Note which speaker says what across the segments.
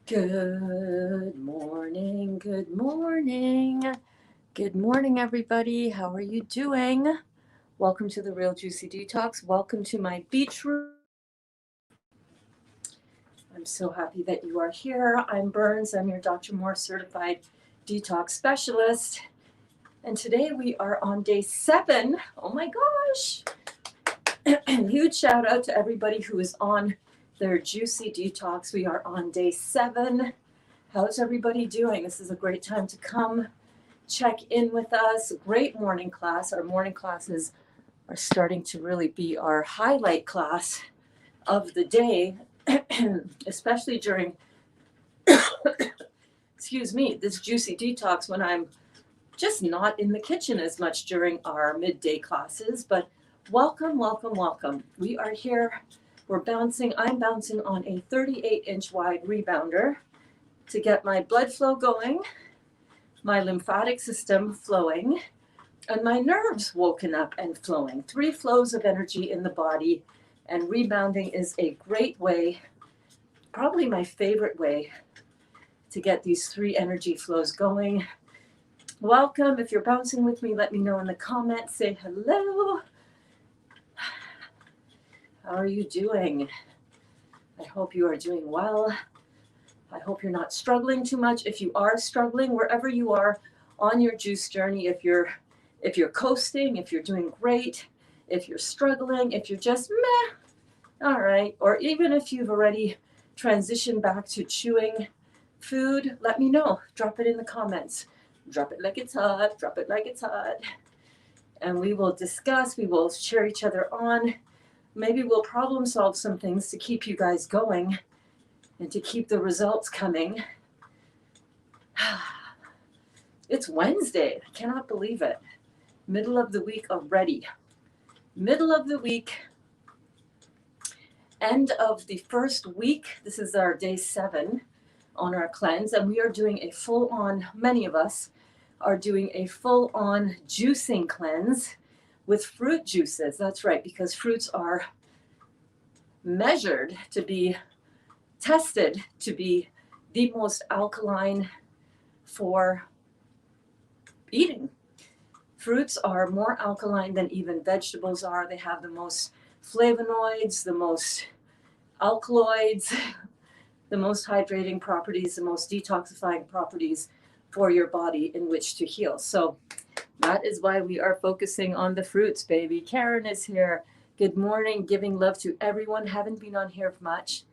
Speaker 1: Good morning, good morning. Good morning, everybody. How are you doing? Welcome to the Real Juicy Detox. Welcome to my beach room. I'm so happy that you are here. I'm Berns. I'm your Dr. Moore certified detox specialist. And today we are on day 7. Oh my gosh. Huge shout out to everybody who is on their Juicy Detox. We are on day 7. How's everybody doing? This is a great time to come check in with us. Great morning class. Our morning classes are starting to really be our highlight class of the day, especially during, excuse me, this Juicy Detox when I'm just not in the kitchen as much during our midday classes. But welcome, welcome, welcome. We are here. I'm bouncing on a 38-inch wide rebounder to get my blood flow going, my lymphatic system flowing, and my nerves woken up and flowing. 3 flows of energy in the body, and rebounding is a great way, probably my favorite way, to get these 3 energy flows going. Welcome. If you're bouncing with me, let me know in the comments. Say hello. How are you doing? I hope you are doing well. I hope you're not struggling too much. If you are struggling, wherever you are on your juice journey, if you're coasting, if you're doing great, if you're struggling, if you're just meh, all right, or even if you've already transitioned back to chewing food, let me know. Drop it in the comments. Drop it like it's hot. Drop it like it's hot. And we will discuss. We will cheer each other on. Maybe we'll problem solve some things to keep you guys going and to keep the results coming. It's Wednesday. I cannot believe it. Middle of the week already. Middle of the week. End of the first week. This is our day 7 on our cleanse, and we are doing a full-on, many of us are doing a full-on juicing cleanse with fruit juices. That's right, because fruits are measured to be tested to be the most alkaline for eating. Fruits are more alkaline than even vegetables are. They have the most flavonoids, the most alkaloids, the most hydrating properties, the most detoxifying properties for your body in which to heal. So that is why we are focusing on the fruits, baby. Karen is here. Good morning, giving love to everyone. Haven't been on here much.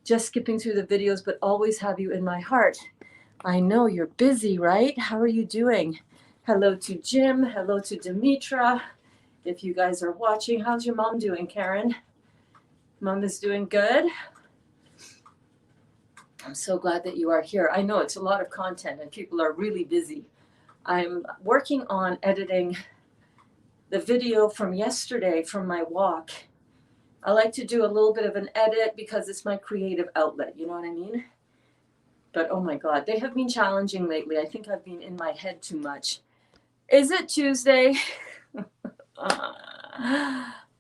Speaker 1: Just skipping through the videos, but always have you in my heart. I know you're busy, right? How are you doing? Hello to Jim. Hello to Demetra. If you guys are watching, how's your mom doing, Karen? Mom is doing good. I'm so glad that you are here. I know it's a lot of content and people are really busy. I'm working on editing the video from yesterday from my walk. I like to do a little bit of an edit because it's my creative outlet, you know what I mean? But oh my God, they have been challenging lately. I think I've been in my head too much. Is it Tuesday?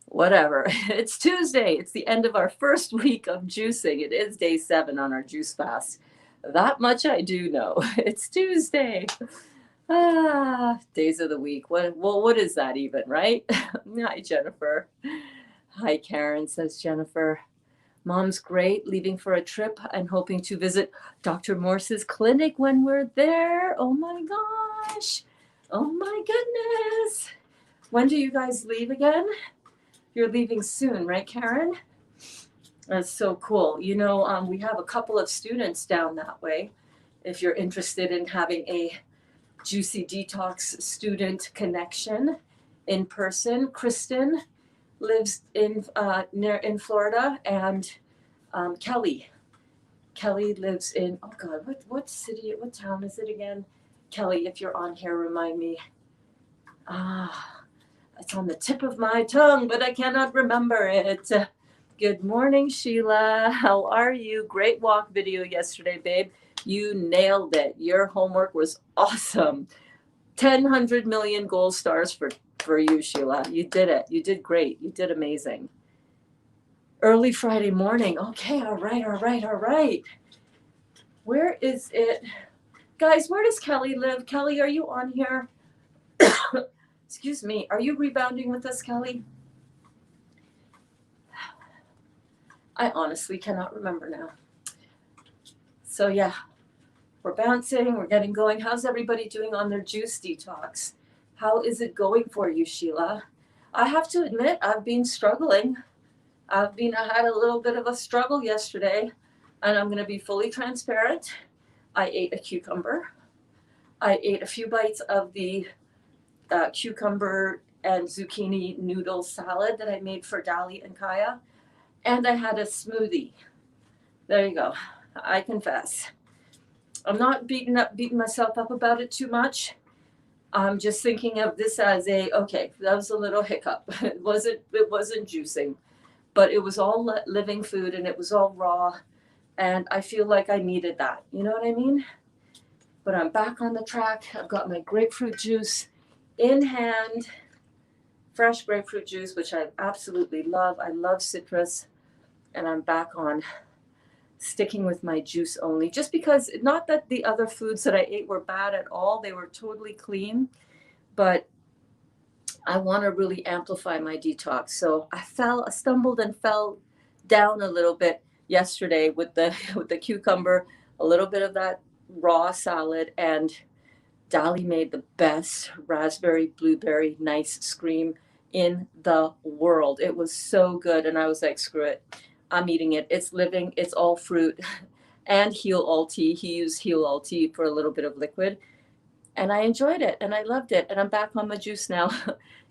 Speaker 1: Whatever. It's Tuesday. It's the end of our first week of juicing. It is day 7 on our juice fast. That much I do know. It's Tuesday. Days of the week. What is that even, right? Hi, Jennifer. Hi, Karen, says Jennifer. Mom's great, leaving for a trip and hoping to visit Dr. Morse's clinic when we're there. Oh my gosh. Oh my goodness. When do you guys leave again? You're leaving soon, right, Karen? That's so cool. You know, we have a couple of students down that way. If you're interested in having a Juicy Detox student connection in person, Kristen lives in Florida, and Kelly lives in, oh God, what city, what town is it again? Kelly, if you're on here, remind me. It's on the tip of my tongue, but I cannot remember it. Good morning, Sheila. How are you? Great walk video yesterday, babe. You nailed it. Your homework was awesome. 100 million gold stars for you, Sheila. You did it. You did great. You did amazing. Early Friday morning. Okay, all right. Where is it? Guys, where does Kelly live? Kelly, are you on here? Excuse me. Are you rebounding with us, Kelly? I honestly cannot remember now. So yeah, we're bouncing, we're getting going. How's everybody doing on their juice detox? How is it going for you, Sheila? I have to admit, I've been struggling. I had a little bit of a struggle yesterday, and I'm going to be fully transparent. I ate a cucumber. I ate a few bites of the cucumber and zucchini noodle salad that I made for Dali and Kaya, and I had a smoothie. There you go. I confess. I'm not beating myself up about it too much. I'm just thinking of this as okay, that was a little hiccup. It wasn't juicing, but it was all living food and it was all raw, and I feel like I needed that. You know what I mean? But I'm back on the track. I've got my grapefruit juice in hand, fresh grapefruit juice, which I absolutely love. I love citrus, and I'm back on sticking with my juice only, just because, not that the other foods that I ate were bad at all, they were totally clean, but I want to really amplify my detox. So I stumbled and fell down a little bit yesterday with the cucumber, a little bit of that raw salad, and Dali made the best raspberry blueberry nice scream in the world. It was so good, and I was like, screw it, I'm eating it. It's living, it's all fruit, and heal all tea. He used heal all tea for a little bit of liquid, and I enjoyed it, and I loved it, and I'm back on my juice now.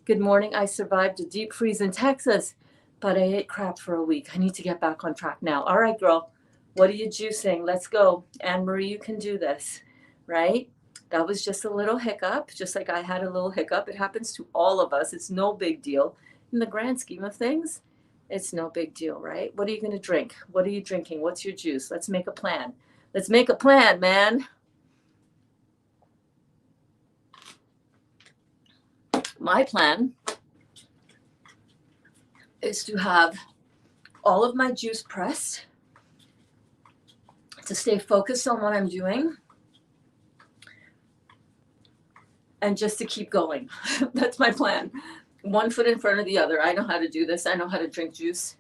Speaker 1: Good morning. I survived a deep freeze in Texas, but I ate crap for a week. I need to get back on track now. All right, girl, what are you juicing? Let's go. Anne-Marie, you can do this, right? That was just a little hiccup, just like I had a little hiccup. It happens to all of us. It's no big deal. In the grand scheme of things, it's no big deal, right? What are you going to drink? What are you drinking? What's your juice? Let's make a plan. Let's make a plan, man. My plan is to have all of my juice pressed, to stay focused on what I'm doing, and just to keep going. That's my plan. One foot in front of the other. I know how to do this. I know how to drink juice.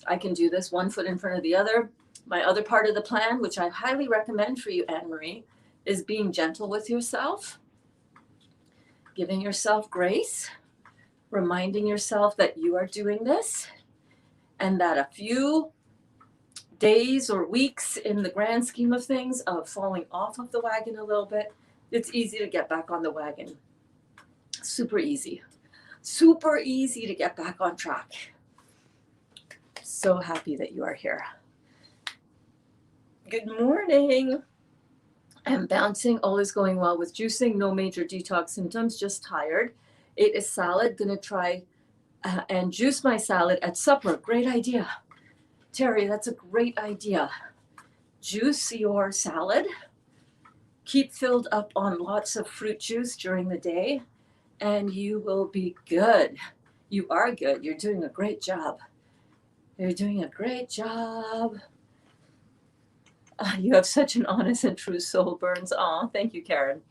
Speaker 1: I can do this one foot in front of the other. My other part of the plan, which I highly recommend for you, Anne-Marie, is being gentle with yourself, giving yourself grace, reminding yourself that you are doing this, and that a few days or weeks in the grand scheme of things of falling off of the wagon a little bit, it's easy to get back on the wagon. Super easy. Super easy to get back on track. So happy that you are here. Good morning. I'm bouncing. All is going well with juicing. No major detox symptoms, just tired. Ate a salad. Gonna try and juice my salad at supper. Great idea. Terry, that's a great idea. Juice your salad. Keep filled up on lots of fruit juice during the day, and you will be good. You are good. You're doing a great job. You're doing a great job. You have such an honest and true soul, Berns. Aw, thank you, Karen.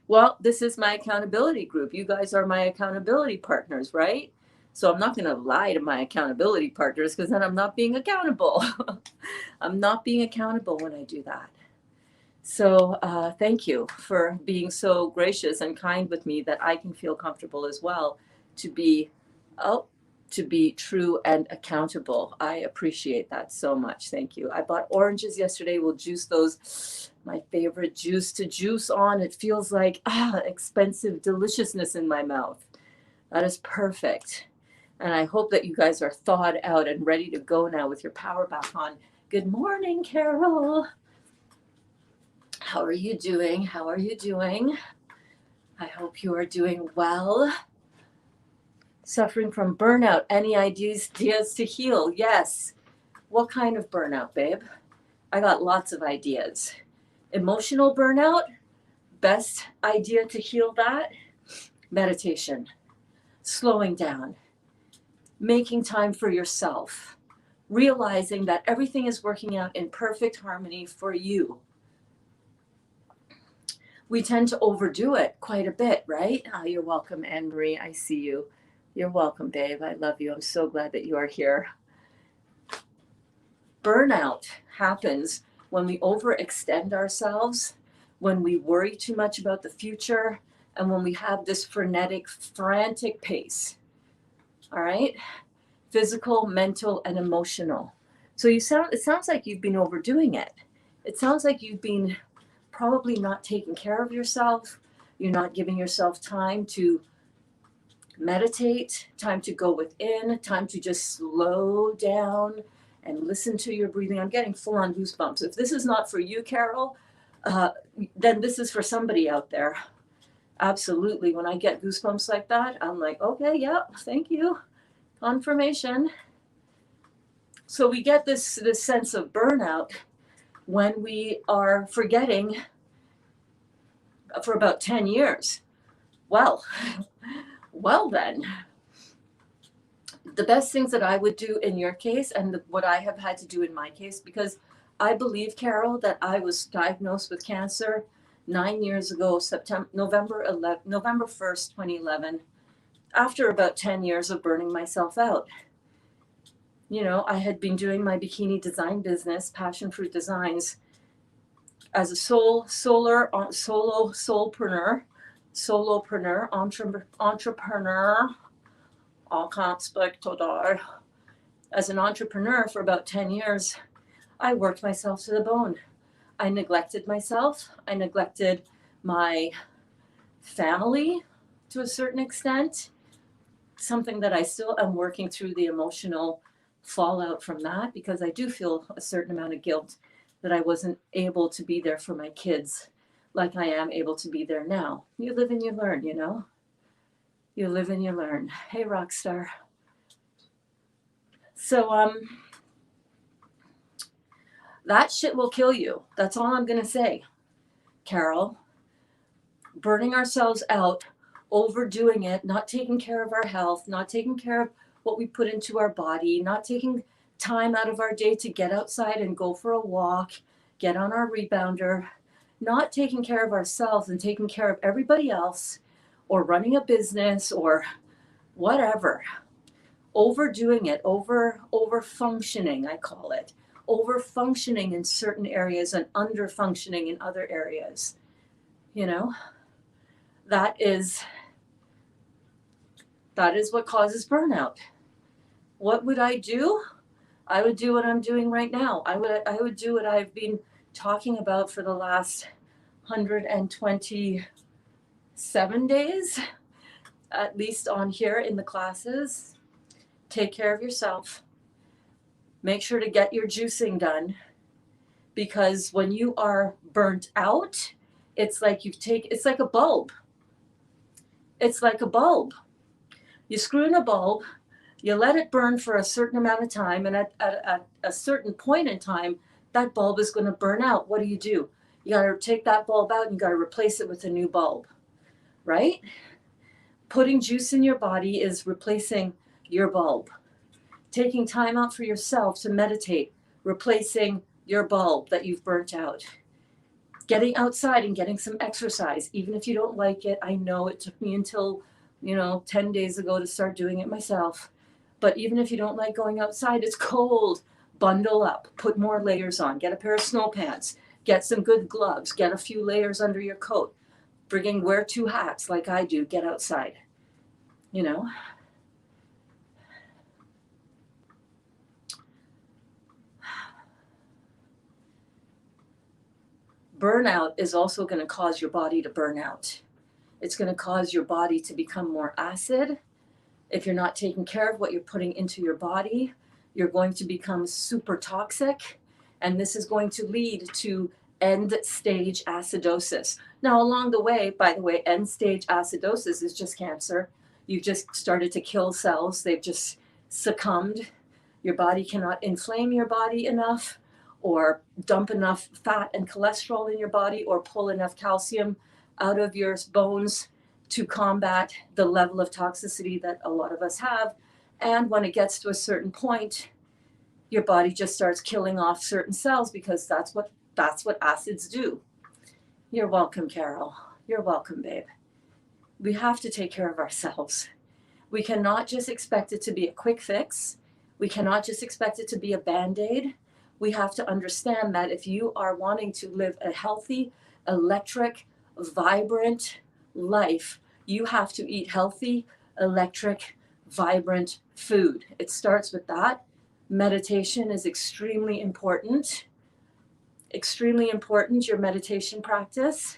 Speaker 1: Well, this is my accountability group. You guys are my accountability partners, right? So I'm not going to lie to my accountability partners, because then I'm not being accountable. I'm not being accountable when I do that. So thank you for being so gracious and kind with me that I can feel comfortable as well to be true and accountable. I appreciate that so much. Thank you. I bought oranges yesterday. We'll juice those. My favorite juice to juice on. It feels like expensive deliciousness in my mouth. That is perfect. And I hope that you guys are thawed out and ready to go now with your power back on. Good morning, Carol. How are you doing? How are you doing? I hope you are doing well. Suffering from burnout. Any ideas to heal? Yes. What kind of burnout, babe? I got lots of ideas. Emotional burnout. Best idea to heal that? Meditation. Slowing down. Making time for yourself. Realizing that everything is working out in perfect harmony for you. we tend to overdo it quite a bit, right? Oh, you're welcome, Anne Marie. I see you. You're welcome, babe. I love you. I'm so glad that you are here. Burnout happens when we overextend ourselves, when we worry too much about the future, and when we have this frenetic, frantic pace. All right? Physical, mental, and emotional. So it sounds like you've been overdoing it. It sounds like you've been probably not taking care of yourself. You're not giving yourself time to meditate, time to go within, time to just slow down and listen to your breathing. I'm getting full on goosebumps. If this is not for you, Carol, then this is for somebody out there. Absolutely. When I get goosebumps like that, I'm like, okay, yeah, thank you. Confirmation. So we get this sense of burnout when we are forgetting for about 10 years. Well then, the best things that I would do in your case and what I have had to do in my case, because I believe, Carol, that I was diagnosed with cancer 9 years ago, November 1st, 2011, after about 10 years of burning myself out. You know, I had been doing my bikini design business, Passion Fruit Designs, as a solopreneur, entrepreneur. I can't speak today. As an entrepreneur for about 10 years, I worked myself to the bone. I neglected myself. I neglected my family to a certain extent, something that I still am working through the emotional fallout from that, because I do feel a certain amount of guilt that I wasn't able to be there for my kids like I am able to be there now. You live and you learn, you know? You live and you learn. Hey, Rockstar. So, that shit will kill you. That's all I'm going to say, Carol. Burning ourselves out, overdoing it, not taking care of our health, not taking care of what we put into our body, not taking time out of our day to get outside and go for a walk, get on our rebounder, not taking care of ourselves and taking care of everybody else, or running a business or whatever. Overdoing it, over functioning, I call it. Over functioning in certain areas and under functioning in other areas. You know, that is what causes burnout. What would I do? I would do what I'm doing right now. I would do what I've been talking about for the last 127 days, at least on here in the classes. Take care of yourself. Make sure to get your juicing done, because when you are burnt out, it's like it's like a bulb. It's like a bulb. You screw in a bulb, you let it burn for a certain amount of time, and at a certain point in time, that bulb is going to burn out. What do? You got to take that bulb out and you got to replace it with a new bulb, right? Putting juice in your body is replacing your bulb. Taking time out for yourself to meditate, replacing your bulb that you've burnt out. Getting outside and getting some exercise, even if you don't like it. I know it took me until 10 days ago to start doing it myself. But even if you don't like going outside, it's cold. Bundle up, put more layers on, get a pair of snow pants, get some good gloves, get a few layers under your coat. Friggin' wear 2 hats like I do, get outside. Burnout is also going to cause your body to burn out. It's going to cause your body to become more acid. If you're not taking care of what you're putting into your body, you're going to become super toxic, and this is going to lead to end-stage acidosis. Now, along the way, by the way, end-stage acidosis is just cancer. You've just started to kill cells. They've just succumbed. Your body cannot inflame your body enough, or dump enough fat and cholesterol in your body, or pull enough calcium out of your bones to combat the level of toxicity that a lot of us have. And when it gets to a certain point, your body just starts killing off certain cells, because that's what acids do. You're welcome, Carol. You're welcome, babe. We have to take care of ourselves. We cannot just expect it to be a quick fix. We cannot just expect it to be a band-aid. We have to understand that if you are wanting to live a healthy, electric, vibrant life, you have to eat healthy, electric, vibrant food. It starts with that. Meditation is extremely important. Extremely important, your meditation practice.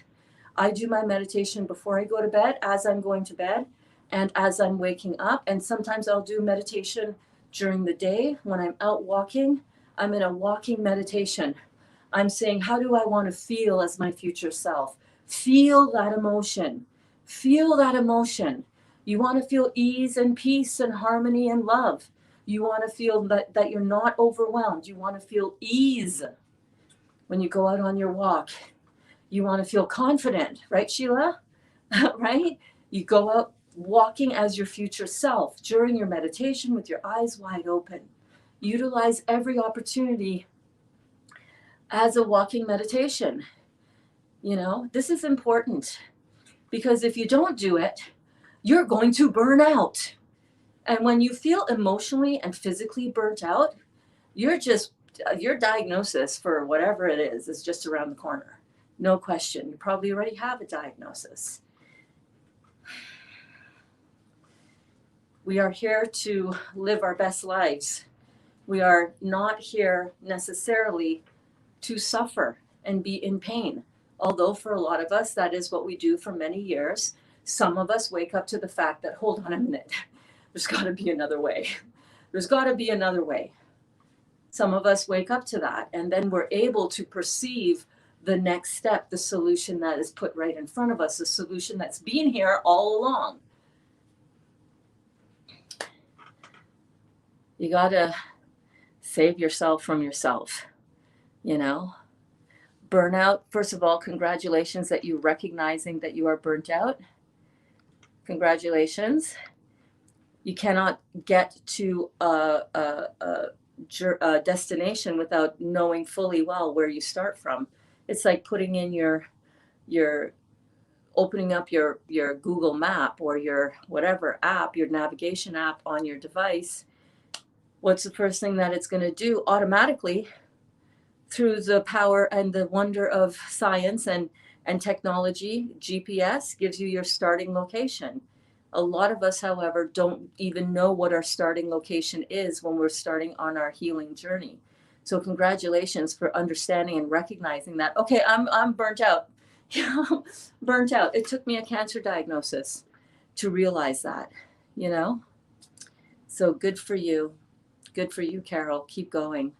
Speaker 1: I do my meditation before I go to bed, as I'm going to bed, and as I'm waking up. And sometimes I'll do meditation during the day when I'm out walking. I'm in a walking meditation. I'm saying, how do I want to feel as my future self? Feel that emotion. Feel that emotion. You want to feel ease and peace and harmony and love. You want to feel that you're not overwhelmed. You want to feel ease when you go out on your walk. You want to feel confident, right, Sheila? Right? You go out walking as your future self during your meditation with your eyes wide open. Utilize every opportunity as a walking meditation. You know, this is important because if you don't do it, you're going to burn out. And when you feel emotionally and physically burnt out, your diagnosis for whatever it is just around the corner. No question. You probably already have a diagnosis. We are here to live our best lives. We are not here necessarily to suffer and be in pain. Although for a lot of us, that is what we do for many years. Some of us wake up to the fact that, hold on a minute, there's got to be another way. There's got to be another way. Some of us wake up to that, and then we're able to perceive the next step, the solution that is put right in front of us, the solution that's been here all along. You got to save yourself from yourself, you know. Burnout, first of all, congratulations that you're recognizing that you are burnt out. Congratulations. You cannot get to a destination without knowing fully well where you start from. It's like putting in your opening up your Google map or your whatever app, your navigation app on your device. What's the first thing that it's going to do automatically through the power and the wonder of science and technology? GPS gives you your starting location. A lot of us, however, don't even know what our starting location is when we're starting on our healing journey. So congratulations for understanding and recognizing that, okay, I'm burnt out. Burnt out. It took me a cancer diagnosis to realize that, you know? So good for you. Good for you, Carol. Keep going.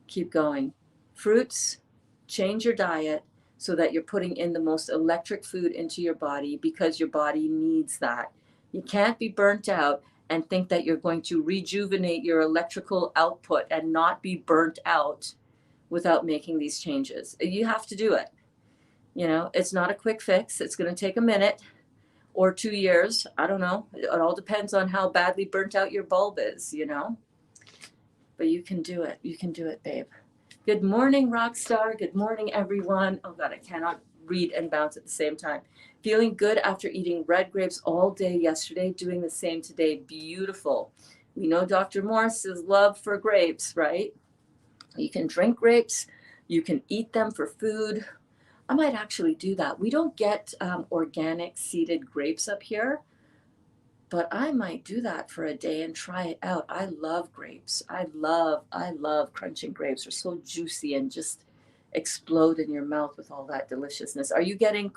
Speaker 1: Keep going. Fruits, change your diet so that you're putting in the most electric food into your body because your body needs that. You can't be burnt out and think that you're going to rejuvenate your electrical output and not be burnt out without making these changes. You have to do it. You know, it's not a quick fix. It's going to take a minute or 2 years. I don't know. It all depends on how badly burnt out your bulb is, you know. But you can do it. You can do it, babe. Good morning, Rockstar. Good morning, everyone. Oh, God, I cannot read and bounce at the same time. Feeling good after eating red grapes all day yesterday, doing the same today. Beautiful. We know Dr. Morse's love for grapes, right? You can drink grapes. You can eat them for food. I might actually do that. We don't get organic seeded grapes up here, but I might do that for a day and try it out. I love grapes. I love crunching grapes. They're so juicy and just explode in your mouth with all that deliciousness. Are you getting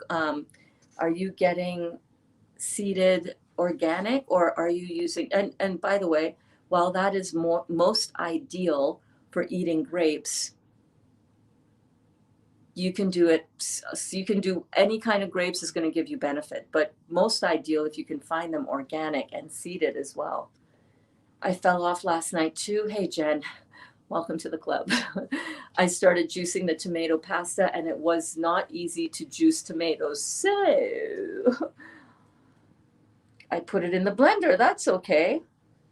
Speaker 1: seeded organic, or are you using, and by the way, while that is most ideal for eating grapes, you can do it. You can do any kind of grapes is going to give you benefit, but most ideal if you can find them organic and seeded as well. I fell off last night too. Hey, Jen, welcome to the club. I started juicing the tomato pasta and it was not easy to juice tomatoes. So I put it in the blender. That's okay.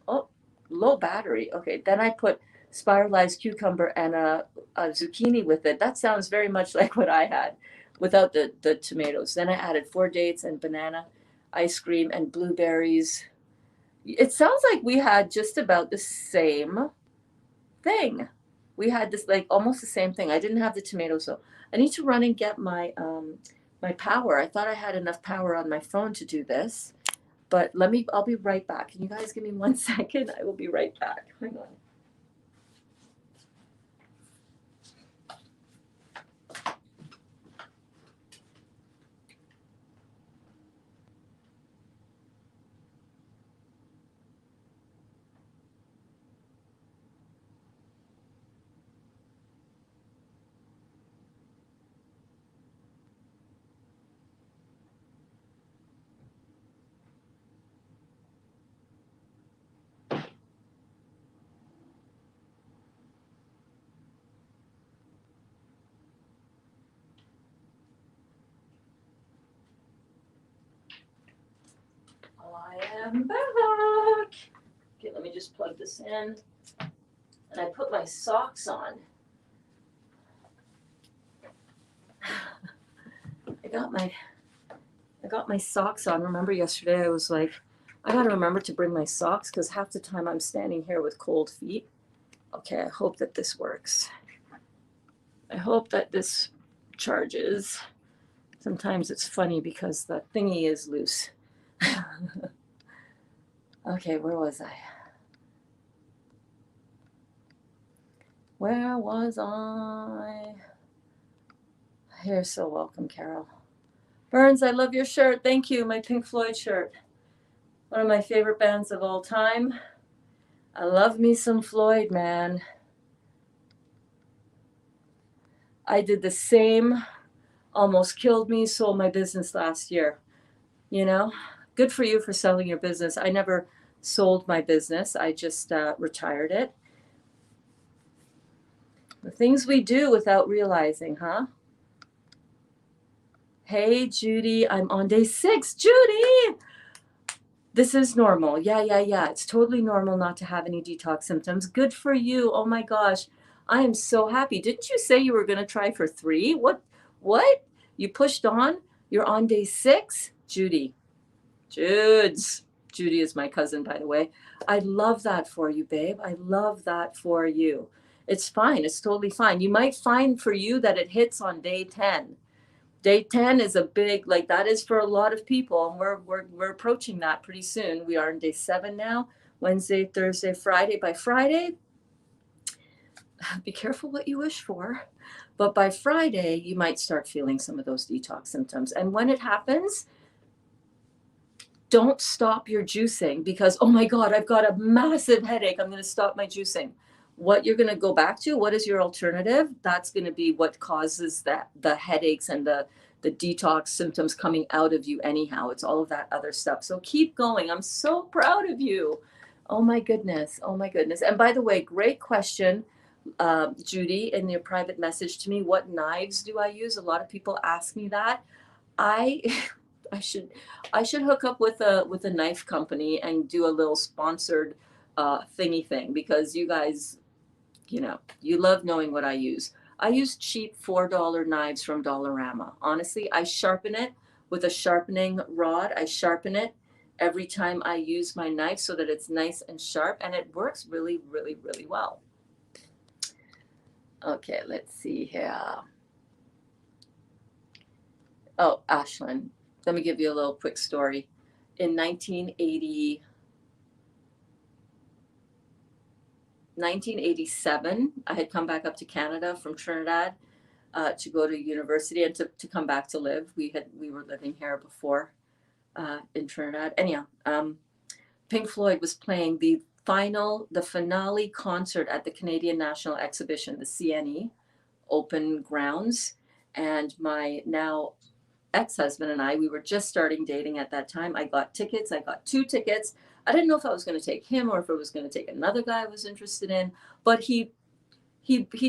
Speaker 1: Oh, low battery. Okay. Then I put spiralized cucumber and a zucchini with it. That sounds very much like what I had without the tomatoes. Then I added 4 dates and banana ice cream and blueberries. It sounds like we had just about the same thing. We had this like almost the same thing. I didn't have the tomatoes though. I need to run and get my power. I thought I had enough power on my phone to do this, but I'll be right back. Can you guys give me 1 second? I will be right back. Hang on. I am back. Okay, let me just plug this in. And I put my socks on. I got my socks on. Remember yesterday I was like, I gotta remember to bring my socks because half the time I'm standing here with cold feet. Okay, I hope that this works. I hope that this charges. Sometimes it's funny because the thingy is loose. Okay, where was I? Where was I? You're so welcome, Carol. Berns, I love your shirt. Thank you. My Pink Floyd shirt. One of my favorite bands of all time. I love me some Floyd, man. I did the same. Almost killed me, sold my business last year. You know, good for you for selling your business. I never sold my business. I just retired it. The things we do without realizing, huh? Hey, Judy, I'm on day 6. Judy! This is normal. Yeah. It's totally normal not to have any detox symptoms. Good for you. Oh my gosh. I am so happy. Didn't you say you were going to try for 3? What? You pushed on? You're on day 6? Judy. Judy is my cousin, by the way. I love that for you, babe. I love that for you. It's fine. It's totally fine. You might find for you that it hits on day 10. Day 10 is a big, like that is for a lot of people. And we're approaching that pretty soon. We are in day 7 now. Wednesday, Thursday, Friday. By Friday, be careful what you wish for. But by Friday, you might start feeling some of those detox symptoms. And when it happens, don't stop your juicing because, oh my God, I've got a massive headache. I'm going to stop my juicing. What you're going to go back to, what is your alternative? That's going to be what causes the headaches and the detox symptoms coming out of you anyhow. It's all of that other stuff. So keep going. I'm so proud of you. Oh my goodness. And by the way, great question, Judy, in your private message to me. What knives do I use? A lot of people ask me that. I should hook up with a knife company and do a little sponsored thingy thing because you guys, you love knowing what I use. I use cheap $4 knives from Dollarama. Honestly, I sharpen it with a sharpening rod. I sharpen it every time I use my knife so that it's nice and sharp, and it works really, really, really well. Okay, let's see here. Oh, Ashlyn, let me give you a little quick story. In 1987, I had come back up to Canada from Trinidad to go to university and to come back to live. We were living here before in Trinidad. Anyhow, Pink Floyd was playing the finale concert at the Canadian National Exhibition, the CNE, open grounds. And my now ex-husband and we were just starting dating at that time. I got tickets. I got 2 tickets. I didn't know if I was going to take him or if I was going to take another guy I was interested in, but he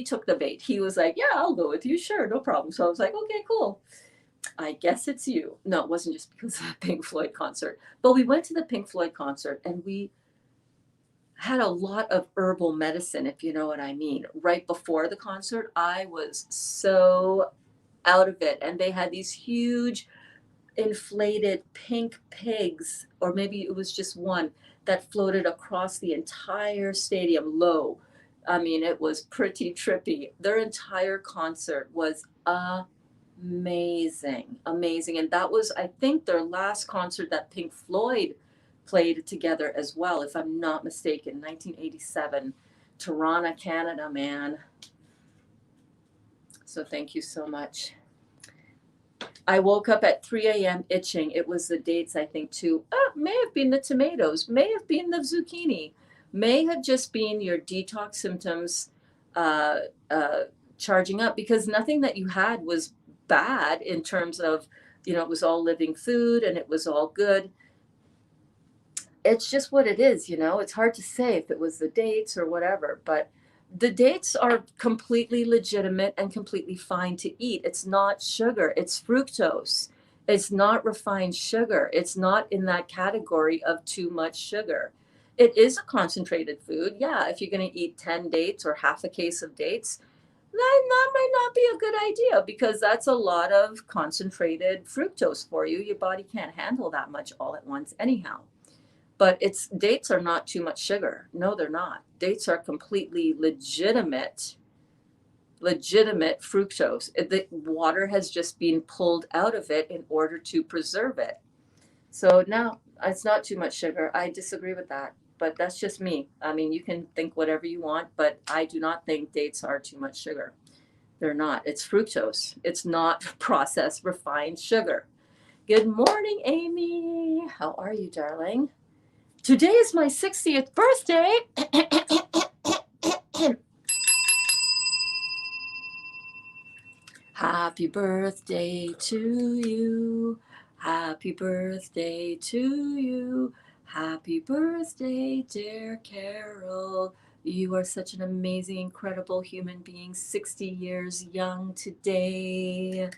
Speaker 1: took the bait. He was like, yeah, I'll go with you. Sure, no problem. So I was like, okay, cool. I guess it's you. No, it wasn't just because of the Pink Floyd concert, but we went to the Pink Floyd concert and we had a lot of herbal medicine, if you know what I mean. Right before the concert, I was so out of it. And they had these huge inflated pink pigs, or maybe it was just one, that floated across the entire stadium low. I mean, it was pretty trippy. Their entire concert was amazing, amazing. And that was, I think, their last concert that Pink Floyd played together as well, if I'm not mistaken, 1987, Toronto, Canada, man. So thank you so much. I woke up at 3 a.m. itching. It was the dates, I think, too. May have been the tomatoes, may have been the zucchini, may have just been your detox symptoms uh, uh, charging up, because nothing that you had was bad in terms of, it was all living food and it was all good. It's just what it is, It's hard to say if it was the dates or whatever, but the dates are completely legitimate and completely fine to eat. It's not sugar, it's fructose. It's not refined sugar. It's not in that category of too much sugar. It is a concentrated food. Yeah, if you're going to eat 10 dates or half a case of dates, that might not be a good idea, because that's a lot of concentrated fructose for you. Your body can't handle that much all at once anyhow. But dates are not too much sugar. No, they're not. Dates are completely legitimate fructose. The water has just been pulled out of it in order to preserve it. So no, it's not too much sugar. I disagree with that, but that's just me. I mean, you can think whatever you want, but I do not think dates are too much sugar. They're not. It's fructose. It's not processed, refined sugar. Good morning, Amy. How are you, darling? Today is my 60th birthday. Happy birthday to you. Happy birthday to you. Happy birthday, dear Carol. You are such an amazing, incredible human being, 60 years young today.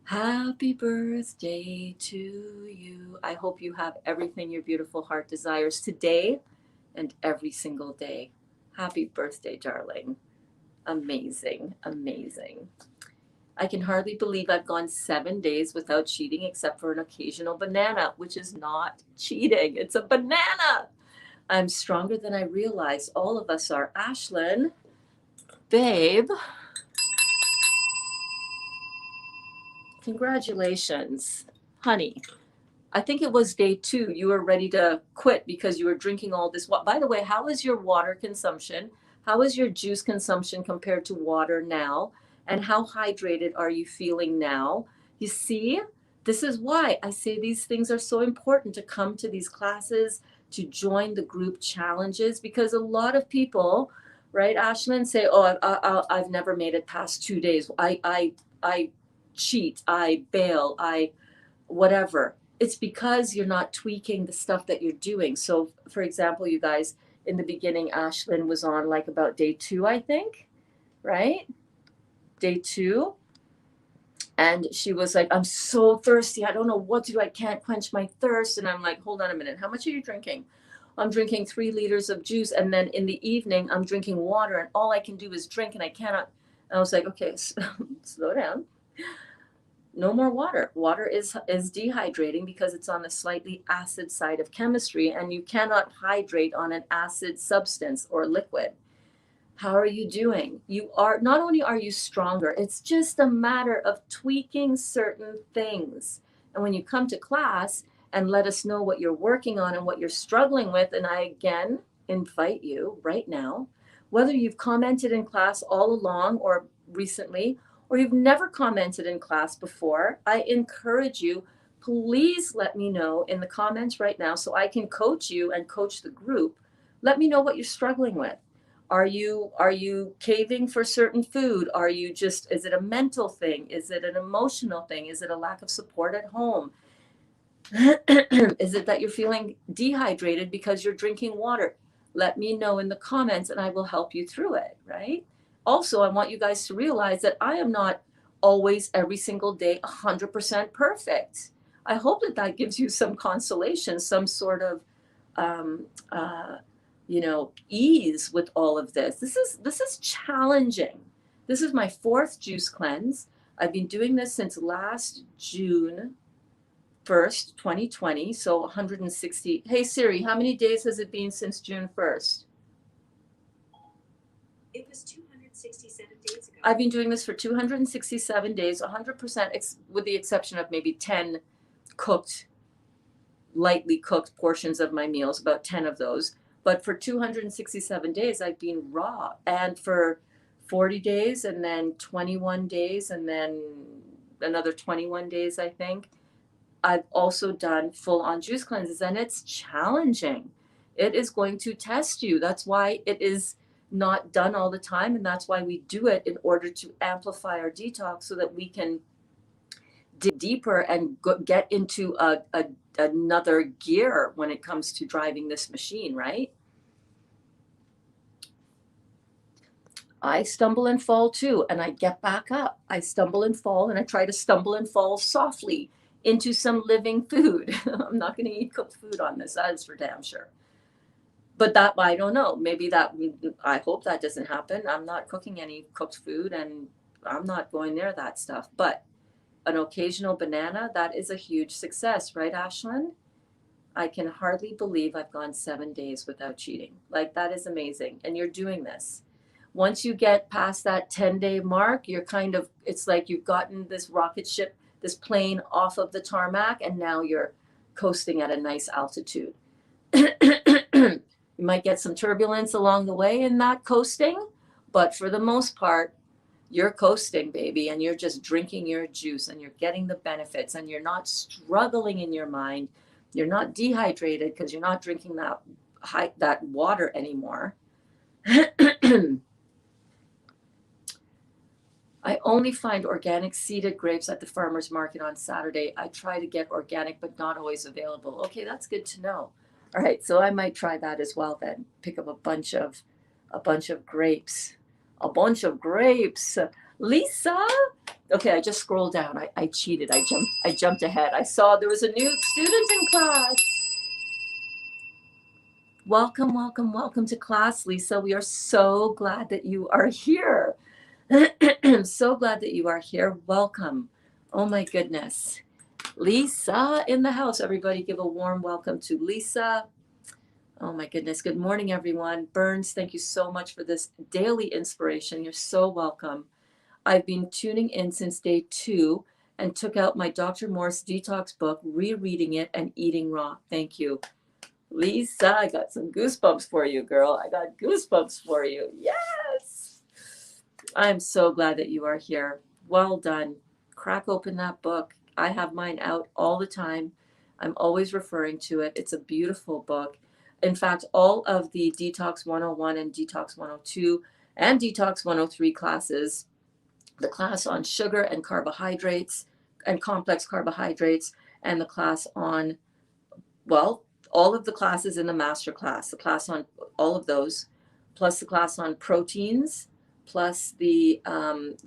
Speaker 1: Happy birthday to you. I hope you have everything your beautiful heart desires today and every single day. Happy birthday, darling. Amazing, amazing. I can hardly believe I've gone 7 days without cheating except for an occasional banana, which is not cheating. It's a banana. I'm stronger than I realize. All of us are. Ashlyn, babe, congratulations, honey. I think it was day 2. You were ready to quit because you were drinking all this water. By the way, how is your water consumption? How is your juice consumption compared to water now? And how hydrated are you feeling now? You see, this is why I say these things are so important, to come to these classes, to join the group challenges, because a lot of people, right, Ashlyn, say, oh, I've never made it past 2 days. I cheat, I bail, I whatever. It's because you're not tweaking the stuff that you're doing. So, for example, you guys, in the beginning, Ashlyn was on like about day 2, I think, right? Day 2. And she was like, I'm so thirsty. I don't know what to do. I can't quench my thirst. And I'm like, hold on a minute. How much are you drinking? I'm drinking 3 liters of juice. And then in the evening, I'm drinking water. And all I can do is drink, and I cannot. And I was like, okay, slow down. No more water. Water is dehydrating because it's on the slightly acid side of chemistry, and you cannot hydrate on an acid substance or liquid. How are you doing? You are, not only are you stronger, it's just a matter of tweaking certain things. And when you come to class and let us know what you're working on and what you're struggling with, and I again invite you right now, whether you've commented in class all along or recently, or you've never commented in class before, I encourage you, please let me know in the comments right now so I can coach you and coach the group. Let me know what you're struggling with. Are you caving for certain food? Are you just, is it a mental thing? Is it an emotional thing? Is it a lack of support at home? Is it that you're feeling dehydrated because you're drinking water? Let me know in the comments and I will help you through it, right? Also, I want you guys to realize that I am not always, every single day, 100% perfect. I hope that gives you some consolation, some sort of ease with all of this. This is challenging. This is my 4th juice cleanse. I've been doing this since last June 1st, 2020, so 160. Hey Siri, how many days has it been since June 1st?
Speaker 2: It was 267 days ago.
Speaker 1: I've been doing this for 267 days, 100%, with the exception of maybe 10 lightly cooked portions of my meals, about 10 of those. But for 267 days, I've been raw. And for 40 days, and then 21 days, and then another 21 days, I think, I've also done full on juice cleanses, and it's challenging. It is going to test you. That's why it is not done all the time. And that's why we do it, in order to amplify our detox so that we can dig deeper and get into another gear when it comes to driving this machine, right? I stumble and fall too, and I get back up. I stumble and fall, and I try to stumble and fall softly into some living food. I'm not going to eat cooked food on this, that is for damn sure. But that, I don't know. Maybe that, I hope that doesn't happen. I'm not cooking any cooked food, and I'm not going near that stuff. But an occasional banana, that is a huge success, right, Ashlyn? I can hardly believe I've gone 7 days without cheating. Like, that is amazing. And you're doing this. Once you get past that 10-day mark, you're kind of, it's like you've gotten this rocket ship, this plane off of the tarmac, and now you're coasting at a nice altitude. You might get some turbulence along the way in that coasting, but for the most part, you're coasting, baby, and you're just drinking your juice, and you're getting the benefits, and you're not struggling in your mind. You're not dehydrated because you're not drinking that water anymore. I only find organic seeded grapes at the farmer's market on Saturday. I try to get organic, but not always available. Okay, that's good to know. All right, so I might try that as well then. Pick up a bunch of grapes. A bunch of grapes. Lisa? Okay, I just scrolled down. I cheated. I jumped ahead. I saw there was a new student in class. Welcome, welcome, welcome to class, Lisa. We are so glad that you are here. So glad that you are here. Welcome. Oh my goodness. Lisa in the house. Everybody give a warm welcome to Lisa. Oh my goodness. Good morning, everyone. Berns, thank you so much for this daily inspiration. You're so welcome. I've been tuning in since day 2 and took out my Dr. Morse detox book, rereading it and eating raw. Thank you. Lisa, I got some goosebumps for you, girl. I got goosebumps for you. Yes. I'm so glad that you are here. Well done. Crack open that book. I have mine out all the time. I'm always referring to it. It's a beautiful book. In fact, all of the Detox 101 and Detox 102 and Detox 103 classes, the class on sugar and carbohydrates and complex carbohydrates, and the class on, well, all of the classes in the master class, the class on all of those, plus the class on proteins, plus the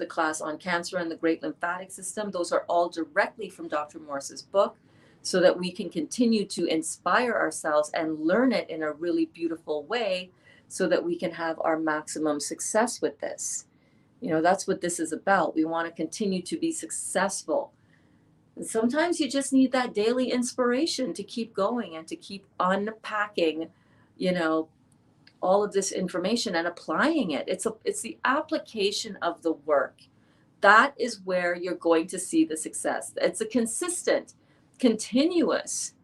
Speaker 1: class on cancer and the great lymphatic system. Those are all directly from Dr. Morse's book, so that we can continue to inspire ourselves and learn it in a really beautiful way, so that we can have our maximum success with this. You know, that's what this is about. We want to continue to be successful. And sometimes you just need that daily inspiration to keep going and to keep unpacking, you know, all of this information and applying it. It's the application of the work. That is where you're going to see the success. It's a consistent, continuous,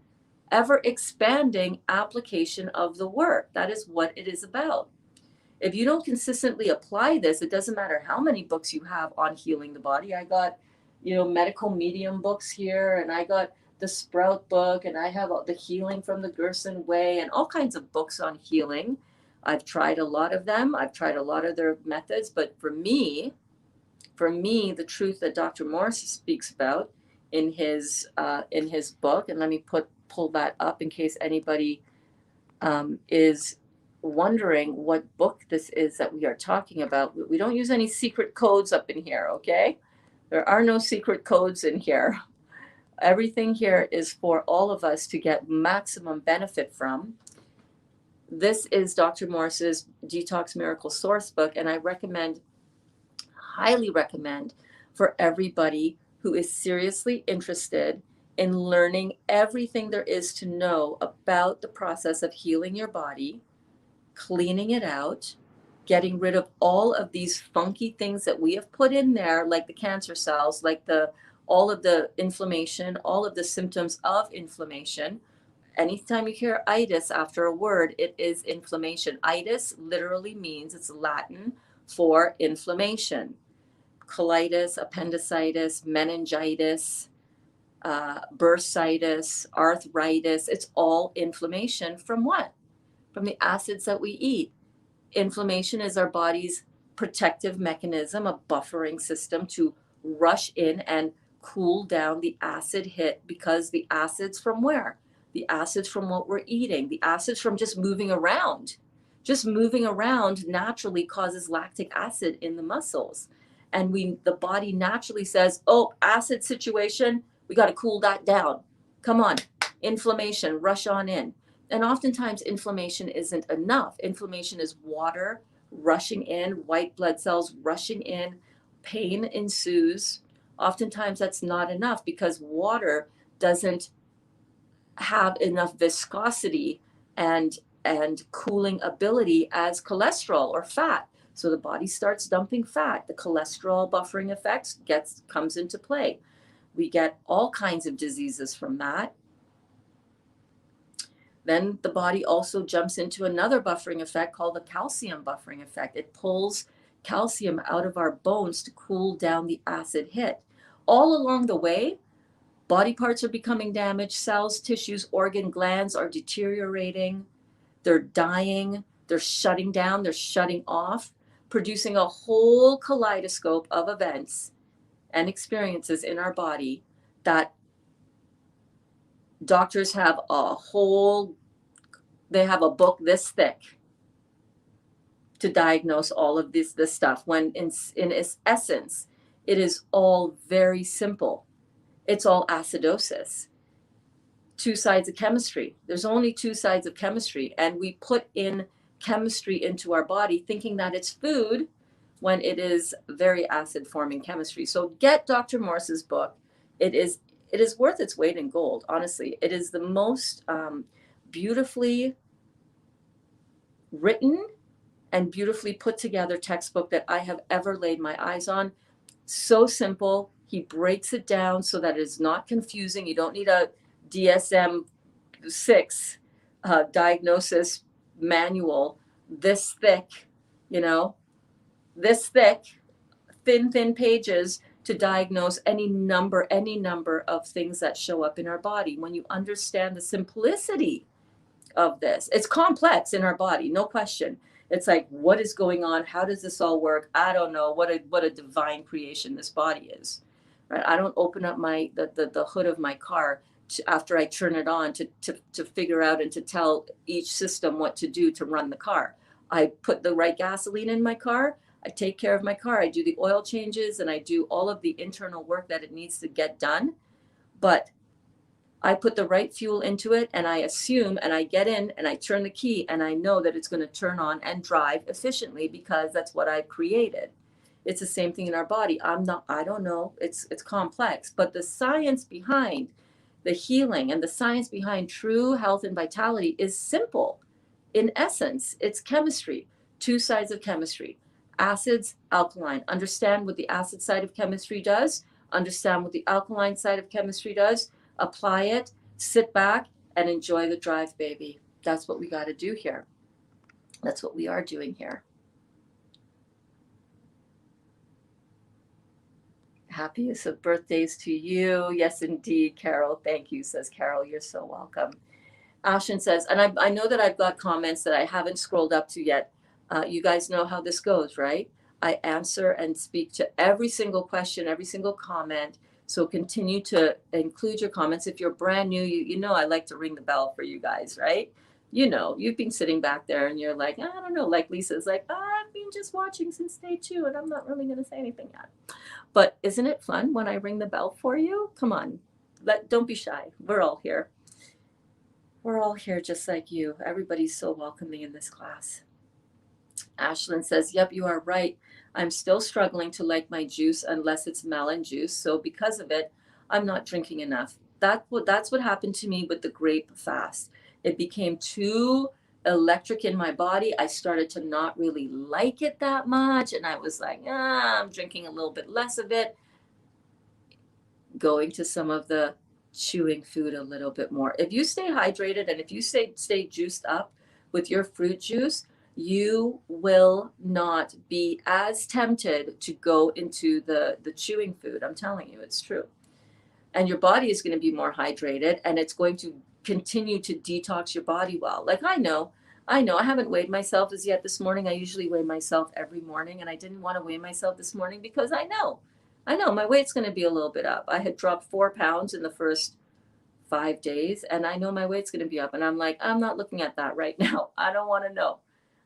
Speaker 1: ever expanding application of the work. That is what it is about. If you don't consistently apply this, it doesn't matter how many books you have on healing the body. I got, medical medium books here, and I got the Sprout book, and I have the Healing from the Gerson Way, and all kinds of books on healing. I've tried a lot of them. I've tried a lot of their methods, but for me, the truth that Dr. Morse speaks about in his book, and let me pull that up in case anybody is wondering what book this is that we are talking about. We don't use any secret codes up in here, okay? There are no secret codes in here. Everything here is for all of us to get maximum benefit from. This is Dr. Morse's Detox Miracle Source book, and I highly recommend for everybody who is seriously interested in learning everything there is to know about the process of healing your body, cleaning it out, getting rid of all of these funky things that we have put in there, like the cancer cells, like all of the inflammation, all of the symptoms of inflammation. Anytime you hear itis after a word, it is inflammation. Itis literally means, it's Latin for inflammation. Colitis, appendicitis, meningitis, bursitis, arthritis, it's all inflammation from what? From the acids that we eat. Inflammation is our body's protective mechanism, a buffering system to rush in and cool down the acid hit, because the acids from where? The acids from what we're eating, the acids from just moving around. Just moving around naturally causes lactic acid in the muscles. And the body naturally says, oh, acid situation, we got to cool that down. Come on, inflammation, rush on in. And oftentimes inflammation isn't enough. Inflammation is water rushing in, white blood cells rushing in, pain ensues. Oftentimes that's not enough because water doesn't have enough viscosity and cooling ability as cholesterol or fat. So the body starts dumping fat. The cholesterol buffering effect comes into play. We get all kinds of diseases from that. Then the body also jumps into another buffering effect called the calcium buffering effect. It pulls calcium out of our bones to cool down the acid hit. All along the way, body parts are becoming damaged, cells, tissues, organ glands are deteriorating, they're dying, they're shutting down, they're shutting off, producing a whole kaleidoscope of events and experiences in our body that doctors have they have a book this thick to diagnose all of this stuff, when in its essence, it is all very simple. It's all acidosis. Two sides of chemistry. There's only two sides of chemistry, and we put in chemistry into our body thinking that it's food when it is very acid forming chemistry. So get Dr. Morse's book. It is worth its weight in gold, honestly. It is the most beautifully written and beautifully put together textbook that I have ever laid my eyes on. So simple. He breaks it down so that it is not confusing. You don't need a DSM-6 diagnosis manual this thick, this thick, thin pages to diagnose any number of things that show up in our body. When you understand the simplicity of this, it's complex in our body, no question. It's like, what is going on? How does this all work? I don't know. What a divine creation this body is, right? I don't open up the hood of my car after I turn it on to figure out and to tell each system what to do to run the car. I put the right gasoline in my car. I take care of my car. I do the oil changes and I do all of the internal work that it needs to get done. But I put the right fuel into it and I assume and I get in and I turn the key and I know that it's going to turn on and drive efficiently because that's what I've created. It's the same thing in our body. I don't know. It's complex, but the science behind the healing and the science behind true health and vitality is simple. In essence, it's chemistry, two sides of chemistry, acids, alkaline. Understand what the acid side of chemistry does, understand what the alkaline side of chemistry does, apply it, sit back and enjoy the drive, baby. That's what we got to do here. That's what we are doing here. Happiest of birthdays to you. Yes, indeed, Carol. Thank you, says Carol. You're so welcome. Ashen says, and I know that I've got comments that I haven't scrolled up to yet. You guys know how this goes, right? I answer and speak to every single question, every single comment. So continue to include your comments. If you're brand new, you know I like to ring the bell for you guys, right? You know, you've been sitting back there and you're like, I don't know, like Lisa's like, I've been just watching since day 2 and I'm not really going to say anything yet. But isn't it fun when I ring the bell for you? Come on, don't be shy. We're all here. We're all here just like you. Everybody's so welcoming in this class. Ashlyn says, yep, you are right. I'm still struggling to like my juice unless it's melon juice. So because of it, I'm not drinking enough. That's what happened to me with the grape fast. It became too electric in my body. I started to not really like it that much. And I was like, I'm drinking a little bit less of it, going to some of the chewing food a little bit more. If you stay hydrated and if you stay juiced up with your fruit juice, you will not be as tempted to go into the chewing food. I'm telling you, it's true. And your body is going to be more hydrated, and it's going to continue to detox your body well. Like I haven't weighed myself as yet this morning. I usually weigh myself every morning, and I didn't want to weigh myself this morning because I know my weight's going to be a little bit up. I had dropped 4 pounds in the first 5 days, and I know my weight's going to be up. And I'm like, I'm not looking at that right now. I don't want to know.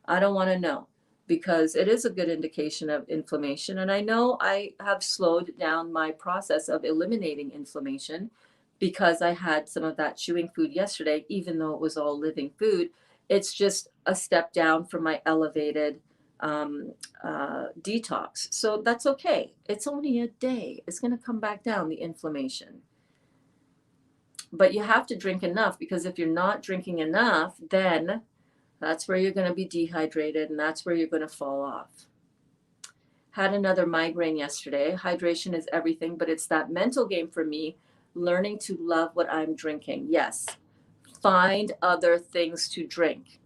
Speaker 1: I don't want to know, because it is a good indication of inflammation. And I know I have slowed down my process of eliminating inflammation because I had some of that chewing food yesterday, even though it was all living food. It's just a step down from my elevated detox. So that's okay. It's only a day. It's going to come back down, the inflammation. But you have to drink enough, because if you're not drinking enough, then that's where you're going to be dehydrated, and that's where you're going to fall off. Had another migraine yesterday. Hydration is everything, but it's that mental game for me, learning to love what I'm drinking. Yes, find other things to drink.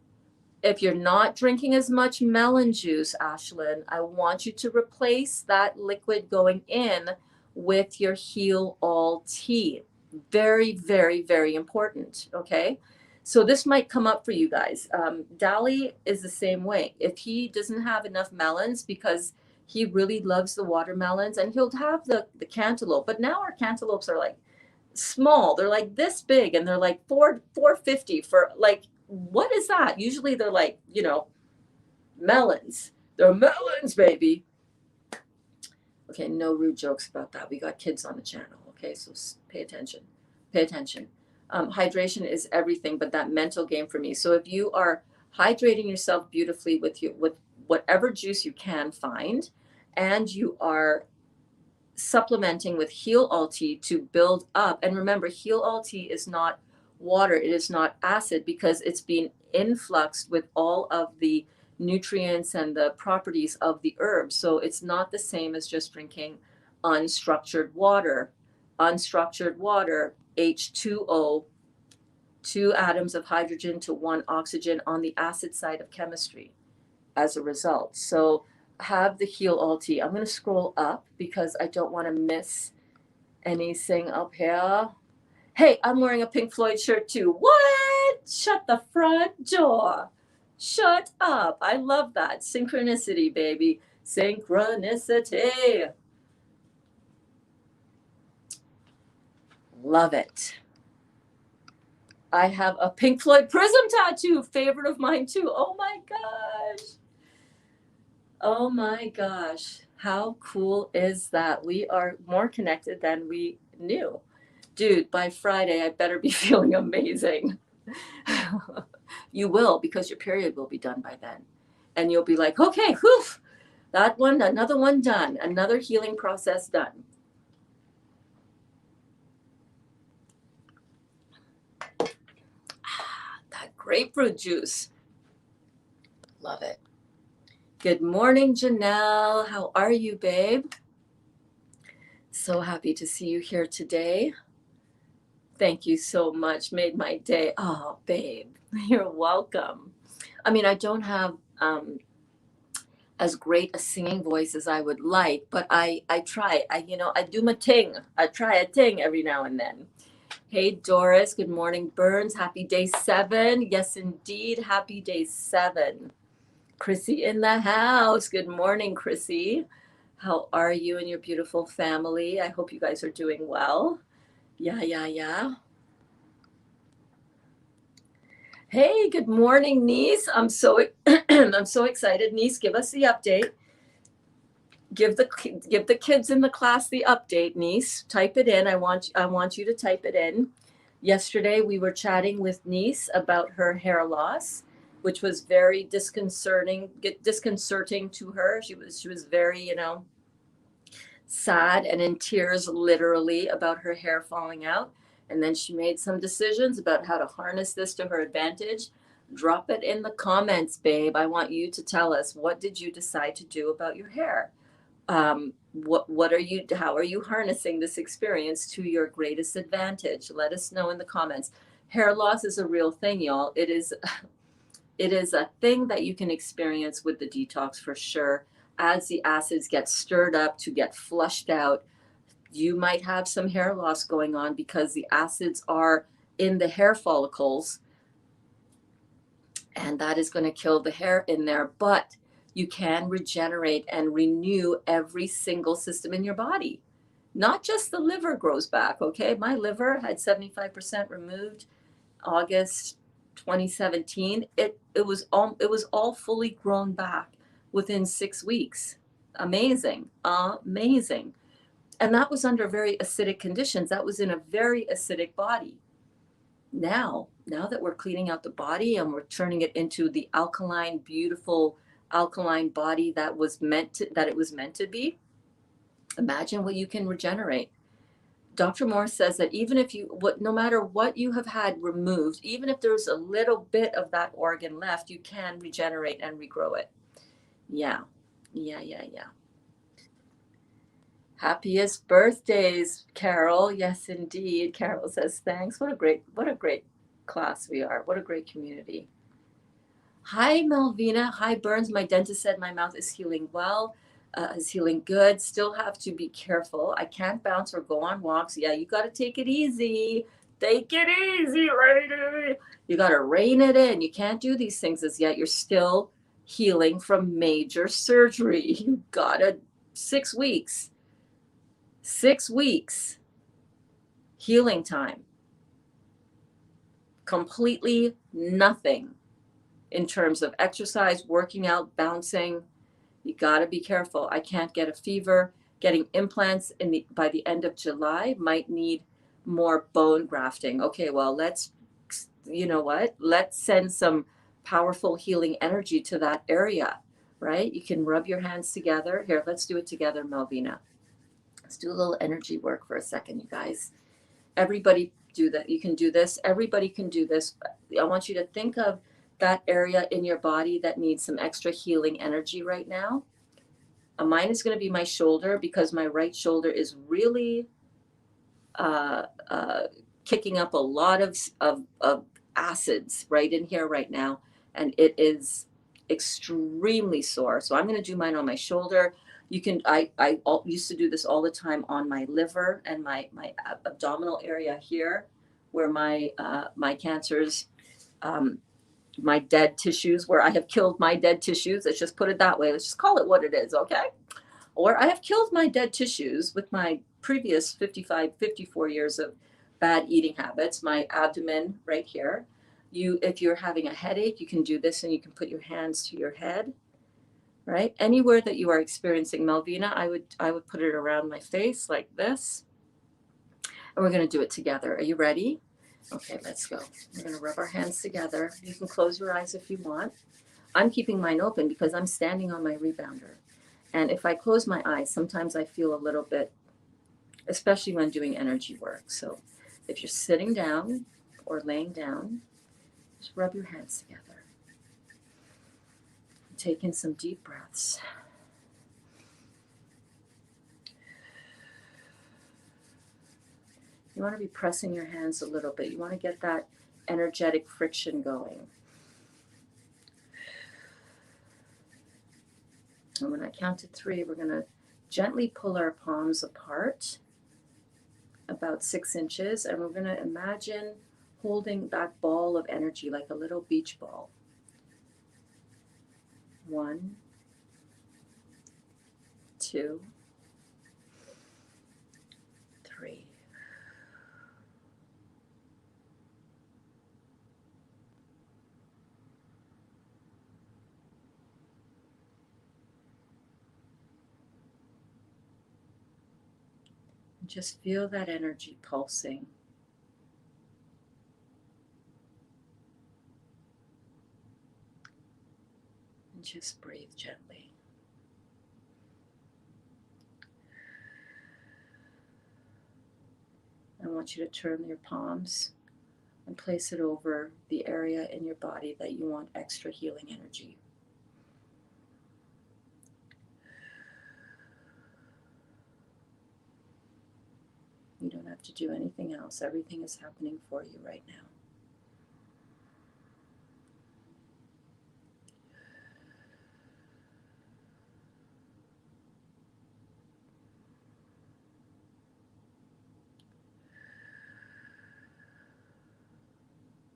Speaker 1: If you're not drinking as much melon juice, Ashlyn, I want you to replace that liquid going in with your Heal All tea. Very, very, very important, okay? So this might come up for you guys. Dali is the same way. If he doesn't have enough melons, because he really loves the watermelons, and he'll have the cantaloupe, but now our cantaloupes are like small. They're like this big, and they're like $4.50 for like, what is that? Usually they're like, melons. They're melons, baby. Okay, no rude jokes about that. We got kids on the channel. Okay, so pay attention. Pay attention. Hydration is everything, but that mental game for me. So if you are hydrating yourself beautifully with whatever juice you can find, and you are supplementing with Heal All tea to build up. And remember, Heal All tea is not water, it is not acid, because it's been influxed with all of the nutrients and the properties of the herb. So it's not the same as just drinking unstructured water. Unstructured water, H2O, 2 atoms of hydrogen to 1 oxygen on the acid side of chemistry as a result. So have the Heal All tea. I'm going to scroll up because I don't want to miss anything up here. Hey, I'm wearing a Pink Floyd shirt too. What? Shut the front door. Shut up. I love that. Synchronicity, baby. Synchronicity. Love it. I have a Pink Floyd prism tattoo. Favorite of mine too. Oh my gosh. Oh my gosh. How cool is that? We are more connected than we knew. Dude, by Friday, I better be feeling amazing. You will, because your period will be done by then. And you'll be like, okay, whew, that one, another one done, another healing process done. That grapefruit juice. Love it. Good morning, Janelle. How are you, babe? So happy to see you here today. Thank you so much. Made my day. Oh, babe, you're welcome. I mean, I don't have as great a singing voice as I would like, but I try. I do my ting. I try a ting every now and then. Hey, Doris. Good morning, Berns. Happy day 7. Yes, indeed. Happy day 7. Chrissy in the house. Good morning, Chrissy. How are you and your beautiful family? I hope you guys are doing well. Yeah. Hey, good morning, niece. I'm so excited. Niece, give us the update. Give the kids in the class the update, niece. Type it in. I want you to type it in. Yesterday we were chatting with niece about her hair loss. which was very disconcerting to her. She was very, sad and in tears literally about her hair falling out. And then she made some decisions about how to harness this to her advantage. Drop it in the comments, babe. I want you to tell us, what did you decide to do about your hair? How are you harnessing this experience to your greatest advantage? Let us know in the comments. Hair loss is a real thing, y'all. It is a thing that you can experience with the detox for sure. As the acids get stirred up to get flushed out, you might have some hair loss going on because the acids are in the hair follicles, and that is going to kill the hair in there. But you can regenerate and renew every single system in your body. Not just the liver grows back, okay? My liver had 75% removed August 2017. It was all fully grown back within 6 weeks. Amazing. Amazing. And that was under very acidic conditions. That was in a very acidic body. Now that we're cleaning out the body and we're turning it into the alkaline, beautiful alkaline body that it was meant to be, imagine what you can regenerate. Dr. Moore says that no matter what you have had removed, even if there's a little bit of that organ left, you can regenerate and regrow it. Yeah. Happiest birthdays, Carol. Yes, indeed. Carol says, thanks. What a great class we are. What a great community. Hi, Melvina. Hi, Berns. My dentist said my mouth is healing well, is healing good. Still have to be careful. I can't bounce or go on walks. Yeah, you got to take it easy. Take it easy, lady. You got to rein it in. You can't do these things as yet. You're still healing from major surgery. You got 6 weeks. 6 weeks healing time. Completely nothing in terms of exercise, working out, bouncing. You got to be careful. I can't get a fever. Getting implants by the end of July might need more bone grafting. Okay, well, you know what? Let's send some powerful healing energy to that area, right? You can rub your hands together. Here, let's do it together, Melvina. Let's do a little energy work for a second, you guys. Everybody do that. You can do this. Everybody can do this. I want you to think of that area in your body that needs some extra healing energy right now. Mine is going to be my shoulder because my right shoulder is really kicking up a lot of acids right in here right now. And it is extremely sore. So I'm going to do mine on my shoulder. I used to do this all the time on my liver and my abdominal area here, where my cancers, my dead tissues, where I have killed my dead tissues. Let's just put it that way. Let's just call it what it is, okay? Or I have killed my dead tissues with my previous 54 years of bad eating habits. My abdomen right here. If you're having a headache, you can do this, and you can put your hands to your head. Right? Anywhere that you are experiencing Melvina, I would put it around my face like this. And we're going to do it together. Are you ready? Okay, let's go. We're going to rub our hands together. You can close your eyes if you want. I'm keeping mine open because I'm standing on my rebounder. And if I close my eyes, sometimes I feel a little bit, especially when doing energy work. So if you're sitting down or laying down, just rub your hands together. Take in some deep breaths. You want to be pressing your hands a little bit. You want to get that energetic friction going. And when I count to 3, we're going to gently pull our palms apart about 6 inches, and we're going to imagine holding that ball of energy like a little beach ball. 1, 2, 3. Just feel that energy pulsing. Just breathe gently. I want you to turn your palms and place it over the area in your body that you want extra healing energy. You don't have to do anything else. Everything is happening for you right now.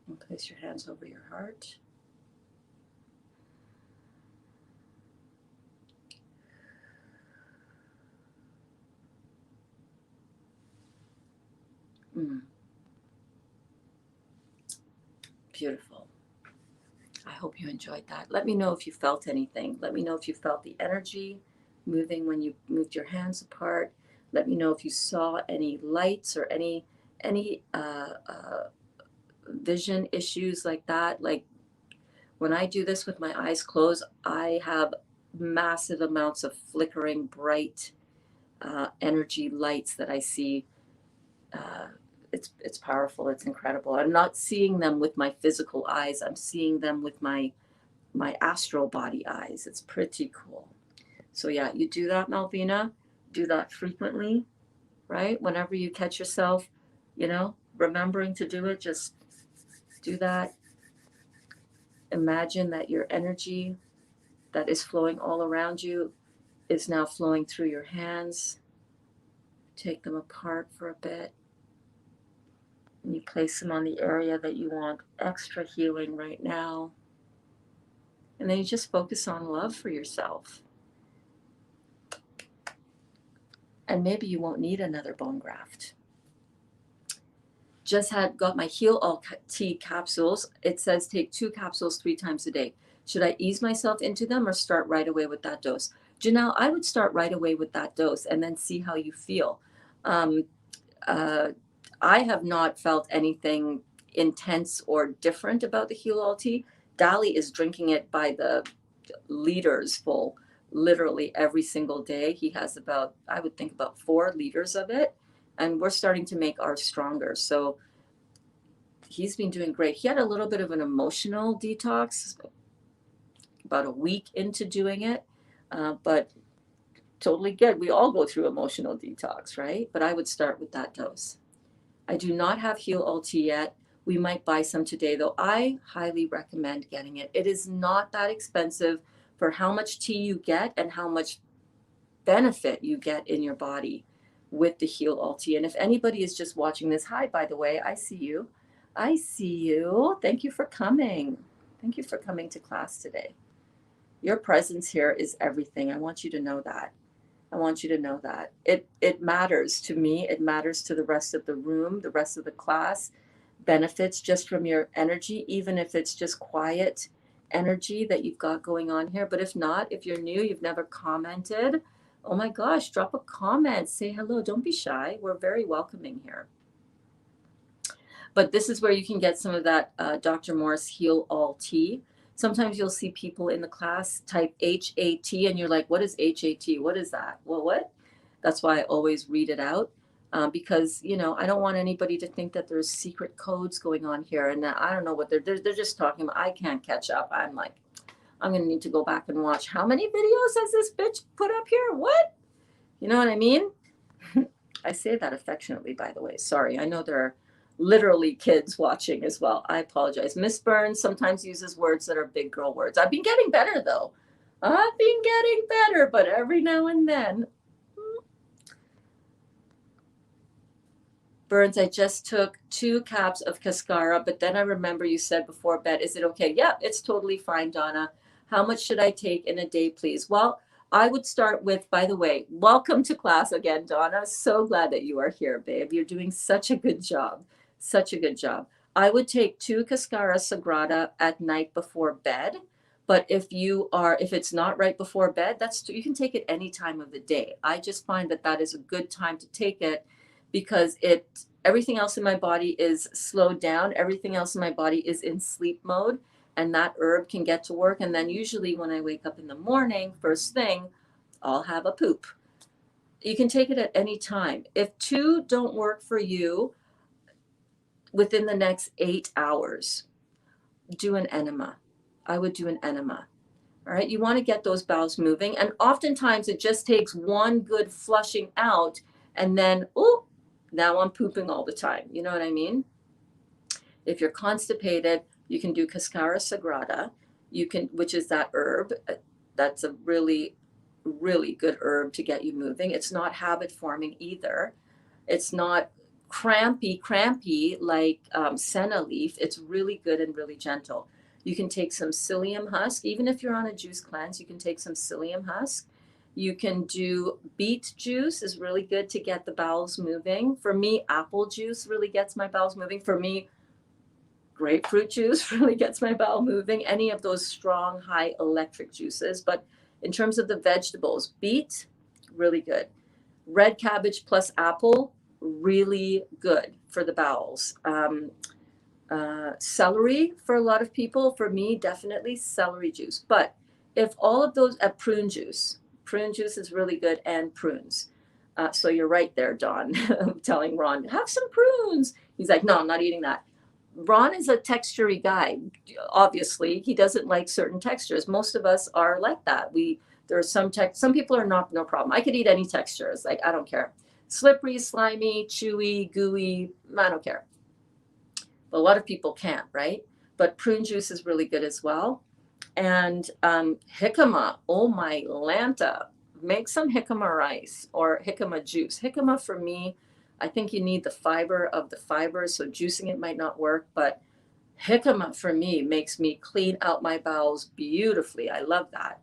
Speaker 1: And place your hands over your heart. Beautiful. I hope you enjoyed that. Let me know if you felt anything. Let me know if you felt the energy moving when you moved your hands apart. Let me know if you saw any lights or any vision issues like that. Like when I do this with my eyes closed, I have massive amounts of flickering bright energy lights that I see. It's powerful. It's incredible. I'm not seeing them with my physical eyes. I'm seeing them with my astral body eyes. It's pretty cool. So yeah, you do that, Malvina. Do that frequently, right? Whenever you catch yourself, remembering to do it, just do that. Imagine that your energy that is flowing all around you is now flowing through your hands. Take them apart for a bit. And you place them on the area that you want extra healing right now. And then you just focus on love for yourself. And maybe you won't need another bone graft. Just got my Heal All Tea capsules. It says take 2 capsules 3 times a day. Should I ease myself into them or start right away with that dose? Janelle, I would start right away with that dose and then see how you feel. I have not felt anything intense or different about the Heal All Tea. Dali is drinking it by the liters full, literally every single day. He has about 4 liters of it, and we're starting to make ours stronger. So he's been doing great. He had a little bit of an emotional detox about a week into doing it, but totally good. We all go through emotional detox, right? But I would start with that dose. I do not have Heal All Tea yet. We might buy some today, though. I highly recommend getting it. It is not that expensive for how much tea you get and how much benefit you get in your body with the Heal All Tea. And if anybody is just watching this, hi, by the way, I see you. I see you. Thank you for coming. Thank you for coming to class today. Your presence here is everything. I want you to know that. I want you to know that. It matters to me. It matters to the rest of the room, the rest of the class. Benefits just from your energy, even if it's just quiet energy that you've got going on here. But if not, if you're new, you've never commented, oh my gosh, drop a comment, say hello. Don't be shy. We're very welcoming here. But this is where you can get some of that Dr. Morris Heal All Tea. Sometimes you'll see people in the class type HAT and you're like, what is HAT? What is that? Well, what? That's why I always read it out because, I don't want anybody to think that there's secret codes going on here. And I don't know what they're just talking about. I can't catch up. I'm like, I'm going to need to go back and watch. How many videos has this bitch put up here? What? You know what I mean? I say that affectionately, by the way. Sorry. I know there are literally kids watching as well. I apologize. Miss Berns sometimes uses words that are big girl words. I've been getting better though. I've been getting better, but every now and then. Berns, I just took 2 caps of cascara, but then I remember you said before bed, is it okay? Yeah, it's totally fine, Donna. How much should I take in a day, please? Well, I would start with, by the way, welcome to class again, Donna. So glad that you are here, babe. You're doing such a good job. Such a good job. I would take 2 Cascara Sagrada at night before bed. But if it's not right before bed, you can take it any time of the day. I just find that is a good time to take it because everything else in my body is slowed down. Everything else in my body is in sleep mode. and that herb can get to work. And then usually when I wake up in the morning, first thing, I'll have a poop. You can take it at any time. If 2 don't work for you within the next 8 hours, do an enema. I would do an enema. All right, you want to get those bowels moving. And oftentimes it just takes one good flushing out, and then, oh, now I'm pooping all the time. You know what I mean? If you're constipated, you can do Cascara Sagrada, which is that herb. That's a really, really good herb to get you moving. It's not habit forming either. It's not crampy like senna leaf. It's really good and really gentle. You can take some psyllium husk. Even if you're on a juice cleanse, you can take some psyllium husk. You can do beet juice is really good to get the bowels moving. For me, apple juice really gets my bowels moving. For me, grapefruit juice really gets my bowel moving. Any of those strong, high electric juices. But in terms of the vegetables, beet, really good. Red cabbage plus apple, really good for the bowels. Celery for a lot of people. For me, definitely celery juice. But if all of those, prune juice is really good, and prunes. So you're right there, Don. I'm telling Ron, have some prunes. He's like, no, I'm not eating that. Ron is a textury guy. Obviously, he doesn't like certain textures. Most of us are like that. There are some people are not, no problem. I could eat any textures. Like, I don't care. Slippery, slimy, chewy, gooey, I don't care. But a lot of people can't, right? But prune juice is really good as well. And jicama, oh my Lanta, make some jicama rice or jicama juice. Jicama for me, I think you need the fiber of the fibers, so juicing it might not work, but jicama for me makes me clean out my bowels beautifully. I love that.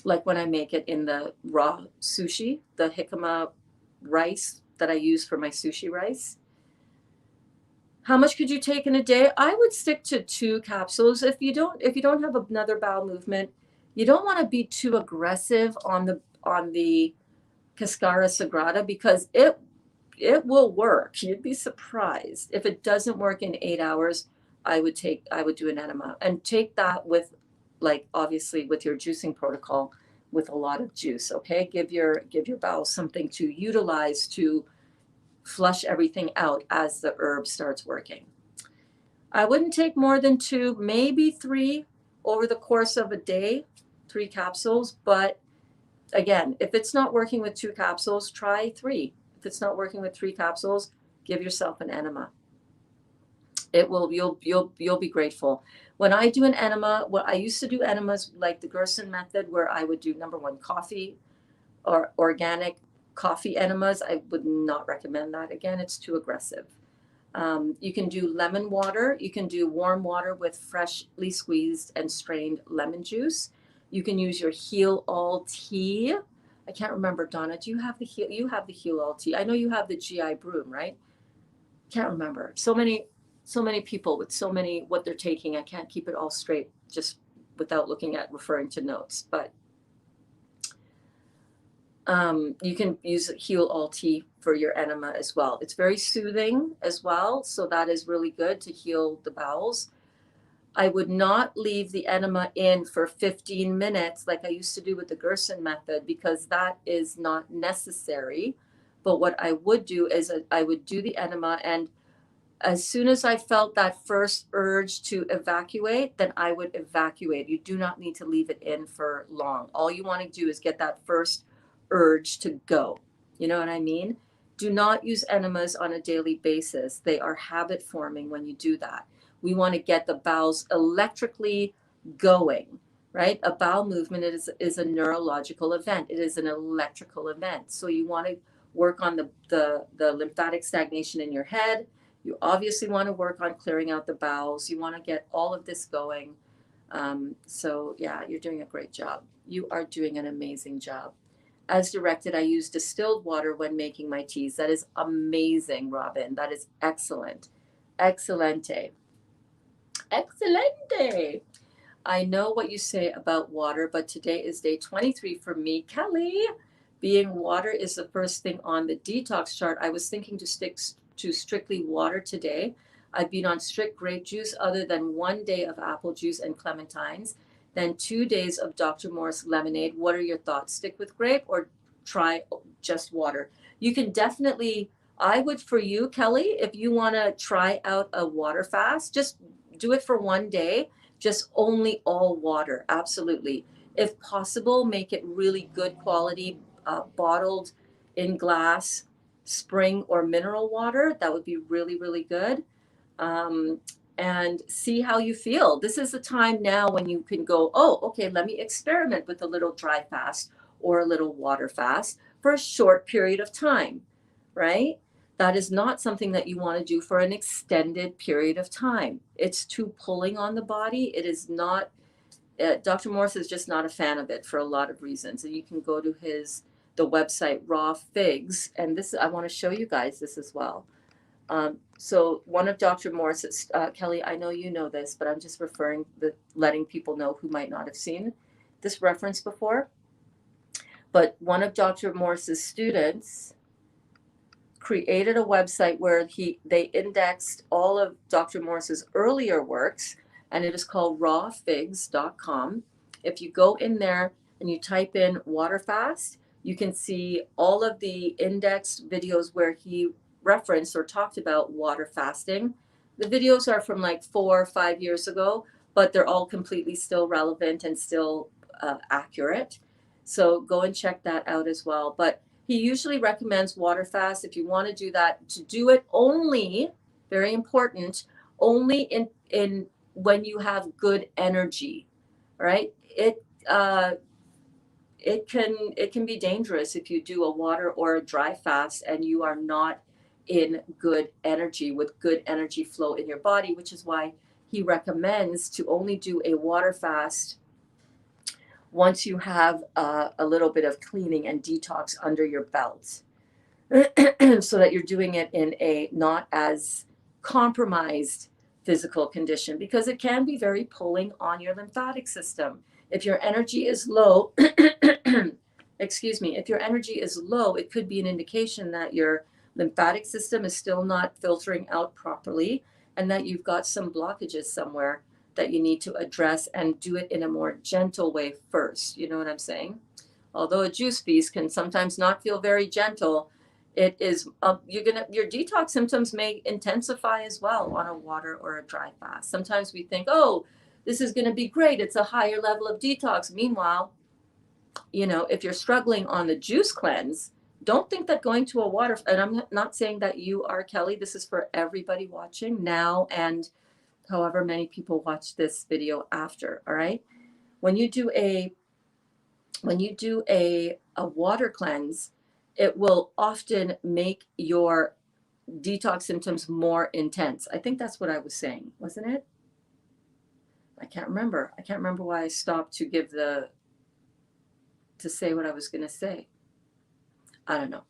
Speaker 1: Like when I make it in the raw sushi, the jicama rice that I use for my sushi rice. How much could you take in a day? I would stick to 2 capsules. If you don't have another bowel movement, you don't want to be too aggressive on the Cascara Sagrada, because it will work. You'd be surprised. If it doesn't work in 8 hours, I would do an enema, and take that with, like, obviously with your juicing protocol, with a lot of juice. Okay, give your bowels something to utilize to flush everything out as the herb starts working. I wouldn't take more than 2, maybe 3 over the course of a day, 3 capsules. But again, if it's not working with 2 capsules, try 3. If it's not working with 3 capsules, give yourself an enema. It will, you'll be grateful. When I do an enema, I used to do enemas like the Gerson method, where I would do, number 1, coffee or organic coffee enemas. I would not recommend that. Again, it's too aggressive. You can do lemon water. You can do warm water with freshly squeezed and strained lemon juice. You can use your Heal All tea. I can't remember, Donna, do you have the Heal? You have the Heal All tea. I know you have the GI broom, right? Can't remember. So many people with so many what they're taking. I can't keep it all straight just without referring to notes. But you can use Heal All tea for your enema as well. It's very soothing as well, so that is really good to heal the bowels. I would not leave the enema in for 15 minutes like I used to do with the Gerson method, because that is not necessary. But what I would do is I would do the enema, and as soon as I felt that first urge to evacuate, then I would evacuate. You do not need to leave it in for long. All you want to do is get that first urge to go. You know what I mean? Do not use enemas on a daily basis. They are habit forming when you do that. We want to get the bowels electrically going, right? A bowel movement is a neurological event. It is an electrical event. So you want to work on the lymphatic stagnation in your head. You obviously want to work on clearing out the bowels. You want to get all of this going. So yeah, you're doing a great job. You are doing an amazing job. As directed, I use distilled water when making my teas. That is amazing, Robin. That is excellent. Excelente. Excelente. I know what you say about water, but today is day 23 for me. Kelly, being water is the first thing on the detox chart. I was thinking to stick to strictly water today. I've been on strict grape juice other than 1 day of apple juice and clementines, then 2 days of Dr. Morris lemonade. What are your thoughts? Stick with grape or try just water? You can definitely, I would for you, Kelly, if you want to try out a water fast, just do it for 1 day, just only all water. Absolutely. If possible, make it really good quality, bottled in glass spring or mineral water. That would be really, really good. Um, and see how you feel. This is the time now when you can go, oh, okay, let me experiment with a little dry fast or a little water fast for a short period of time, right? That is not something that you want to do for an extended period of time. It's too pulling on the body. It is not, Dr. Morris is just not a fan of it for a lot of reasons. And you can go to the website Raw Figs. And this, I want to show you guys this as well. So one of Dr. Morris's, Kelly, I know you know this, but I'm just letting people know who might not have seen this reference before. But one of Dr. Morris's students created a website where they indexed all of Dr. Morris's earlier works, and it is called rawfigs.com. If you go in there and you type in water fast, you can see all of the indexed videos where he referenced or talked about water fasting. The videos are from like 4 or 5 years ago, but they're all completely still relevant and still accurate. So go and check that out as well. But he usually recommends water fast. If you want to do that, to do it only, very important, only in when you have good energy, right? It can be dangerous if you do a water or a dry fast and you are not in good energy, with good energy flow in your body, which is why he recommends to only do a water fast once you have a little bit of cleaning and detox under your belt, so that you're doing it in a not as compromised physical condition, because it can be very pulling on your lymphatic system. If your energy is low, excuse me, if your energy is low, it could be an indication that your lymphatic system is still not filtering out properly and that you've got some blockages somewhere that you need to address, and do it in a more gentle way first. You know what I'm saying? Although a juice feast can sometimes not feel very gentle, it is your detox symptoms may intensify as well on a water or a dry fast. Sometimes we think, oh, this is going to be great, it's a higher level of detox. Meanwhile, if you're struggling on the juice cleanse, don't think that going to a water, and I'm not saying that you are, Kelly, this is for everybody watching now and however many people watch this video after, all right? When you do a water cleanse, it will often make your detox symptoms more intense. I think that's what I was saying, wasn't it? I can't remember why I stopped to say what I was going to say. I don't know.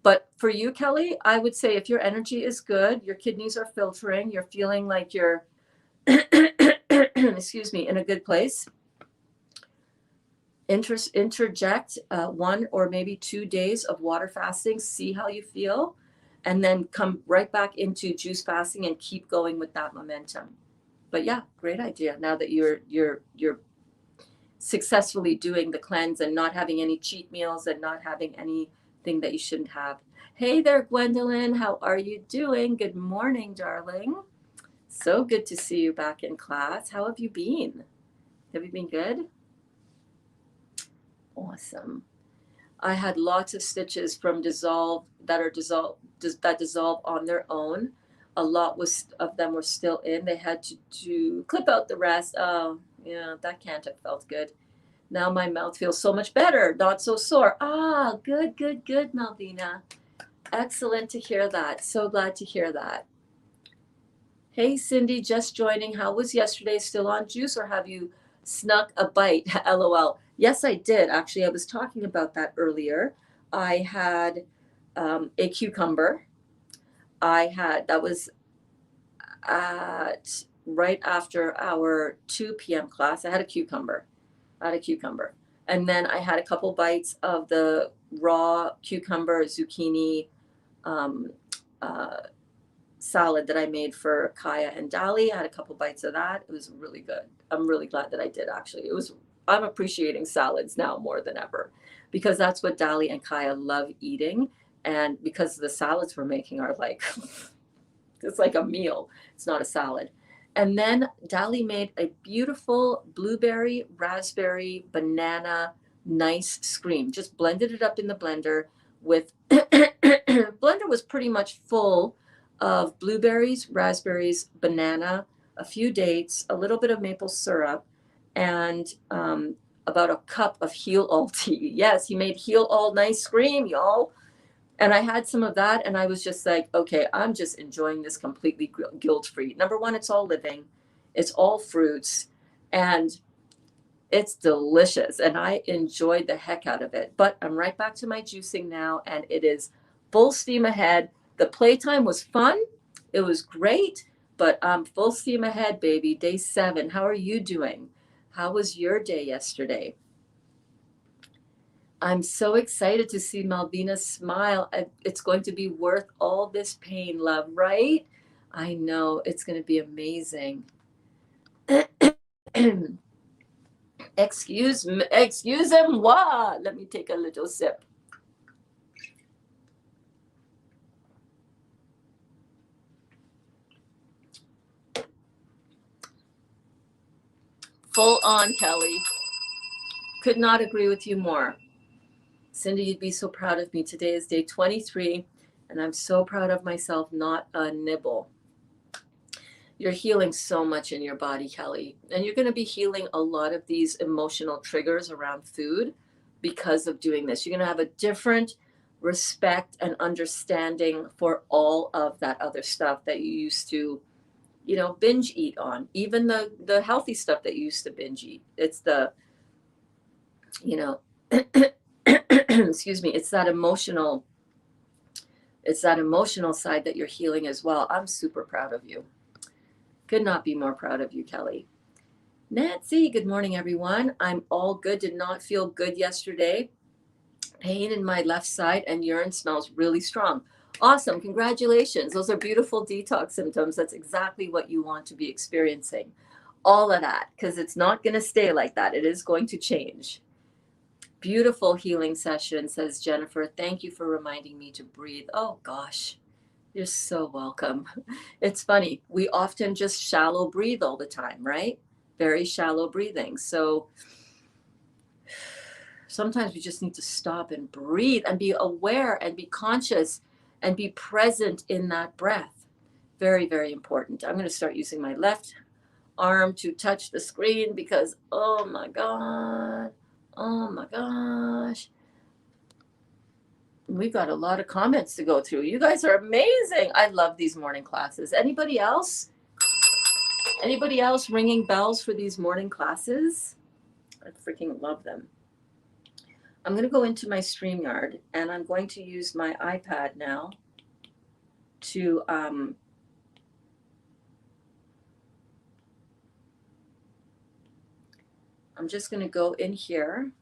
Speaker 1: But for you, Kelly, I would say if your energy is good, your kidneys are filtering, you're feeling like you're excuse me, in a good place, interject 1 or maybe 2 days of water fasting, see how you feel, and then come right back into juice fasting and keep going with that momentum. But yeah, great idea. Now that you're successfully doing the cleanse and not having any cheat meals and not having anything that you shouldn't have. Hey there, Gwendolyn, how are you doing? Good morning, darling. So good to see you back in class. How have you been? Have you been good? Awesome. I had lots of stitches from dissolve that dissolve on their own. A lot of them were still in. They had to clip out the rest. Oh, yeah, that can't have felt good. Now my mouth feels so much better, not so sore. Ah, good, Malvina. Excellent to hear that. So glad to hear that. Hey, Cindy, just joining. How was yesterday? Still on juice, or have you snuck a bite? LOL. Yes, I did. Actually, I was talking about that earlier. I had a cucumber. That was at right after our 2 p.m. class. I had a cucumber. And then I had a couple bites of the raw cucumber, zucchini, salad that I made for Kaya and Dali. I had a couple bites of that. It was really good. I'm really glad that I did, actually. I'm appreciating salads now more than ever because that's what Dali and Kaya love eating. And because the salads we're making are like, it's like a meal. It's not a salad. And then Dali made a beautiful blueberry, raspberry, banana, nice scream. Just blended it up in the blender with, blender was pretty much full of blueberries, raspberries, banana, a few dates, a little bit of maple syrup, and about a cup of heel all tea. Yes, he made heel all nice scream, y'all. And I had some of that, and I was just like, okay, I'm just enjoying this completely guilt-free. Number one, it's all living, it's all fruits, and it's delicious, and I enjoyed the heck out of it. But I'm right back to my juicing now, and it is full steam ahead. The playtime was fun. It was great, but I'm full steam ahead, baby. Day 7. How are you doing? How was your day yesterday? I'm so excited to see Malvina smile. It's going to be worth all this pain, love, right? I know, it's going to be amazing. Excusez-moi. Let me take a little sip. Full on, Kelly. Could not agree with you more. Cindy, you'd be so proud of me. Today is day 23, and I'm so proud of myself, not a nibble. You're healing so much in your body, Kelly, and you're going to be healing a lot of these emotional triggers around food because of doing this. You're going to have a different respect and understanding for all of that other stuff that you used to, binge eat on, even the healthy stuff that you used to binge eat. It's the, excuse me, it's that emotional side that you're healing as well. I'm super proud of you. Could not be more proud of you, Kelly. Nancy, good morning, everyone. I'm all good. Did not feel good yesterday. Pain in my left side and urine smells really strong. Awesome. Congratulations. Those are beautiful detox symptoms. That's exactly what you want to be experiencing. All of that, because it's not going to stay like that. It is going to change. Beautiful healing session, says Jennifer. Thank you for reminding me to breathe. Oh, gosh. You're so welcome. It's funny. We often just shallow breathe all the time, right? Very shallow breathing. So sometimes we just need to stop and breathe and be aware and be conscious and be present in that breath. Very, very important. I'm going to start using my left arm to touch the screen because, oh my God. Oh my gosh. We've got a lot of comments to go through. You guys are amazing. I love these morning classes. Anybody else? Anybody else ringing bells for these morning classes? I freaking love them. I'm going to go into my StreamYard and I'm going to use my iPad now to I'm just going to go in here.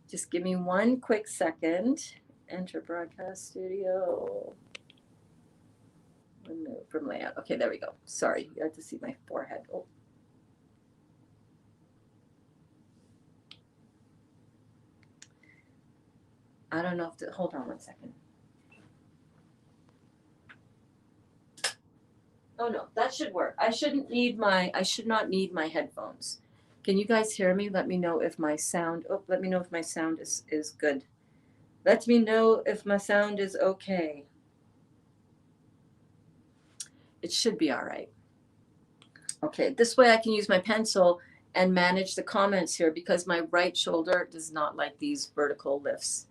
Speaker 1: Just give me one quick second. Enter broadcast studio. Remove from layout. Okay, there we go. Sorry, you had to see my forehead. Oh. I don't know if hold on one second. Oh no, that should work. I should not need my headphones. Can you guys hear me? Let me know if my sound, let me know if my sound is good. Let me know if my sound is okay. It should be all right. Okay, this way I can use my pencil and manage the comments here because my right shoulder does not like these vertical lifts.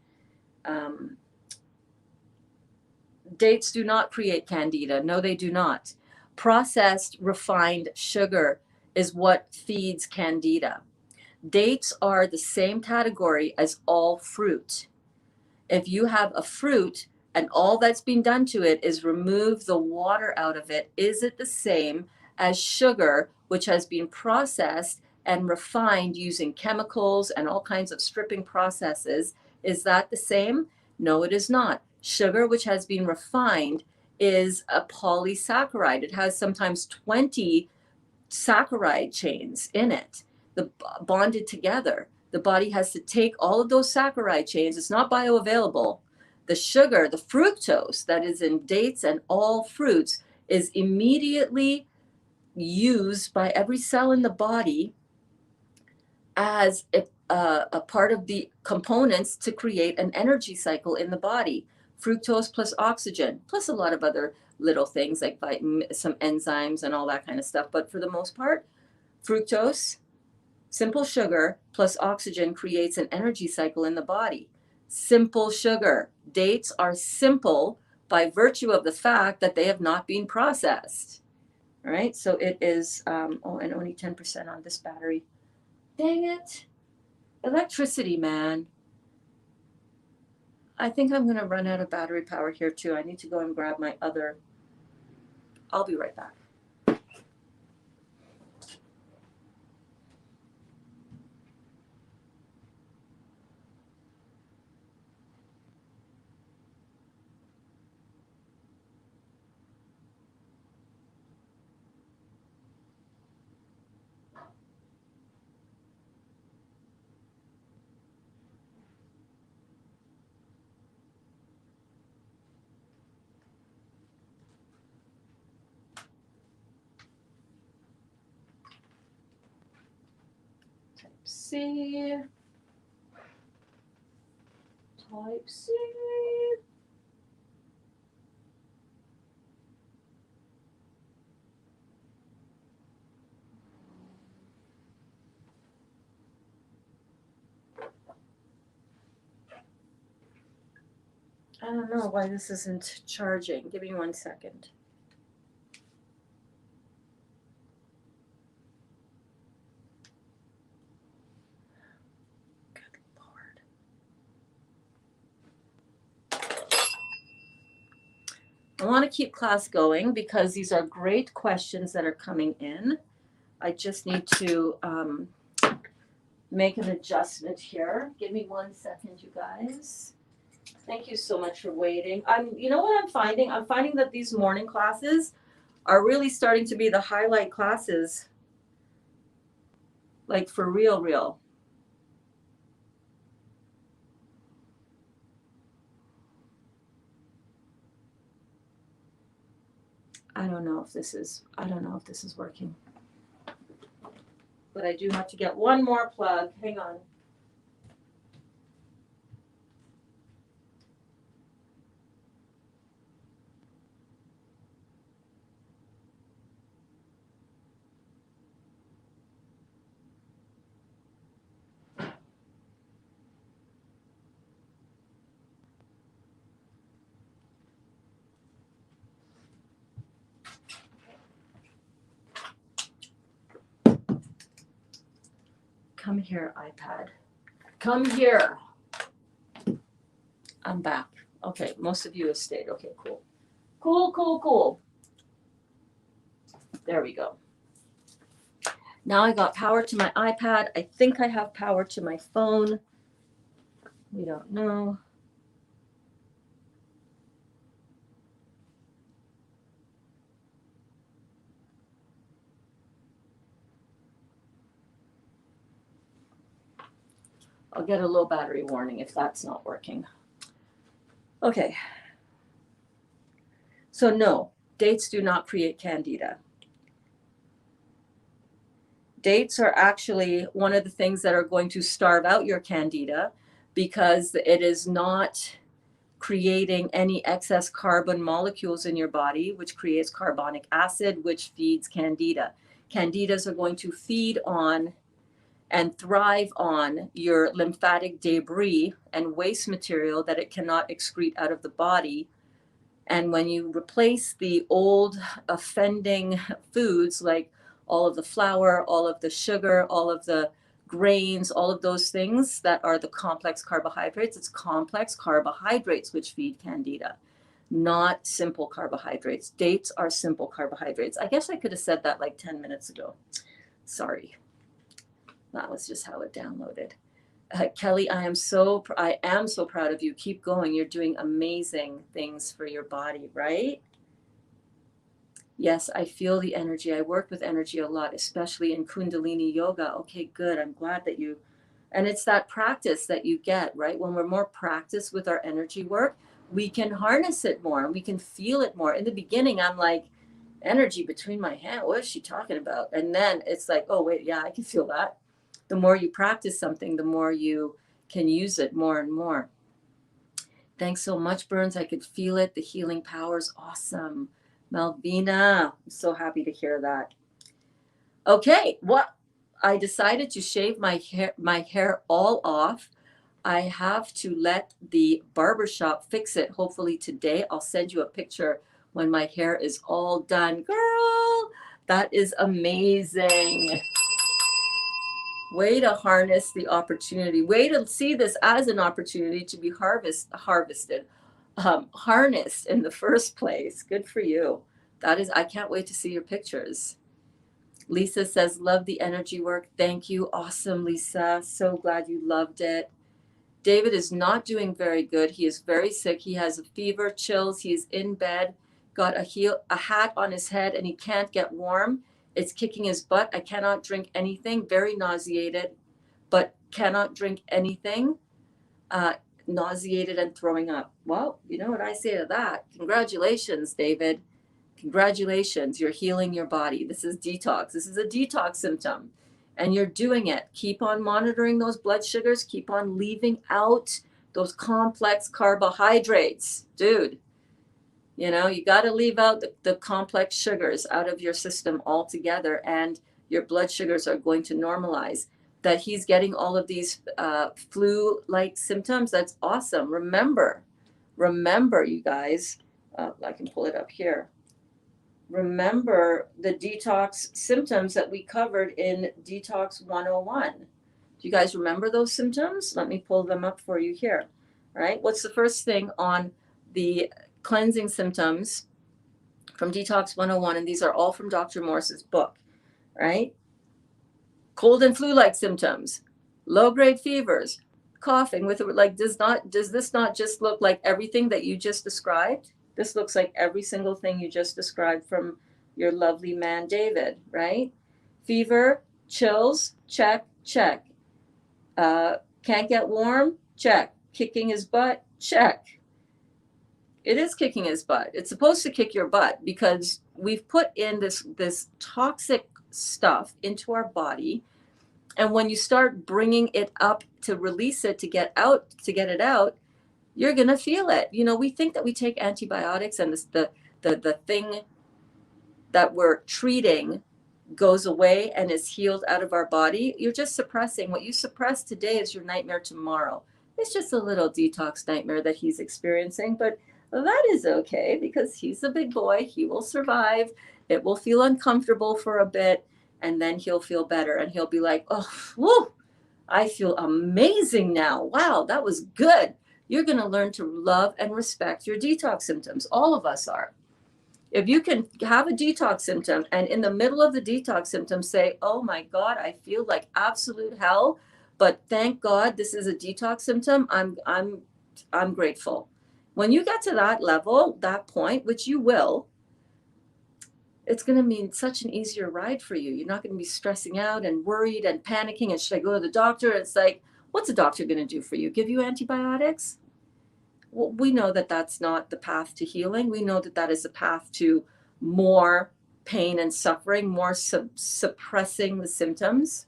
Speaker 1: Dates do not create candida. No, they do not. Processed refined sugar is what feeds candida. Dates are the same category as all fruit. If you have a fruit and all that's been done to it is remove the water out of it, is it the same as sugar, which has been processed and refined using chemicals and all kinds of stripping processes? Is that the same? No, it is not. Sugar, which has been refined, is a polysaccharide. It has sometimes 20 saccharide chains in it, bonded together. The body has to take all of those saccharide chains. It's not bioavailable. The sugar, the fructose that is in dates and all fruits is immediately used by every cell in the body as a part of the components to create an energy cycle in the body. Fructose plus oxygen, plus a lot of other little things like some enzymes and all that kind of stuff. But for the most part, fructose, simple sugar, plus oxygen creates an energy cycle in the body. Simple sugar. Dates are simple by virtue of the fact that they have not been processed. All right, so it is, and only 10% on this battery. Dang it. Electricity, man. I think I'm going to run out of battery power here too. I need to go and grab my other. I'll be right back. C. Type C. I don't know why this isn't charging. Give me 1 second. I want to keep class going because these are great questions that are coming in. I just need to make an adjustment here. Give me 1 second, you guys. Thank you so much for waiting. You know what I'm finding? I'm finding that these morning classes are really starting to be the highlight classes. Like for real. I don't know if this is working. But I do have to get one more plug. Hang on. Come here, iPad. Come here. I'm back. Okay, most of you have stayed. Okay, cool. Cool. There we go. Now I got power to my iPad. I think I have power to my phone. We don't know. I'll get a low battery warning if that's not working. Okay. So no, dates do not create Candida. Dates are actually one of the things that are going to starve out your Candida because it is not creating any excess carbon molecules in your body, which creates carbonic acid, which feeds Candida. Candidas are going to feed on and thrive on your lymphatic debris and waste material that it cannot excrete out of the body. And when you replace the old offending foods like all of the flour, all of the sugar, all of the grains, all of those things that are the complex carbohydrates, it's complex carbohydrates which feed Candida, not simple carbohydrates. Dates are simple carbohydrates. I guess I could have said that like 10 minutes ago. Sorry. That was just how it downloaded. Kelly, I am so proud of you. Keep going. You're doing amazing things for your body, right? Yes, I feel the energy. I work with energy a lot, especially in Kundalini yoga. Okay, good. I'm glad that you, and it's that practice that you get, right? When we're more practiced with our energy work, we can harness it more and we can feel it more. In the beginning, I'm like, energy between my hands. What is she talking about? And then it's like, oh, wait, yeah, I can feel that. The more you practice something, the more you can use it more and more. Thanks so much, Berns. I could feel it. The healing power is awesome. Malvina, I'm so happy to hear that. Okay, what I decided to shave my hair all off. I have to let the barbershop fix it. Hopefully today. I'll send you a picture when my hair is all done. Girl, that is amazing. Way to harness the opportunity. Way to see this as an opportunity to be harvested, harnessed in the first place. Good for you. That is, I can't wait to see your pictures. Lisa says, love the energy work. Thank you. Awesome, Lisa. So glad you loved it. David is not doing very good. He is very sick. He has a fever, chills. He is in bed, got a hat on his head, and he can't get warm. It's kicking his butt. I cannot drink anything. Very nauseated, but cannot drink anything. Nauseated and throwing up. Well, you know what I say to that? Congratulations, David. Congratulations. You're healing your body. This is detox. This is a detox symptom. And you're doing it. Keep on monitoring those blood sugars. Keep on leaving out those complex carbohydrates. Dude, you know, you got to leave out the complex sugars out of your system altogether, and your blood sugars are going to normalize. That he's getting all of these flu-like symptoms, that's awesome. Remember, you guys, I can pull it up here. Remember the detox symptoms that we covered in Detox 101. Do you guys remember those symptoms? Let me pull them up for you here. All right. What's the first thing on the cleansing symptoms from Detox 101? And these are all from Dr. Morse's book, right? Cold and flu-like symptoms, low-grade fevers, coughing with like does this not just look like everything that you just described? This looks like every single thing you just described from your lovely man David, right? Fever, chills, check, check. Can't get warm, check. Kicking his butt, check. It is kicking his butt. It's supposed to kick your butt because we've put in this toxic stuff into our body. And when you start bringing it up to release it, to get it out, you're going to feel it. You know, we think that we take antibiotics and the thing that we're treating goes away and is healed out of our body. You're just suppressing. What you suppress today is your nightmare tomorrow. It's just a little detox nightmare that he's experiencing, but that is okay because he's a big boy. He will survive. It will feel uncomfortable for a bit, and then he'll feel better and he'll be like, oh, whoo, I feel amazing now. Wow, that was good. You're going to learn to love and respect your detox symptoms. All of us are. If you can have a detox symptom and in the middle of the detox symptom say, oh my God, I feel like absolute hell, but thank God this is a detox symptom, I'm grateful. When you get to that level, that point, which you will, it's going to mean such an easier ride for you. You're not going to be stressing out and worried and panicking. And should I go to the doctor? It's like, what's a doctor going to do for you? Give you antibiotics? Well, we know that that's not the path to healing. We know that that is a path to more pain and suffering, more suppressing the symptoms.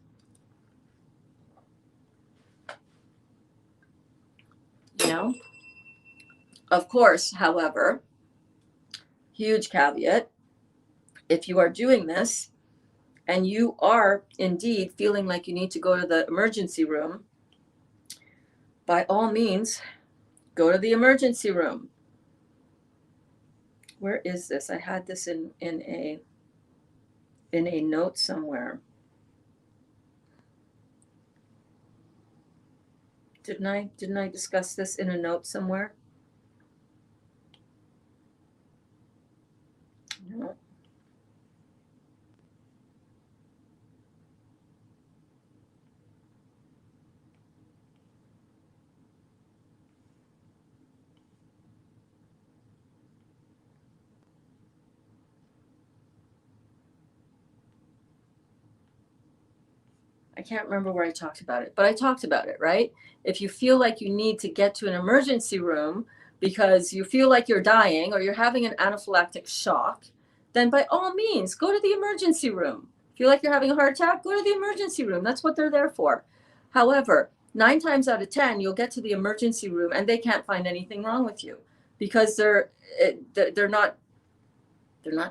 Speaker 1: You know? Of course, however, huge caveat, if you are doing this and you are indeed feeling like you need to go to the emergency room, by all means, go to the emergency room. Where is this? I had this in a note somewhere. Didn't I discuss this in a note somewhere? No. I can't remember where I talked about it, but I talked about it, right? If you feel like you need to get to an emergency room because you feel like you're dying or you're having an anaphylactic shock, then by all means, go to the emergency room. Feel like you're having a heart attack, go to the emergency room. That's what they're there for. However, 9 times out of 10, you'll get to the emergency room and they can't find anything wrong with you because they're not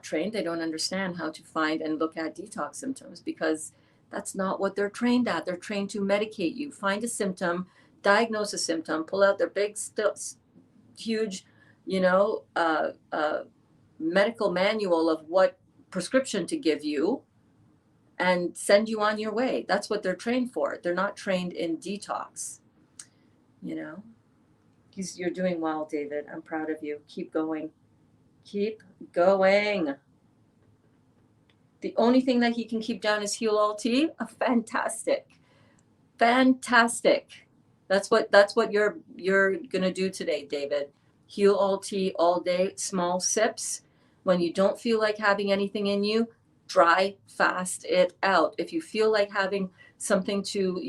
Speaker 1: trained. They don't understand how to find and look at detox symptoms because that's not what they're trained at. They're trained to medicate you, find a symptom, diagnose a symptom, pull out their big, huge, medical manual of what prescription to give you and send you on your way. That's what they're trained for. They're not trained in detox. You're doing well, David. I'm proud of you. Keep going. Keep going. The only thing that he can keep down is Heal All Tea. Fantastic. That's what you're gonna do today, David. Heal All Tea all day, small sips. When you don't feel like having anything in you, dry fast it out. If you feel like having something to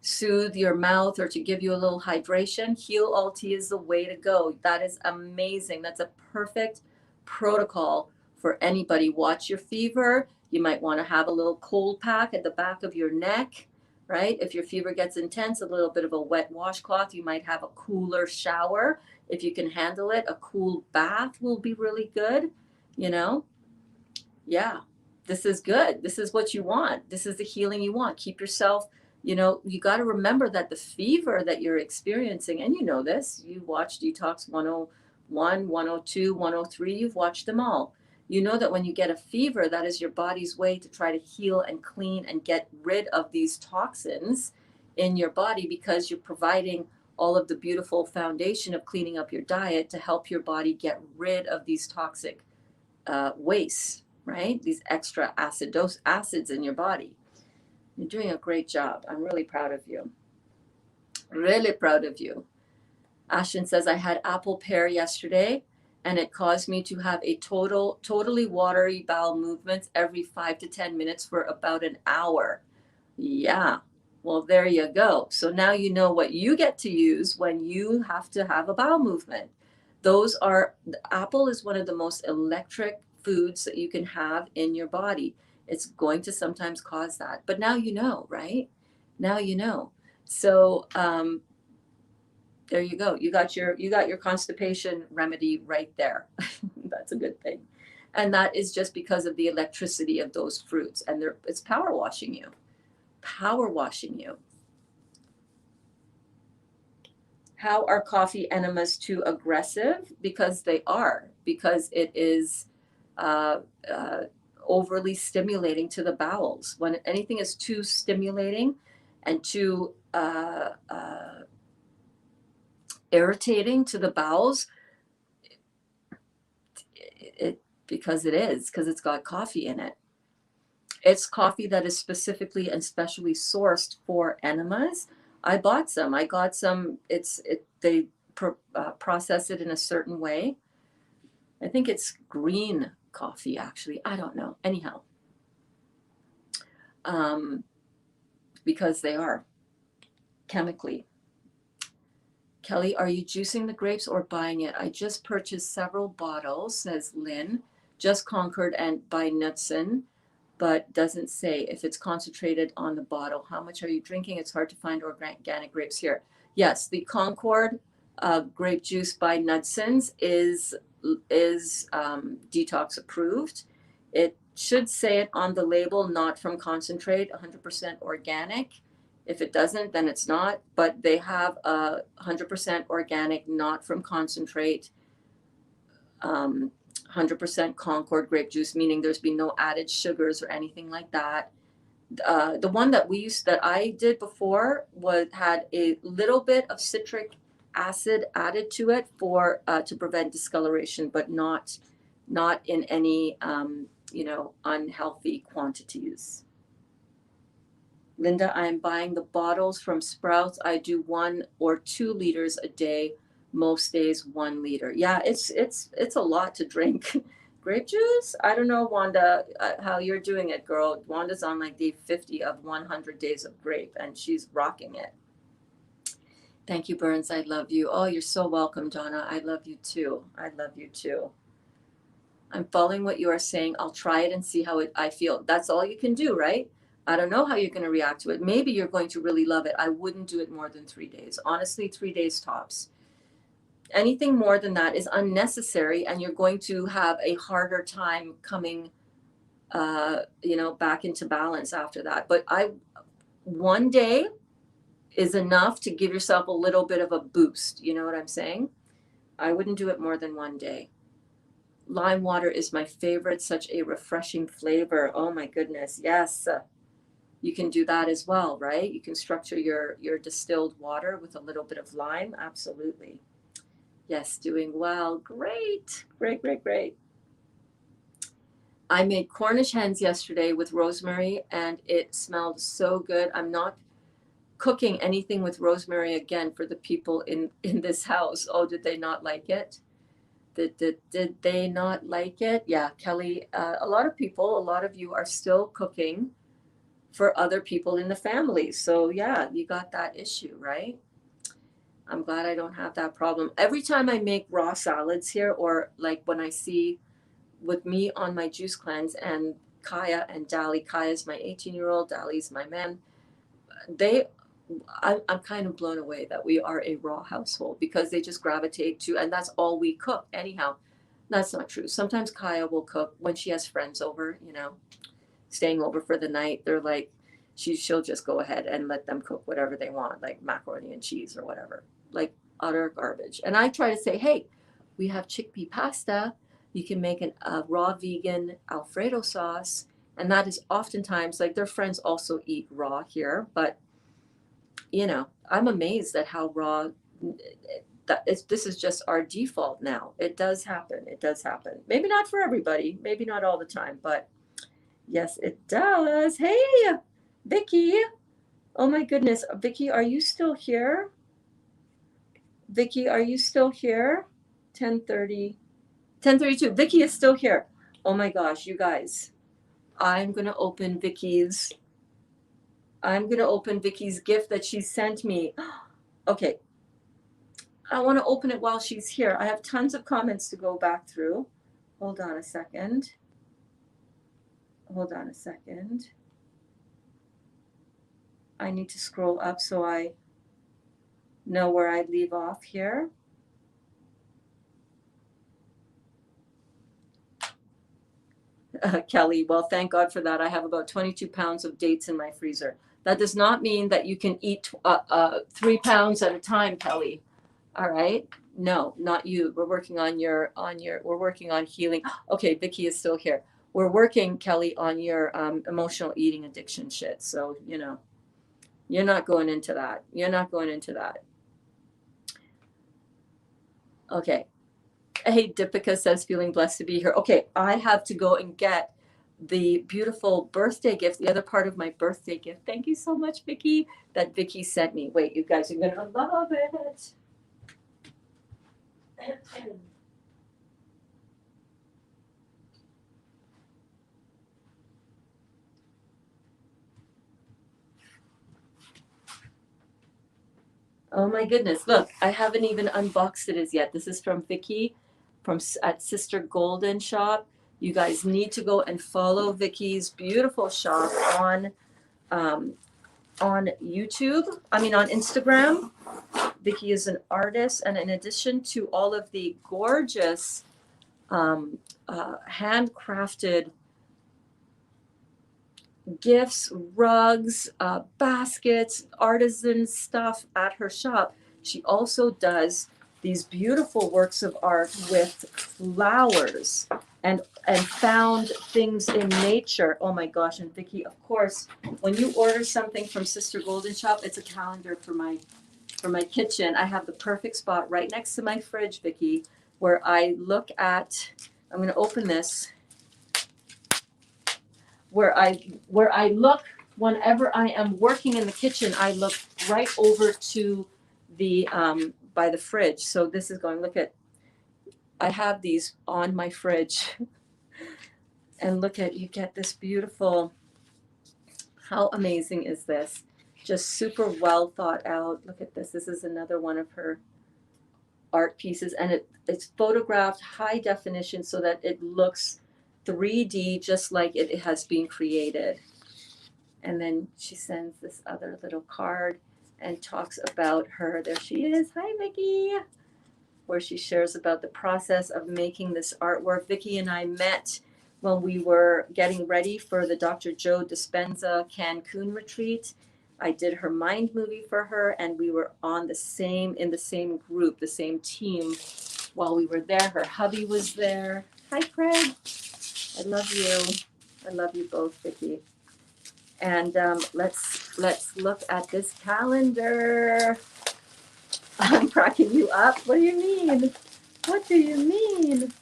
Speaker 1: soothe your mouth or to give you a little hydration, Heal All Tea is the way to go. That is amazing. That's a perfect protocol for anybody. Watch your fever. You might want to have a little cold pack at the back of your neck, right? If your fever gets intense, a little bit of a wet washcloth. You might have a cooler shower. If you can handle it, a cool bath will be really good, Yeah, this is good. This is what you want. This is the healing you want. Keep yourself, you got to remember that the fever that you're experiencing, and you know this, you watch Detox 101, 102, 103, you've watched them all. You know that when you get a fever, that is your body's way to try to heal and clean and get rid of these toxins in your body because you're providing all of the beautiful foundation of cleaning up your diet to help your body get rid of these toxic wastes, right? These extra acids in your body. You're doing a great job. I'm really proud of you. Really proud of you. Ashton says, I had apple pear yesterday and it caused me to have a totally watery bowel movements every 5 to 10 minutes for about an hour. Yeah. Well, there you go. So now you know what you get to use when you have to have a bowel movement. Apple is one of the most electric foods that you can have in your body. It's going to sometimes cause that. But now you know, right? Now you know. So there you go. You got your constipation remedy right there. That's a good thing. And that is just because of the electricity of those fruits. And it's power washing you. Power washing you. How are coffee enemas too aggressive? Because they are. Because it is overly stimulating to the bowels. When anything is too stimulating and too irritating to the bowels, because it's got coffee in it. It's coffee that is specifically and specially sourced for enemas. I bought some. I got some. They process it in a certain way. I think it's green coffee, actually. I don't know. Anyhow, because they are chemically. Kelly, are you juicing the grapes or buying it? I just purchased several bottles, says Lynn. Just Concord and by Knudsen, but doesn't say if it's concentrated on the bottle. How much are you drinking? It's hard to find organic grapes here. Yes, the Concord grape juice by Knudsen's is detox approved. It should say it on the label, not from concentrate, 100% organic. If it doesn't, then it's not. But they have a 100% organic, not from concentrate, 100% Concord grape juice, meaning there's been no added sugars or anything like that. The one that I did before had a little bit of citric acid added to it to prevent discoloration, but not in any unhealthy quantities. Linda, I am buying the bottles from Sprouts. I do 1 or 2 liters a day. Most days 1 liter. Yeah, it's a lot to drink. Grape juice? I don't know, Wanda, how you're doing it, girl. Wanda's on like day 50 of 100 days of grape, and she's rocking it. Thank you, Berns. I love you. Oh, you're so welcome, Donna. I love you too. I love you too. I'm following what you are saying. I'll try it and see how I feel. That's all you can do, right? I don't know how you're going to react to it. Maybe you're going to really love it. I wouldn't do it more than 3 days. Honestly, 3 days tops. Anything more than that is unnecessary, and you're going to have a harder time coming, back into balance after that. But 1 day is enough to give yourself a little bit of a boost. You know what I'm saying? I wouldn't do it more than 1 day. Lime water is my favorite, such a refreshing flavor. Oh my goodness, yes. You can do that as well, right? You can structure your distilled water with a little bit of lime. Absolutely. Yes, doing well. Great, great, great, great. I made Cornish hens yesterday with rosemary, and it smelled so good. I'm not cooking anything with rosemary again for the people in this house. Oh, did they not like it? Did they not like it? Yeah, Kelly, a lot of you are still cooking for other people in the family. So yeah, you got that issue, right? I'm glad I don't have that problem. Every time I make raw salads here, or like when I see with me on my juice cleanse and Kaya and Dali, Kaya's my 18-year-old, Dali's my man, I'm kind of blown away that we are a raw household, because they just gravitate to, and that's all we cook anyhow. That's not true. Sometimes Kaya will cook when she has friends over, staying over for the night. They're like, she'll just go ahead and let them cook whatever they want, like macaroni and cheese or whatever, like utter garbage. And I try to say, hey, we have chickpea pasta. You can make a raw vegan Alfredo sauce. And that is oftentimes, like, their friends also eat raw here, but I'm amazed at how raw this is just our default now. It does happen. It does happen. Maybe not for everybody, maybe not all the time, but yes, it does. Hey, Vicky. Oh my goodness. Vicky, are you still here? Vicky, are you still here? 10:30. 10:32. Vicky is still here. Oh my gosh, you guys. I'm going to open Vicky's gift that she sent me. Okay. I want to open it while she's here. I have tons of comments to go back through. Hold on a second. I need to scroll up so I know where I leave off here. Kelly, well, thank God for that. I have about 22 pounds of dates in my freezer. That does not mean that you can eat 3 pounds at a time, Kelly. All right. No, not you. We're working on we're working on healing. Okay, Vicky is still here. We're working, Kelly, on your emotional eating addiction shit. So, you're not going into that. Okay. Hey, Deepika says, feeling blessed to be here. Okay, I have to go and get the beautiful birthday gift, the other part of my birthday gift. Thank you so much, Vicky, that Vicky sent me. Wait, you guys are going to love it. Oh my goodness. Look, I haven't even unboxed it as yet. This is from Vicky at Sister Golden Shop. You guys need to go and follow Vicky's beautiful shop on YouTube. On Instagram. Vicky is an artist, and in addition to all of the gorgeous handcrafted gifts, rugs, baskets, artisan stuff at her shop, she also does these beautiful works of art with flowers and found things in nature. Oh my gosh. And Vicky, of course, when you order something from Sister Golden Shop, it's a calendar for my kitchen. I have the perfect spot right next to my fridge, Vicky, where I look at, I'm going to open this, where I look whenever I am working in the kitchen. I look right over to the by the fridge. So this is going, look at, I have these on my fridge. And look at, you get this beautiful, how amazing is this? Just super well thought out. Look at this. This is another one of her art pieces, and it's photographed high definition so that it looks 3D, just like it has been created. And then she sends this other little card and talks about her. There she is. Hi, Vicki. Where she shares about the process of making this artwork. Vicki and I met when we were getting ready for the Dr. Joe Dispenza Cancun retreat. I did her mind movie for her, and we were in the same group, the same team while we were there. Her hubby was there. Hi, Craig. I love you. I love you both, Vicki. And let's look at this calendar. I'm cracking you up. What do you mean? What do you mean?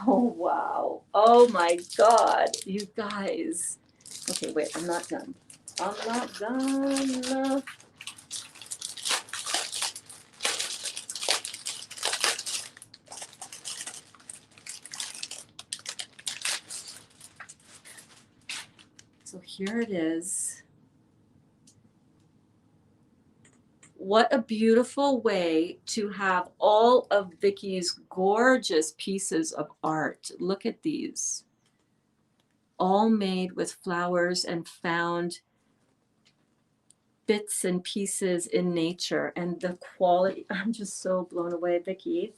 Speaker 1: Oh, wow. Oh, my God. You guys. Okay, wait. I'm not done. I'm not done. So here it is. What a beautiful way to have all of Vicki's gorgeous pieces of art. Look at these. All made with flowers and found bits and pieces in nature, and the quality. I'm just so blown away, Vicki.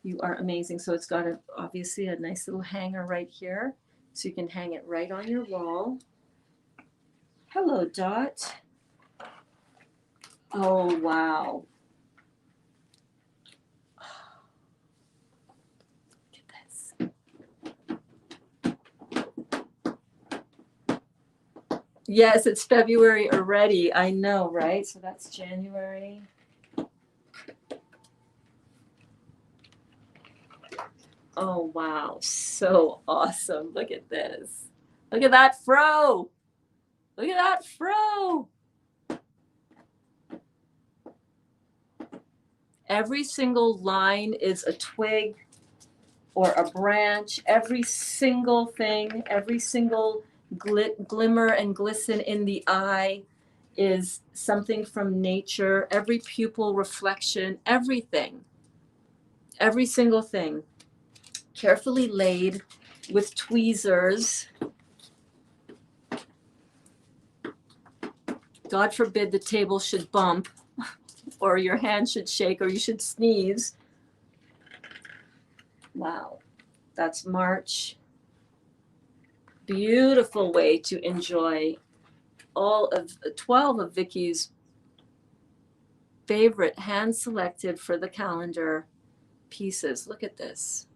Speaker 1: You are amazing. So it's got obviously a nice little hanger right here, so you can hang it right on your wall. Hello, Dot. Oh, wow. Yes, it's February already. I know, right? So that's January. Oh, wow. So awesome. Look at this. Look at that fro. Look at that fro. Every single line is a twig or a branch. Every single thing, every single glimmer and glisten in the eye is something from nature. Every pupil reflection, everything, every single thing, carefully laid with tweezers. God forbid the table should bump, or your hand should shake, or you should sneeze. Wow, that's March. Beautiful way to enjoy all of 12 of Vicki's favorite hand-selected for the calendar pieces. Look at this.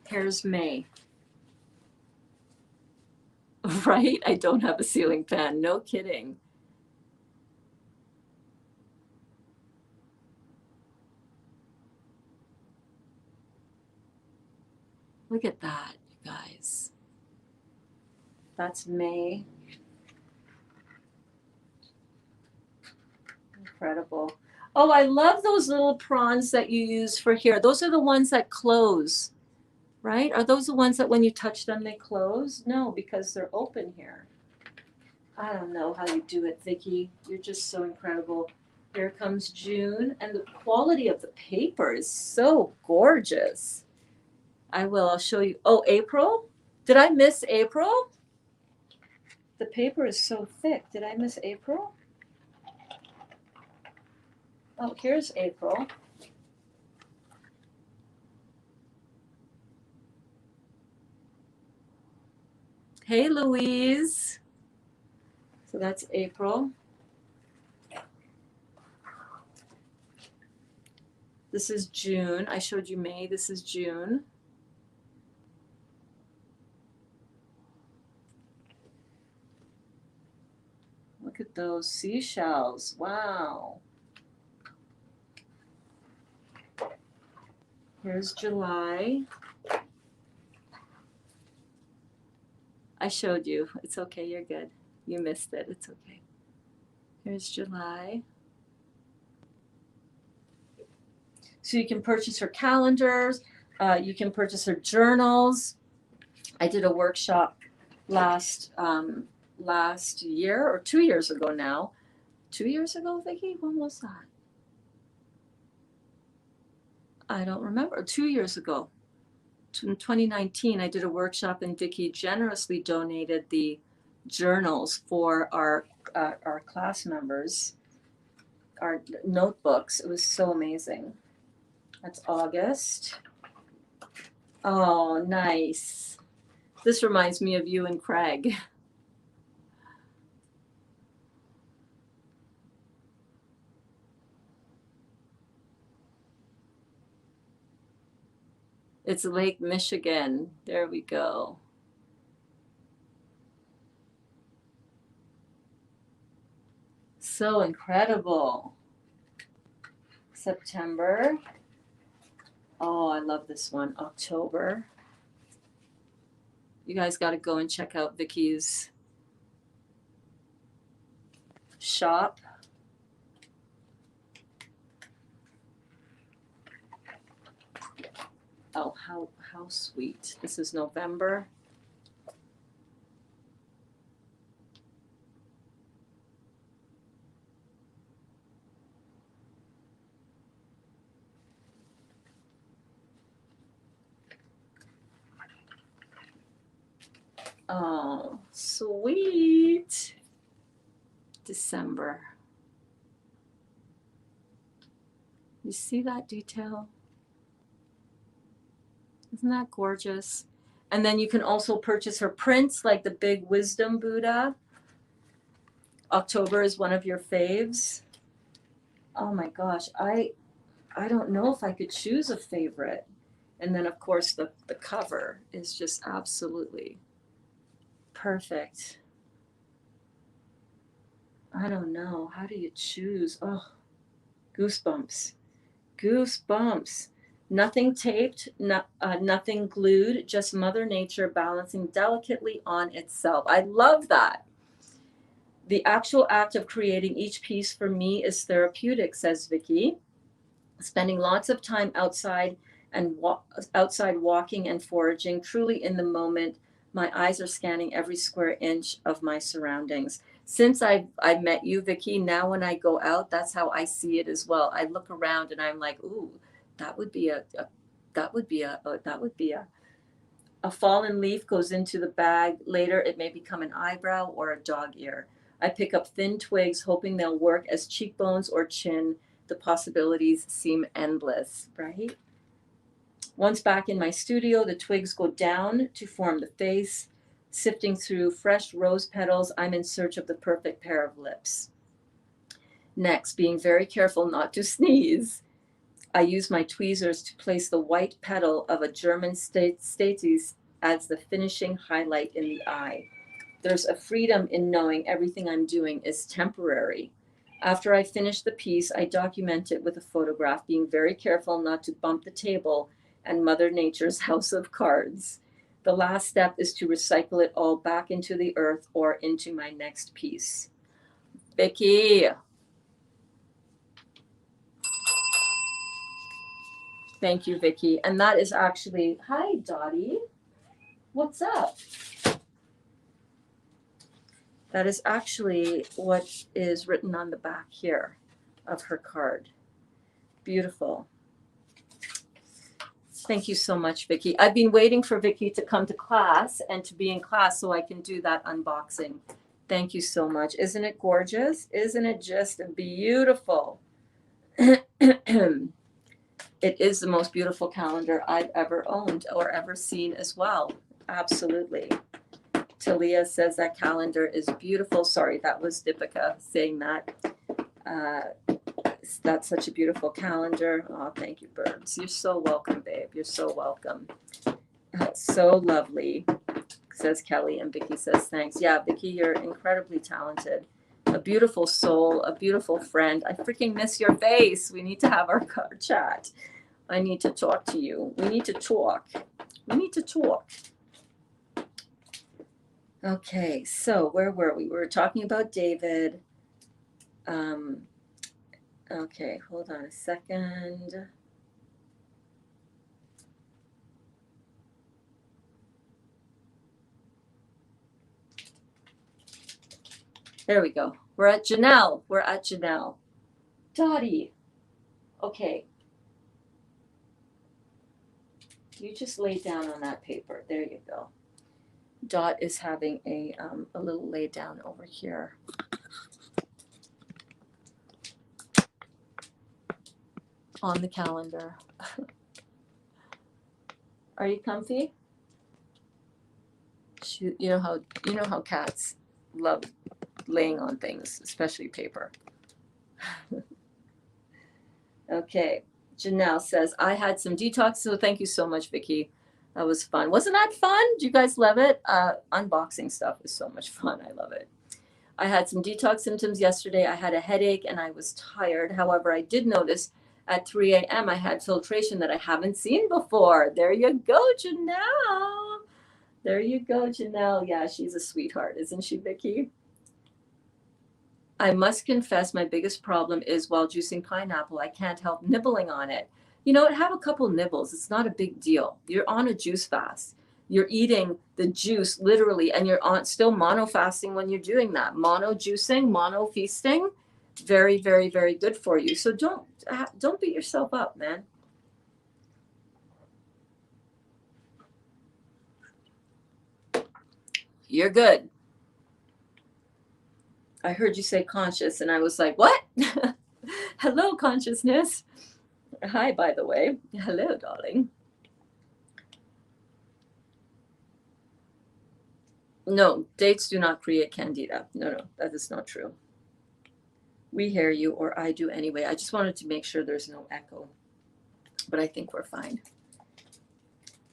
Speaker 1: Here's May. Right? I don't have a ceiling fan. No kidding. Look at that, you guys. That's May. Incredible. Oh, I love those little prawns that you use for here. Those are the ones that close, right? Are those the ones that when you touch them, they close? No, because they're open here. I don't know how you do it, Vicki. You're just so incredible. Here comes June, and the quality of the paper is so gorgeous. I'll show you. Oh, April? Did I miss April? The paper is so thick. Did I miss April? Oh, here's April. Hey, Louise. So that's April. This is June. I showed you May. This is June. Look at those seashells. Wow. Here's July. I showed you. It's okay. You're good. You missed it. It's okay. Here's July. So you can purchase her calendars. You can purchase her journals. I did a workshop last year or 2 years ago now. 2 years ago, Vicki? When was that? I don't remember. 2 years ago. In 2019, I did a workshop and Vicki generously donated the journals for our class members, our notebooks. It was so amazing. That's August. Oh, nice. This reminds me of you and Craig. It's Lake Michigan. There we go. So incredible. September. Oh, I love this one. October. You guys got to go and check out Vicki's shop. Oh, how sweet. This is November. Oh, sweet. December. You see that detail? Isn't that gorgeous? And then you can also purchase her prints, like the big Wisdom Buddha. October is one of your faves. Oh my gosh, I don't know if I could choose a favorite. And then of course the cover is just absolutely perfect. I don't know. How do you choose? Oh, goosebumps. Goosebumps. Nothing taped, nothing glued, just Mother Nature balancing delicately on itself. I love that. The actual act of creating each piece for me is therapeutic, says Vicki. Spending lots of time outside and outside walking and foraging, truly in the moment. My eyes are scanning every square inch of my surroundings. Since I met you, Vicki, now when I go out, that's how I see it as well. I look around and I'm like, ooh, that would be a fallen leaf goes into the bag. Later, it may become an eyebrow or a dog ear. I pick up thin twigs, hoping they'll work as cheekbones or chin. The possibilities seem endless, right? Once back in my studio, the twigs go down to form the face. Sifting through fresh rose petals, I'm in search of the perfect pair of lips. Next, being very careful not to sneeze, I use my tweezers to place the white petal of a German staties as the finishing highlight in the eye. There's a freedom in knowing everything I'm doing is temporary. After I finish the piece, I document it with a photograph, being very careful not to bump the table and Mother Nature's house of cards. The last step is to recycle it all back into the earth or into my next piece. Vicki. Thank you, Vicki. And that is actually, hi, Dottie. What's up? That is actually what is written on the back here of her card. Beautiful. Thank you so much, Vicki. I've been waiting for Vicki to come to class and to be in class so I can do that unboxing. Thank you so much. Isn't it gorgeous? Isn't it just beautiful? It is the most beautiful calendar I've ever owned or ever seen as well. Absolutely. Talia says that calendar is beautiful. Sorry, that was Deepika saying that. That's such a beautiful calendar. Oh, thank you, Berns. You're so welcome, babe. You're so welcome. So lovely, says Kelly. And Vicki says, thanks. Yeah, Vicki, you're incredibly talented. A beautiful soul, a beautiful friend. I freaking miss your face. We need to have our chat. I need to talk to you. We need to talk. We need to talk. Okay, so where were we? We were talking about David. Okay, hold on a second. There we go. We're at Janelle. Dottie. Okay. You just lay down on that paper. There you go. Dot is having a little lay down over here. On the calendar. Are you comfy? You know how cats love laying on things, especially paper. Okay. Janelle says, I had some detox, so thank you so much, Vicky. That was fun. Wasn't that fun? Do you guys love it? Unboxing stuff is so much fun. I love it. I had some detox symptoms yesterday. I had a headache and I was tired. However, I did notice at 3 a.m. I had filtration that I haven't seen before. There you go, Janelle. There you go, Janelle. Yeah, she's a sweetheart, isn't she, Vicky? I must confess my biggest problem is while juicing pineapple, I can't help nibbling on it. You know what? Have a couple nibbles. It's not a big deal. You're on a juice fast. You're eating the juice literally, and you're on still mono fasting when you're doing that. Mono juicing, mono feasting, very, very, very good for you. So don't beat yourself up, man. You're good. I heard you say conscious, and I was like, what? Hello, consciousness. Hi, by the way. Hello, darling. No, dates do not create candida. No, that is not true. We hear you, or I do anyway. I just wanted to make sure there's no echo, but I think we're fine.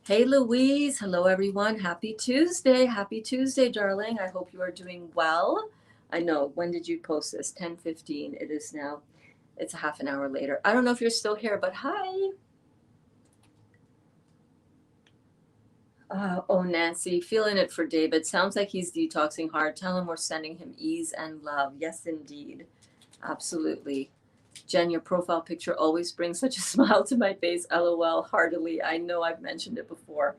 Speaker 1: Hey, Louise. Hello, everyone. Happy Tuesday. Happy Tuesday, darling. I hope you are doing well. I know. When did you post this? 10:15. It is now. It's a half an hour later. I don't know if you're still here, but hi. Oh, Nancy, feeling it for David. Sounds like he's detoxing hard. Tell him we're sending him ease and love. Yes, indeed. Absolutely. Jen, your profile picture always brings such a smile to my face. LOL, heartily. I know I've mentioned it before,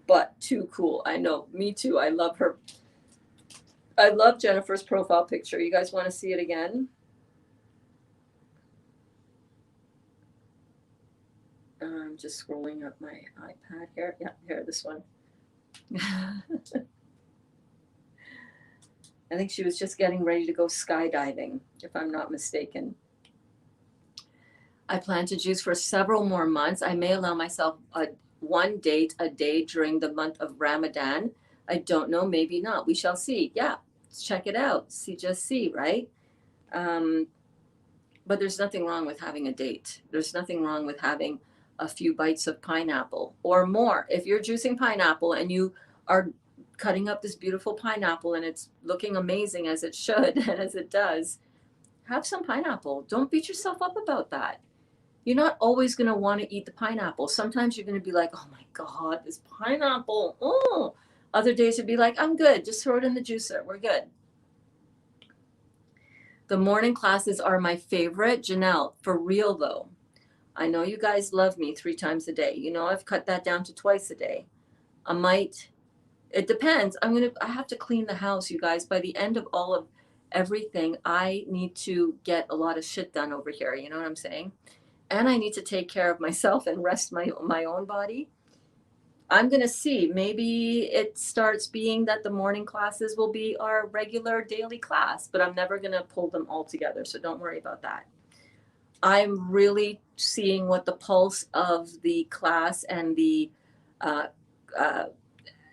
Speaker 1: but too cool. I know. Me too. I love her. I love Jennifer's profile picture. You guys want to see it again? I'm just scrolling up my iPad here. Yeah, here, this one. I think she was just getting ready to go skydiving, if I'm not mistaken. I plan to juice for several more months. I may allow myself one date a day during the month of Ramadan. I don't know, maybe not. We shall see. Yeah, check it out. Just see, right? But there's nothing wrong with having a date. There's nothing wrong with having a few bites of pineapple or more. If you're juicing pineapple and you are cutting up this beautiful pineapple and it's looking amazing as it should and as it does, have some pineapple. Don't beat yourself up about that. You're not always going to want to eat the pineapple. Sometimes you're going to be like, oh my God, this pineapple. Oh. Other days you'll be like, I'm good. Just throw it in the juicer. We're good. The morning classes are my favorite. Janelle, for real though. I know you guys love me 3 times a day. You know, I've cut that down to twice a day. It depends. I have to clean the house, you guys. By the end of all of everything, I need to get a lot of shit done over here. You know what I'm saying? And I need to take care of myself and rest my own body. I'm going to see. Maybe it starts being that the morning classes will be our regular daily class, but I'm never going to pull them all together. So don't worry about that. I'm really seeing what the pulse of the class and the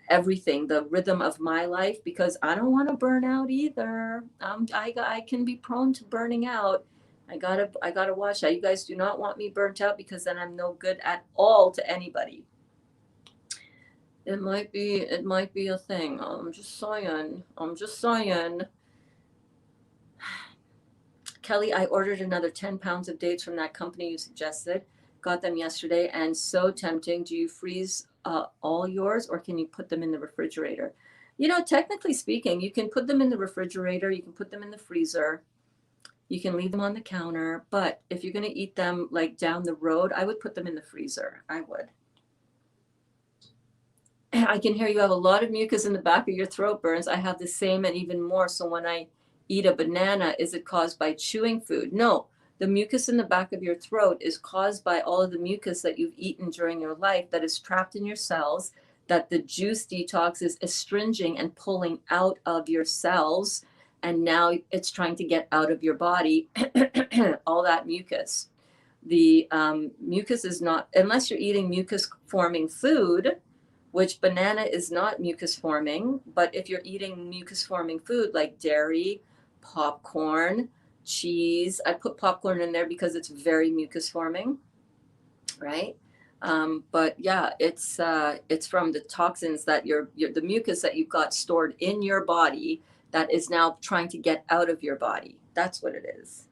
Speaker 1: everything, the rhythm of my life, because I don't want to burn out either. I can be prone to burning out. I gotta watch that. You guys do not want me burnt out because then I'm no good at all to anybody. It might be a thing. I'm just saying. Kelly, I ordered another 10 pounds of dates from that company you suggested. Got them yesterday and so tempting. Do you freeze all yours or can you put them in the refrigerator? You know, technically speaking, you can put them in the refrigerator, you can put them in the freezer, you can leave them on the counter, but if you're going to eat them like down the road, I would put them in the freezer. I would. I can hear you have a lot of mucus in the back of your throat, Berns. I have the same and even more. So when I eat a banana, is it caused by chewing food? No, the mucus in the back of your throat is caused by all of the mucus that you've eaten during your life that is trapped in your cells, that the juice detox is astringing and pulling out of your cells. And now it's trying to get out of your body, all that mucus. The mucus is not, unless you're eating mucus forming food, which banana is not mucus forming, but if you're eating mucus forming food like dairy, popcorn, cheese, I put popcorn in there because it's very mucus forming, right? But yeah, it's from the toxins that the mucus that you've got stored in your body that is now trying to get out of your body. That's what it is.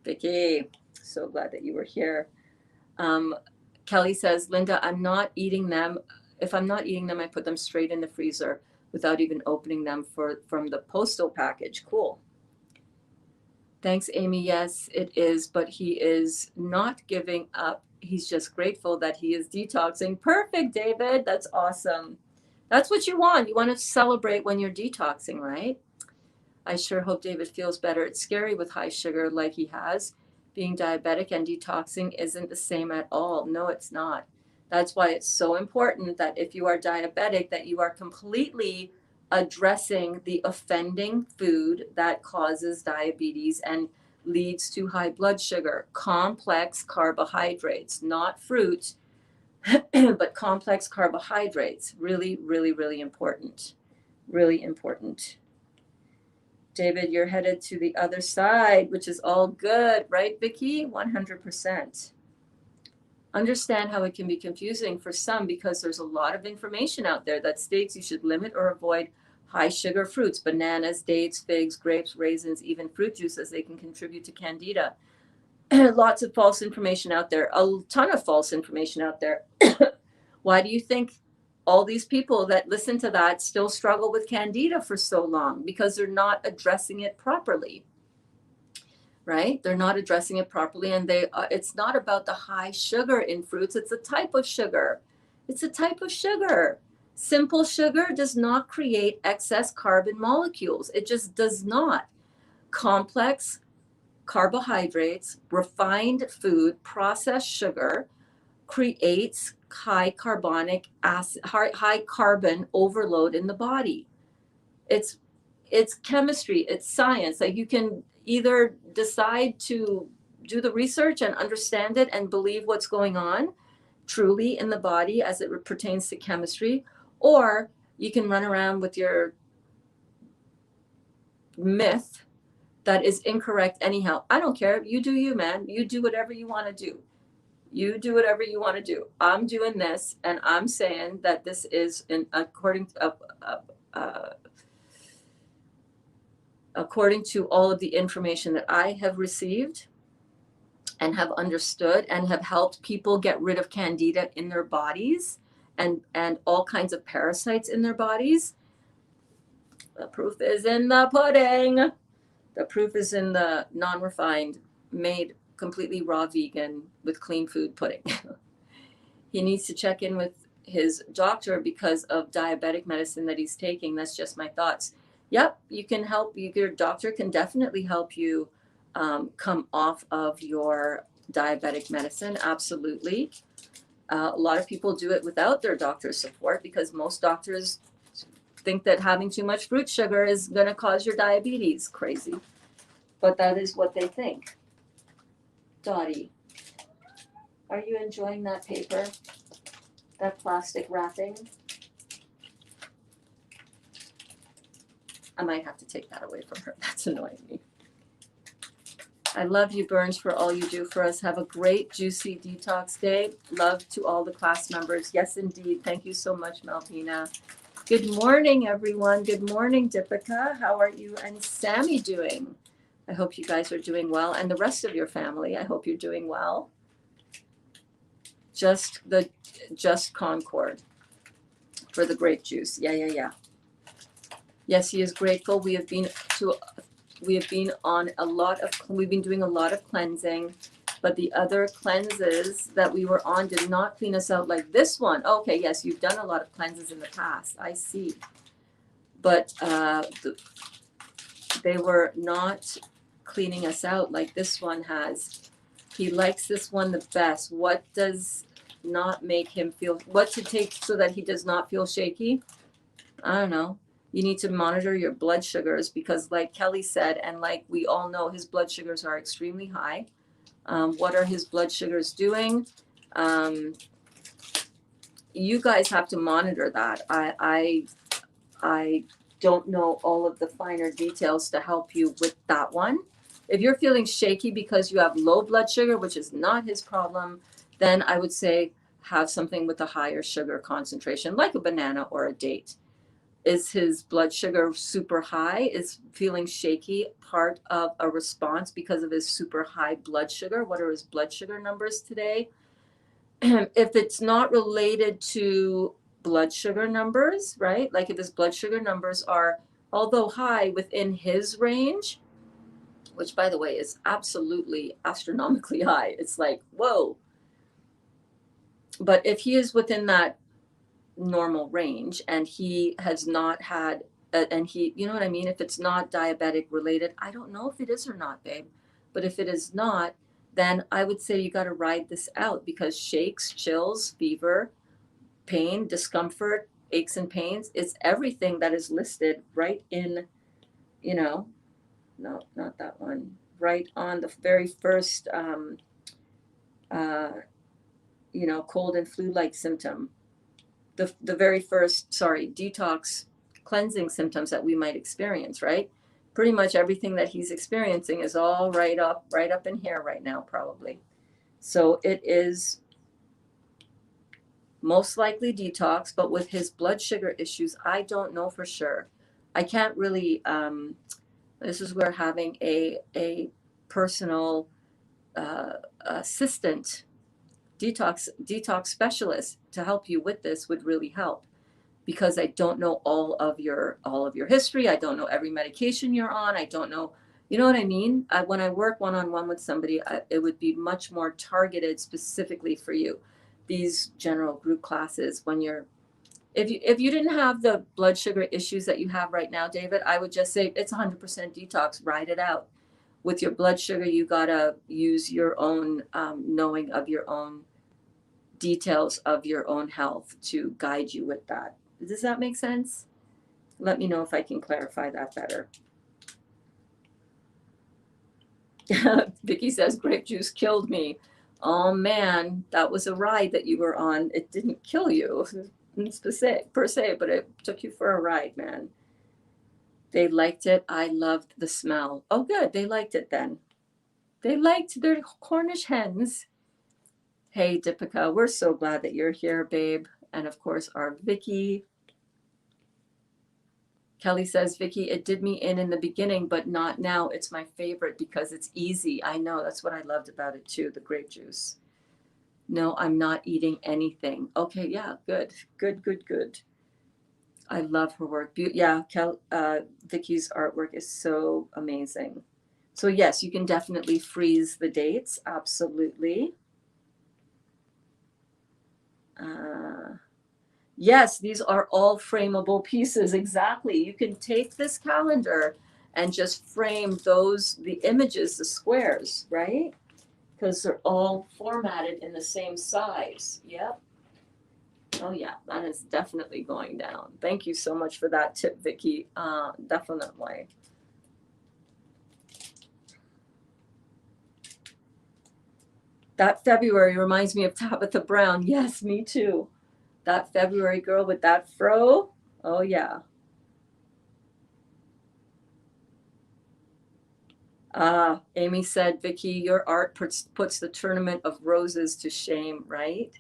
Speaker 1: Vicky, so glad that you were here. Kelly says, Linda, I'm not eating them. If I'm not eating them, I put them straight in the freezer without even opening them from the postal package. Cool. Thanks, Amy. Yes, it is, but he is not giving up. He's just grateful that he is detoxing. Perfect, David. That's awesome. That's what you want. You want to celebrate when you're detoxing, right? I sure hope David feels better. It's scary with high sugar like he has. Being diabetic and detoxing isn't the same at all. No, it's not. That's why it's so important that if you are diabetic, that you are completely addressing the offending food that causes diabetes and leads to high blood sugar. Complex carbohydrates, not fruit, but complex carbohydrates. Really, really, really important. Really important. David, you're headed to the other side, which is all good, right, Vicky? 100%. Understand how it can be confusing for some because there's a lot of information out there that states you should limit or avoid high sugar fruits, bananas, dates, figs, grapes, raisins, even fruit juices. They can contribute to Candida. Lots of false information out there, a ton of false information out there. Why do you think all these people that listen to that still struggle with Candida for so long? Because they're not addressing it properly, right? They're not addressing it properly, and it's not about the high sugar in fruits. It's a type of sugar. It's a type of sugar. Simple sugar does not create excess carbon molecules. It just does not. Complex carbohydrates, refined food, processed sugar creates high carbonic acid, high carbon overload in the body. It's chemistry, it's science. Like you can either decide to do the research and understand it and believe what's going on truly in the body as it pertains to chemistry, or you can run around with your myth that is incorrect anyhow. I don't care. You do you, man. You do whatever you want to do. You do whatever you want to do. I'm doing this, and I'm saying that this is according to all of the information that I have received and have understood and have helped people get rid of Candida in their bodies and all kinds of parasites in their bodies. The proof is in the pudding. The proof is in the non-refined, made completely raw vegan with clean food pudding. He needs to check in with his doctor because of diabetic medicine that he's taking. That's just my thoughts. Yep, you can help. Your doctor can definitely help you come off of your diabetic medicine. Absolutely. A lot of people do it without their doctor's support because most doctors think that having too much fruit sugar is going to cause your diabetes. Crazy. But that is what they think. Dottie, are you enjoying that paper? That plastic wrapping? I might have to take that away from her. That's annoying me. I love you, Berns, for all you do for us. Have a great Juicy Detox day. Love to all the class members. Yes, indeed. Thank you so much, Malvina. Good morning, everyone. Good morning, Deepika. How are you and Sammy doing? I hope you guys are doing well. And the rest of your family, I hope you're doing well. Just Concord. for the grape juice. Yeah. Yes, he is grateful. We've been doing a lot of cleansing, but the other cleanses that we were on did not clean us out like this one. Okay, yes, you've done a lot of cleanses in the past. I see. But they were not cleaning us out like this one has. He likes this one the best. What does not make him feel, what to take so that he does not feel shaky? I don't know. You need to monitor your blood sugars because, like Kelly said, and like we all know, his blood sugars are extremely high. What are his blood sugars doing? You guys have to monitor that. I don't know all of the finer details to help you with that one. If you're feeling shaky because you have low blood sugar, which is not his problem, then I would say have something with a higher sugar concentration, like a banana or a date. Is his blood sugar super high? Is feeling shaky part of a response because of his super high blood sugar? What are his blood sugar numbers today? If it's not related to blood sugar numbers, right? Like if his blood sugar numbers are, although high, within his range, which by the way is absolutely astronomically high. It's like, whoa. But if he is within that normal range and he has not had and he, you know what I mean, if it's not diabetic related, I don't know if it is or not, babe, but if it is not, then I would say you got to ride this out because shakes, chills, fever, pain, discomfort, aches and pains, it's everything that is listed right in, you know, no, not that one, right on the very first uh, cold and flu like symptom, the very first, detox cleansing symptoms that we might experience, right? Pretty much everything that he's experiencing is all right up in here right now, probably. So it is most likely detox, but with his blood sugar issues, I don't know for sure. I can't really, this is where having a personal assistant detox specialist to help you with this would really help because I don't know all of your history. I don't know every medication you're on. I don't know, you know what I mean? When I work one-on-one with somebody, it would be much more targeted specifically for you. These general group classes, when you're, if you didn't have the blood sugar issues that you have right now, David, I would just say it's 100% detox. Ride it out. With your blood sugar, you gotta use your own knowing of your own details of your own health to guide you with that. Does that make sense? Let me know if I can clarify that better. Vicky says grape juice killed me. Oh man, that was a ride that you were on. It didn't kill you per se, but it took you for a ride, man. They liked it. I loved the smell. Oh good, they liked it then. They liked their Cornish hens. Hey Deepika, we're so glad that you're here, babe. And of course our Vicky. Kelly says, Vicky, it did me in the beginning, but not now. It's my favorite because it's easy. I know. That's what I loved about it too, the grape juice. No, I'm not eating anything. Okay, yeah, good. Good. I love her work. Yeah, Vicky's artwork is so amazing. So yes, you can definitely freeze the dates. Absolutely. Yes, these are all frameable pieces. Exactly. You can take this calendar and just frame the images, the squares, right? Because they're all formatted in the same size. Yep. Oh yeah, that is definitely going down. Thank you so much for that tip, Vicky. Definitely. That February reminds me of Tabitha Brown. Yes, me too. That February girl with that fro. Oh yeah. Amy said, Vicky, your art puts the Tournament of Roses to shame, right?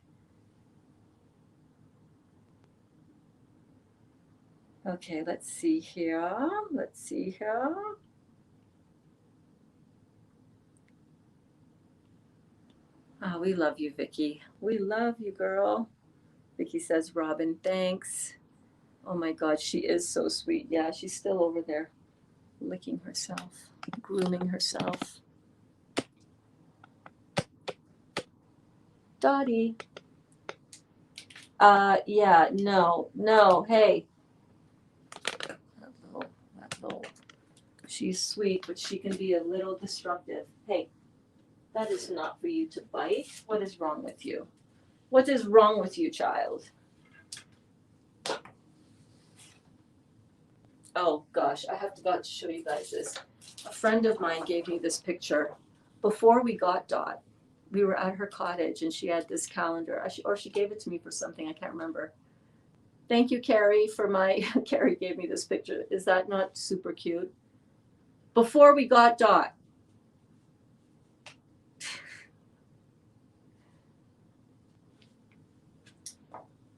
Speaker 1: Okay, let's see here. Oh, we love you, Vicky. We love you, girl. Vicky says, Robin, thanks. Oh my God, she is so sweet. Yeah, she's still over there licking herself, grooming herself. Dottie. Yeah, no, hey. That little. She's sweet, but she can be a little destructive. Hey, that is not for you to bite. What is wrong with you? What is wrong with you, child? Oh gosh, I have to show you guys this. A friend of mine gave me this picture before we got Dot. We were at her cottage and she had this calendar, or she gave it to me for something, I can't remember. Thank you, Carrie, Carrie gave me this picture. Is that not super cute? Before we got Dot.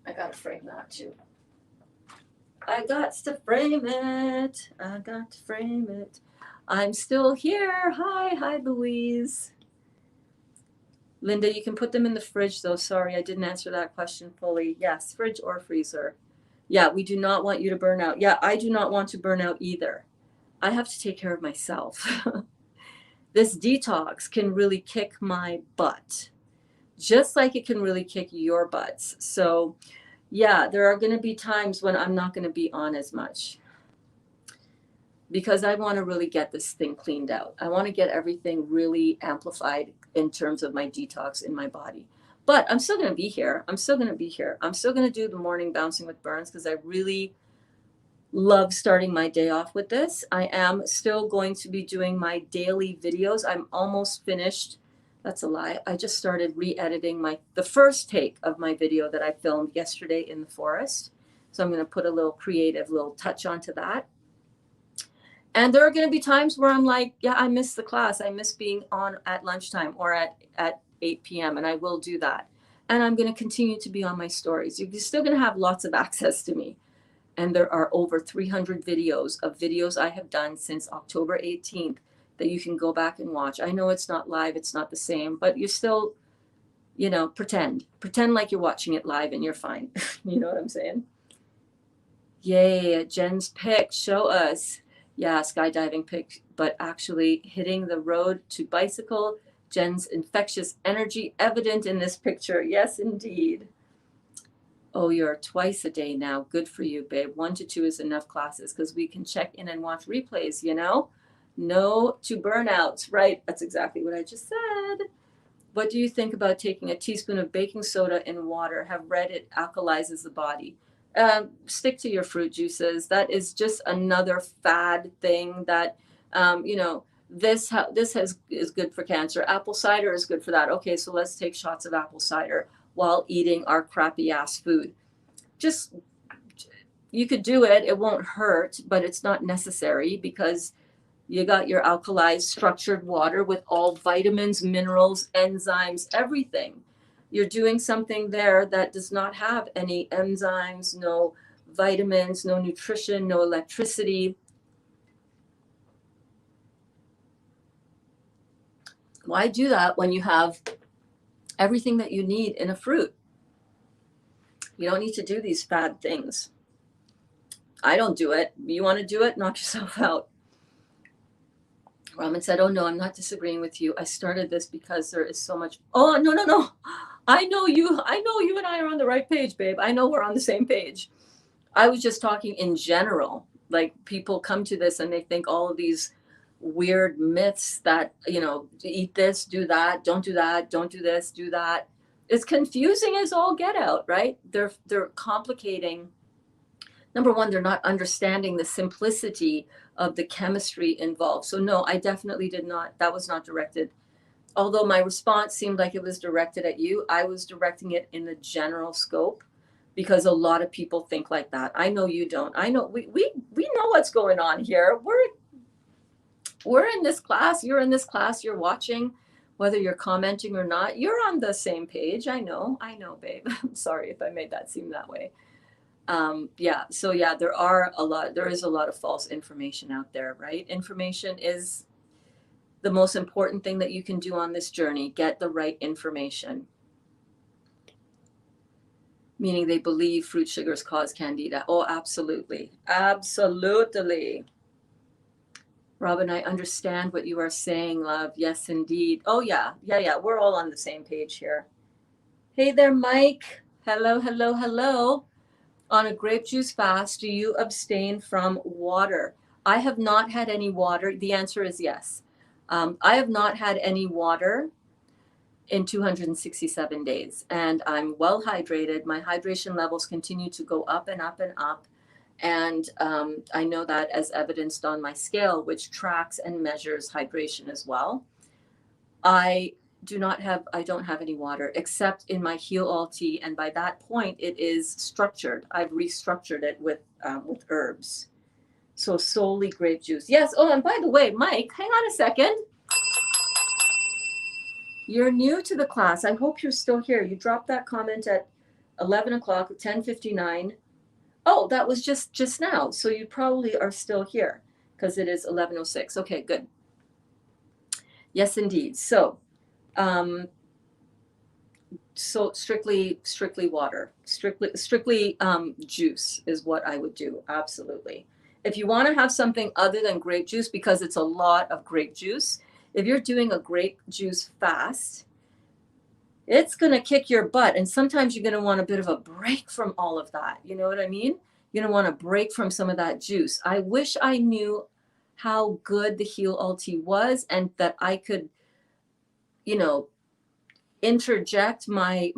Speaker 1: I gotta frame that too. I got to frame it. I got to frame it. I'm still here. Hi, Louise. Linda, you can put them in the fridge though. Sorry, I didn't answer that question fully. Yes, fridge or freezer. Yeah, we do not want you to burn out. Yeah, I do not want to burn out either. I have to take care of myself. This detox can really kick my butt, just like it can really kick your butts. So, yeah, there are going to be times when I'm not going to be on as much because I want to really get this thing cleaned out. I want to get everything really amplified in terms of my detox in my body. But I'm still going to be here. I'm still going to do the morning bouncing with Berns because I really love starting my day off with this. I am still going to be doing my daily videos. I'm almost finished. That's a lie. I just started re-editing the first take of my video that I filmed yesterday in the forest. So I'm going to put a little creative little touch onto that. And there are going to be times where I'm like, yeah, I miss the class. I miss being on at lunchtime or at 8 p.m. And I will do that. And I'm going to continue to be on my stories. You're still going to have lots of access to me. And there are over 300 videos I have done since October 18th that you can go back and watch. I know it's not live, it's not the same, but you still, pretend like you're watching it live and you're fine. You know what I'm saying? Yay, Jen's pic, show us. Yeah, skydiving pic, but actually hitting the road to bicycle. Jen's infectious energy evident in this picture. Yes, indeed. Oh, you're twice a day now. Good for you, babe. 1 to 2 is enough classes because we can check in and watch replays, No to burnouts. Right. That's exactly what I just said. What do you think about taking a teaspoon of baking soda in water? Have read it alkalizes the body. Stick to your fruit juices. That is just another fad thing that, this is good for cancer. Apple cider is good for that. Okay, so let's take shots of apple cider while eating our crappy ass food. Just, you could do it. It won't hurt, but it's not necessary because you got your alkalized structured water with all vitamins, minerals, enzymes, everything. You're doing something there that does not have any enzymes, no vitamins, no nutrition, no electricity. Why do that when you have everything that you need in a fruit? You don't need to do these fad things. I don't do it. You want to do it? Knock yourself out. Raman said, oh no, I'm not disagreeing with you. I started this because there is so much. Oh, no. I know you and I are on the right page, babe. I know we're on the same page. I was just talking in general. Like people come to this and they think all of these weird myths that, eat this, do that, don't do that, don't do this, do that. It's confusing as all get out, right? They're complicating. Number one, they're not understanding the simplicity of the chemistry involved. So no, I definitely did not. That was not directed. Although my response seemed like it was directed at you, I was directing it in the general scope because a lot of people think like that. I know you don't. I know we know what's going on here. We're in this class. You're in this class. You're watching, whether you're commenting or not. You're on the same page. I know, babe. I'm sorry if I made that seem that way. There is a lot of false information out there, right? Information is the most important thing that you can do on this journey. Get the right information. meaning they believe fruit sugars cause candida. Oh, absolutely. Absolutely. Robin, I understand what you are saying, love. Yes, indeed. Oh, yeah. Yeah. We're all on the same page here. Hey there, Mike. Hello, hello, hello. On a grape juice fast, do you abstain from water? I have not had any water. The answer is yes. I have not had any water in 267 days, and I'm well hydrated. My hydration levels continue to go up and up and up. And I know that as evidenced on my scale, which tracks and measures hydration as well. I I don't have any water except in my Heal All tea. And by that point, it is structured. I've restructured it with herbs. So solely grape juice. Yes. Oh, and by the way, Mike, hang on a second. You're new to the class. I hope you're still here. You dropped that comment at 11 o'clock, 10:59. Oh, that was just now. So you probably are still here because it is 11:06. Okay, good. Yes, indeed. Um, so strictly water, strictly juice is what I would do. Absolutely. If you want to have something other than grape juice, because it's a lot of grape juice, if you're doing a grape juice fast, it's going to kick your butt. And sometimes you're going to want a bit of a break from all of that. You know what I mean? You're going to want to break from some of that juice. I wish I knew how good the Heal All tea was and that I could, you know, interject my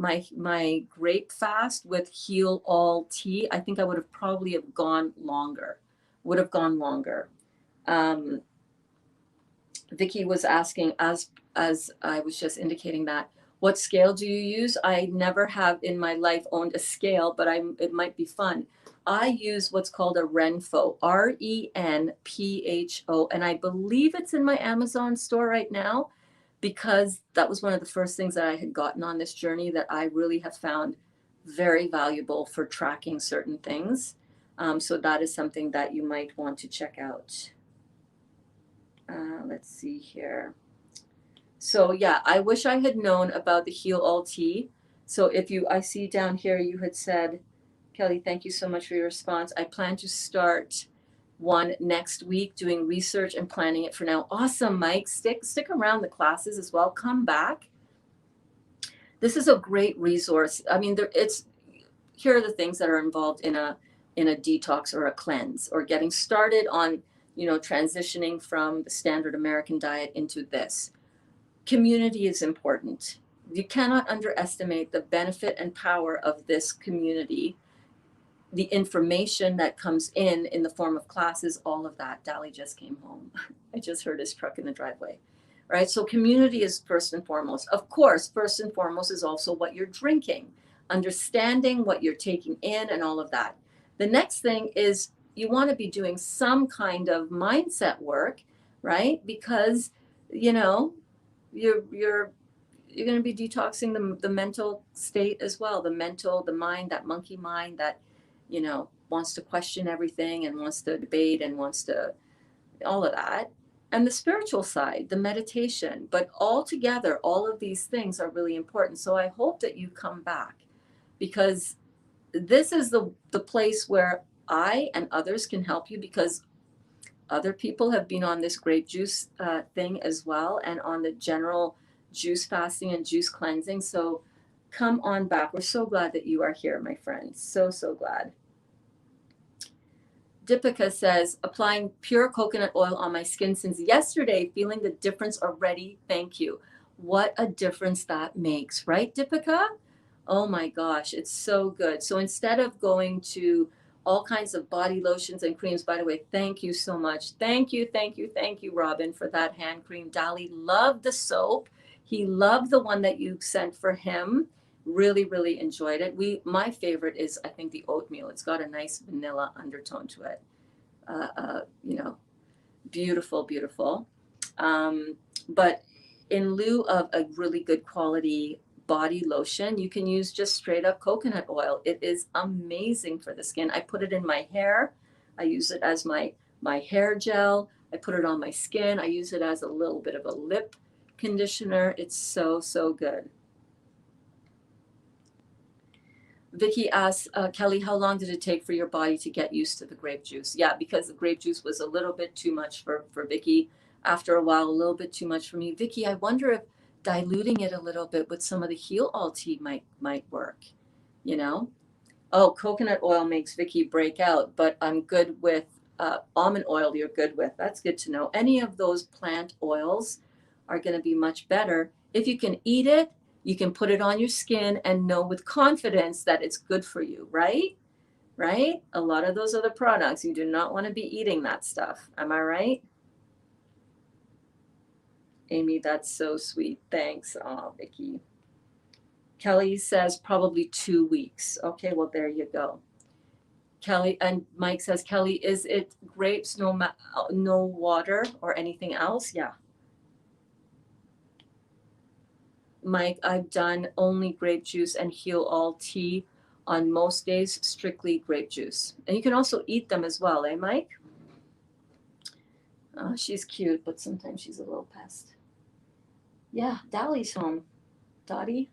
Speaker 1: grape fast with Heal All tea. I think I would have probably have gone longer. Vicky was asking, as I was just indicating that, what scale do you use? I never have in my life owned a scale, but it might be fun. I use what's called a Renpho, Renpho, and I believe it's in my Amazon store right now because that was one of the first things that I had gotten on this journey that I really have found very valuable for tracking certain things. So that is something that you might want to check out. Let's see here. So yeah, I wish I had known about the Heal All tea. So I see down here, you had said, Kelly, thank you so much for your response. I plan to start one next week, doing research and planning it for now. Awesome, Mike. Stick around the classes as well. Come back. This is a great resource. I mean, here are the things that are involved in a detox or a cleanse or getting started on, transitioning from the standard American diet into this. Community is important. You cannot underestimate the benefit and power of this community, the information that comes in the form of classes, all of that. Dali just came home. I just heard his truck in the driveway, right? So community is first and foremost. Of course, first and foremost is also what you're drinking, understanding what you're taking in and all of that. The next thing is you want to be doing some kind of mindset work, right? Because, you're going to be detoxing the mental state as well, the mind, that monkey mind that wants to question everything and wants to debate and wants to all of that, and the spiritual side, the meditation. But all together, all of these things are really important. So I hope that you come back because this is the place where I and others can help you, because other people have been on this grape juice thing as well, and on the general juice fasting and juice cleansing. So come on back. We're so glad that you are here, my friends. So glad. Deepika says, applying pure coconut oil on my skin since yesterday, feeling the difference already. Thank you. What a difference that makes, right, Deepika? Oh my gosh, it's so good. So instead of going to all kinds of body lotions and creams, by the way, thank you so much. Thank you, Robin, for that hand cream. Dali loved the soap. He loved the one that you sent for him. Really enjoyed it. My favorite is, I think, the oatmeal. It's got a nice vanilla undertone to it. Beautiful. But in lieu of a really good quality body lotion, you can use just straight up coconut oil. It is amazing for the skin. I put it in my hair. I use it as my hair gel. I put it on my skin. I use it as a little bit of a lip conditioner. It's so good. Vicky asks, Kelly, how long did it take for your body to get used to the grape juice? Yeah, because the grape juice was a little bit too much for Vicky. After a while, a little bit too much for me. Vicky, I wonder if diluting it a little bit with some of the heal all tea might work, you know? Oh, coconut oil makes Vicky break out, but I'm good with almond oil. You're good with. That's good to know. Any of those plant oils are going to be much better. If you can eat it, you can put it on your skin and know with confidence that it's good for you, right? Right? A lot of those other products, you do not want to be eating that stuff. Am I right? Amy, that's so sweet. Thanks. Oh, Vicky. Kelly says probably 2 weeks. Okay, well, there you go. Kelly and Mike says, Kelly, is it grapes, no water or anything else? Yeah. Mike, I've done only grape juice and heal all tea on most days, strictly grape juice. And you can also eat them as well, eh, Mike? She's cute, but sometimes she's a little pest. Yeah, Dolly's home. Dottie.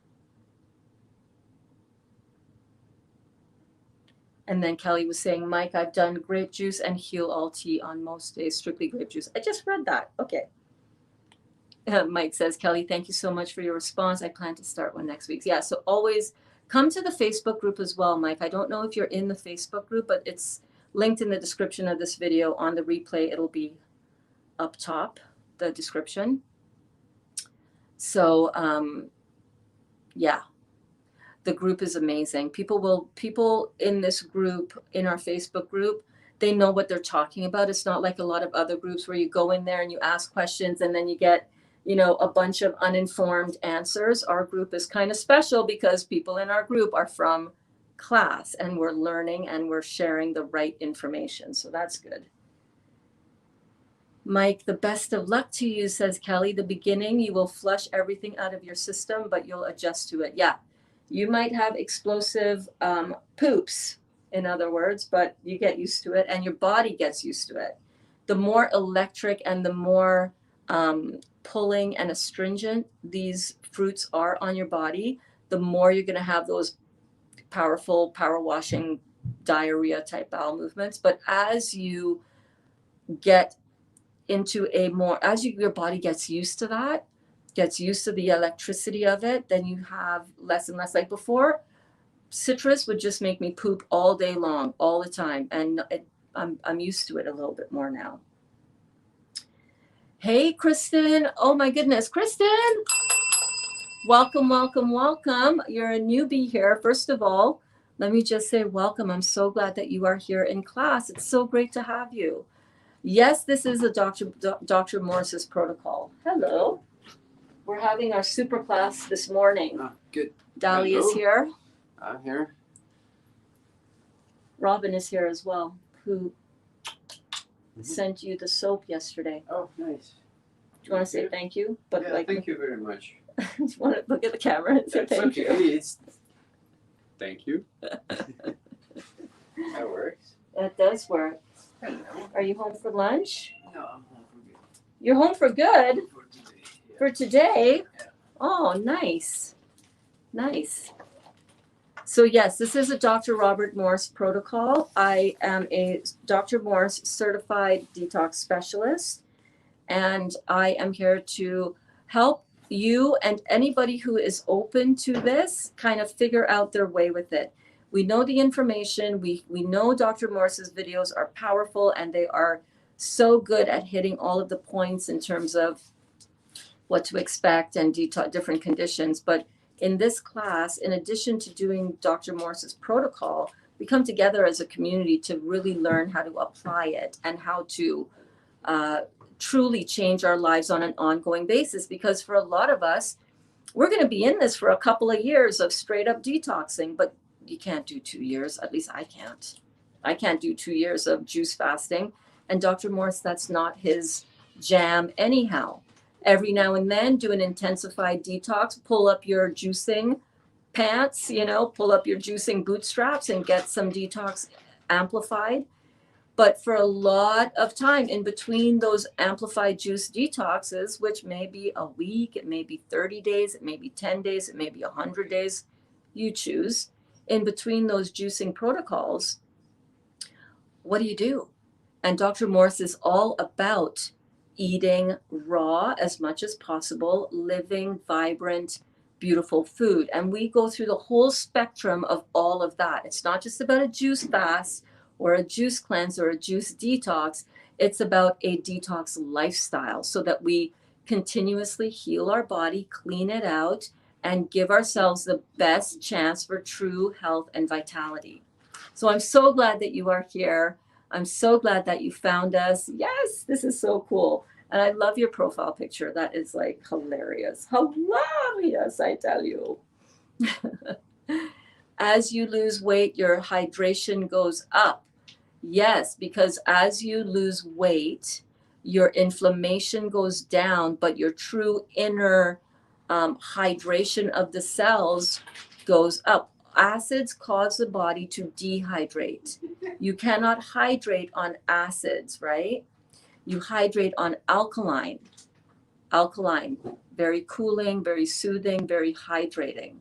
Speaker 1: And then Kelly was saying, Mike, I've done grape juice and heal all tea on most days, strictly grape juice. I just read that. Okay. Mike says, Kelly, thank you so much for your response. I plan to start one next week. Yeah, so always come to the Facebook group as well, Mike. I don't know if you're in the Facebook group, but it's linked in the description of this video. On the replay, it'll be up top, the description. So, yeah. The group is amazing. People in this group, in our Facebook group, they know what they're talking about. It's not like a lot of other groups where you go in there and you ask questions and then you get, a bunch of uninformed answers. Our group is kind of special because people in our group are from class and we're learning and we're sharing the right information. So that's good. Mike, the best of luck to you, says Kelly. The beginning, you will flush everything out of your system, but you'll adjust to it. Yeah. You might have explosive poops, in other words, but you get used to it and your body gets used to it. The more electric and the more pulling and astringent these fruits are on your body, the more you're going to have those powerful, power washing, diarrhea type bowel movements. But as you get into your body gets used to that, gets used to the electricity of it, then you have less and less. Like before, citrus would just make me poop all day long, all the time. And I'm used to it a little bit more now. Hey, Kristen. Oh my goodness. Kristen, welcome, welcome, welcome. You're a newbie here. First of all, let me just say welcome. I'm so glad that you are here in class. It's so great to have you. Yes, this is a Dr. Morris's protocol. Hello. We're having our super class this morning.
Speaker 3: Oh, good.
Speaker 1: Dali is here.
Speaker 3: I'm here.
Speaker 1: Robin is here as well, who sent you the soap yesterday.
Speaker 3: Oh, nice.
Speaker 1: Do you want to say thank you? But
Speaker 3: yeah, thank you very much.
Speaker 1: Do you want to look at the camera and say thank you?
Speaker 3: Thank you. That works.
Speaker 1: That does work.
Speaker 3: Hello.
Speaker 1: Are you home for lunch?
Speaker 3: No, I'm home for good.
Speaker 1: You're home for good?
Speaker 3: For today. Yeah.
Speaker 1: For today?
Speaker 3: Yeah.
Speaker 1: Oh, nice. Nice. So yes, this is a Dr. Robert Morris protocol. I am a Dr. Morris certified detox specialist, and I am here to help you and anybody who is open to this kind of figure out their way with it. We know the information. We know Dr. Morris's videos are powerful and they are so good at hitting all of the points in terms of what to expect and different conditions. But in this class, in addition to doing Dr. Morris's protocol, we come together as a community to really learn how to apply it and how to truly change our lives on an ongoing basis. Because for a lot of us, we're going to be in this for a couple of years of straight up detoxing, but you can't do 2 years. At least I can't. I can't do 2 years of juice fasting. And Dr. Morris, that's not his jam anyhow. Every now and then do an intensified detox, pull up your juicing pants, pull up your juicing bootstraps and get some detox amplified. But for a lot of time in between those amplified juice detoxes, which may be a week, it may be 30 days, it may be 10 days, it may be 100 days, you choose. in between those juicing protocols, what do? And Dr. Morse is all about eating raw as much as possible, living vibrant, beautiful food. And we go through the whole spectrum of all of that. It's not just about a juice fast or a juice cleanse or a juice detox. It's about a detox lifestyle so that we continuously heal our body, clean it out, and give ourselves the best chance for true health and vitality. So I'm so glad that you are here. I'm so glad that you found us. Yes, this is so cool. And I love your profile picture. That is like hilarious. Hilarious, I tell you. As you lose weight, your hydration goes up. Yes, because as you lose weight, your inflammation goes down, but your true inner hydration of the cells goes up. Acids cause the body to dehydrate. You cannot hydrate on acids, right? You hydrate on alkaline. Alkaline, very cooling, very soothing, very hydrating.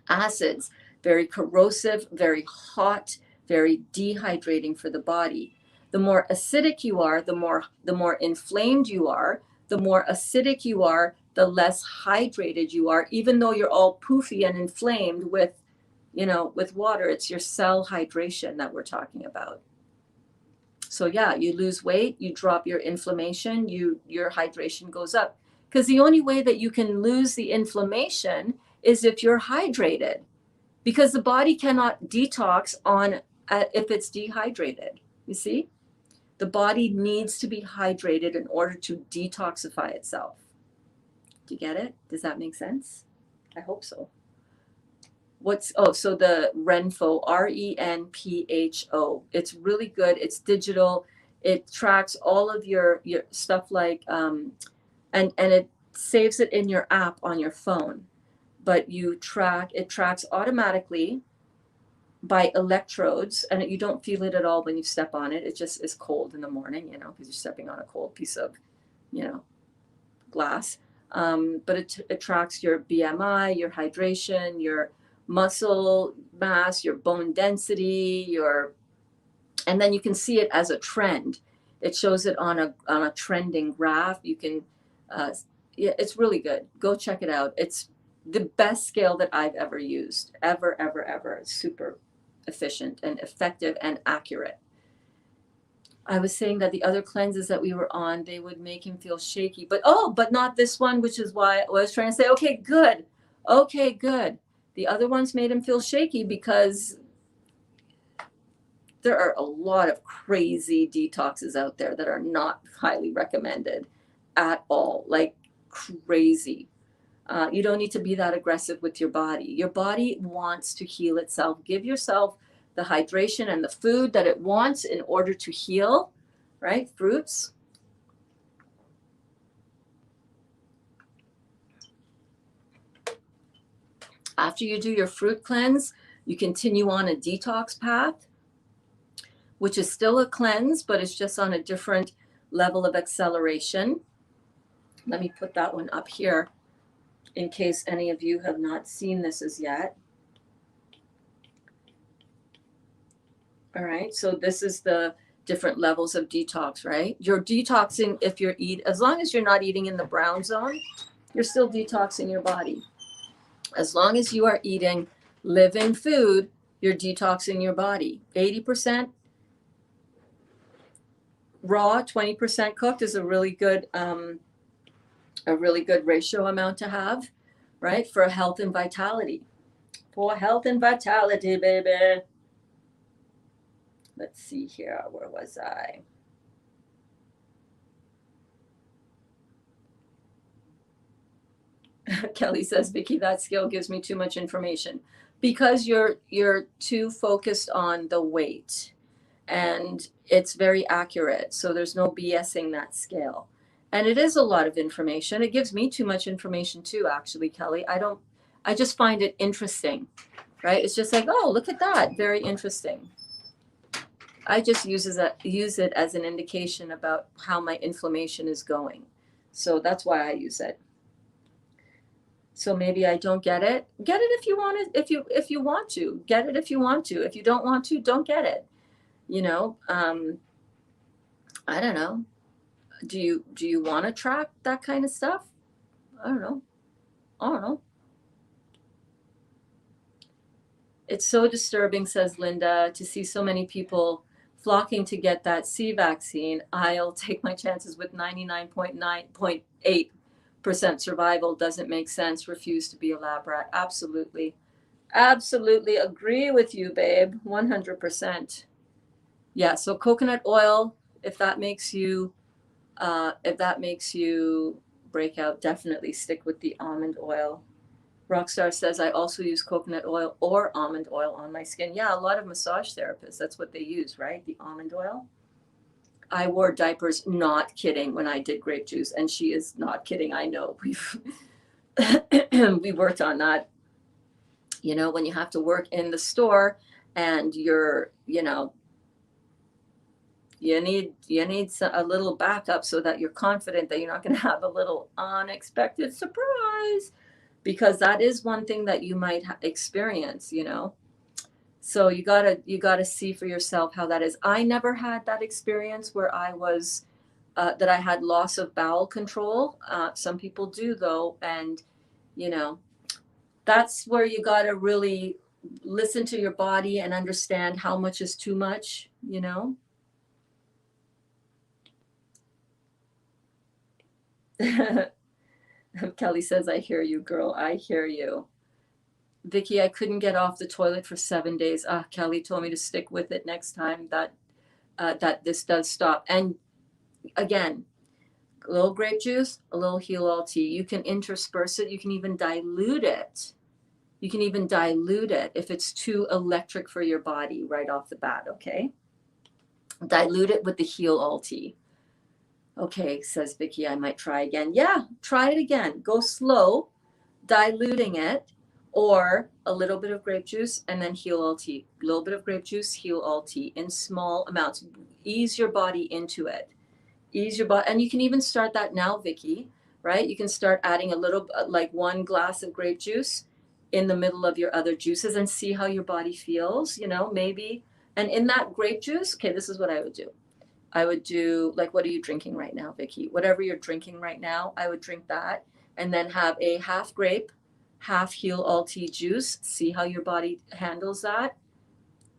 Speaker 1: Acids, very corrosive, very hot, very dehydrating for the body. The more acidic you are, the more inflamed you are. The more acidic you are, the less hydrated you are, even though you're all poofy and inflamed with water. It's your cell hydration that we're talking about. So yeah, you lose weight, you drop your inflammation, your hydration goes up. Because the only way that you can lose the inflammation is if you're hydrated. Because the body cannot detox if it's dehydrated. You see? The body needs to be hydrated in order to detoxify itself. Do you get it? Does that make sense? I hope so. So the Renpho, RENPHO. It's really good. It's digital. It tracks all of your stuff and it saves it in your app on your phone. But it tracks automatically by electrodes, and you don't feel it at all when you step on it. It just is cold in the morning, because you're stepping on a cold piece of, glass. But it tracks your BMI, your hydration, your muscle mass, your bone density, and then you can see it as a trend. It shows it on a trending graph. You can, it's really good. Go check it out. It's the best scale that I've ever used, ever. It's super efficient and effective and accurate. I was saying that the other cleanses that we were on, they would make him feel shaky, but not this one, which is why I was trying to say, okay, good. The other ones made him feel shaky because there are a lot of crazy detoxes out there that are not highly recommended at all, like crazy. You don't need to be that aggressive with your body. Your body wants to heal itself. Give yourself the hydration and the food that it wants in order to heal, right? Fruits. After you do your fruit cleanse, you continue on a detox path, which is still a cleanse, but it's just on a different level of acceleration. Let me put that one up here in case any of you have not seen this as yet. All right, so this is the different levels of detox, right? You're detoxing if as long as you're not eating in the brown zone, you're still detoxing your body. As long as you are eating living food, you're detoxing your body. 80% raw, 20% cooked is a really good ratio amount to have, right? For health and vitality. For health and vitality, baby. Let's see here. Where was I? Kelly says, Vicky, that scale gives me too much information. Because you're too focused on the weight. And it's very accurate. So there's no BSing that scale. And it is a lot of information. It gives me too much information too, actually, Kelly. I just find it interesting, right? It's just like, oh, look at that. Very interesting. I just use it as an indication about how my inflammation is going. So that's why I use it. So maybe I don't get it. Get it if you want it, if you want to. Get it if you want to. If you don't want to, don't get it. You know, I don't know. Do you want to track that kind of stuff? I don't know. I don't know. It's so disturbing, says Linda, to see so many people flocking to get that C vaccine. I'll take my chances with 99.9.8% survival. Doesn't make sense. Refuse to be a lab rat. Absolutely. Absolutely agree with you, babe. 100%. Yeah, so coconut oil, if that makes you break out, definitely stick with the almond oil. Rockstar says, I also use coconut oil or almond oil on my skin. Yeah, a lot of massage therapists, that's what they use, right? The almond oil. I wore diapers, not kidding, when I did grape juice. And she is not kidding. I know. We worked on that. You know, when you have to work in the store and you're, you know, you need a little backup so that you're confident that you're not going to have a little unexpected surprise, because that is one thing that you might experience, you know. So you gotta see for yourself how that is. I never had that experience where I was that I had loss of bowel control. Some people do though, and you know, that's where you gotta really listen to your body and understand how much is too much, you know. Kelly says, I hear you, girl. I hear you. Vicky, I couldn't get off the toilet for 7 days. Kelly told me to stick with it next time that this does stop. And again, a little grape juice, a little heal all tea. You can intersperse it. You can even dilute it. You can even dilute it if it's too electric for your body right off the bat, okay? Dilute it with the heal all tea. Okay, says Vicky, I might try again. Yeah, try it again. Go slow, diluting it, or a little bit of grape juice and then heal all tea. A little bit of grape juice, heal all tea in small amounts. Ease your body into it. Ease your body. And you can even start that now, Vicky, right? You can start adding a little, like 1 glass of grape juice in the middle of your other juices and see how your body feels, you know, maybe. And in that grape juice, okay, this is what I would do. I would do, like, what are you drinking right now, Vicky? Whatever you're drinking right now, I would drink that and then have a half grape, half heal all tea juice. See how your body handles that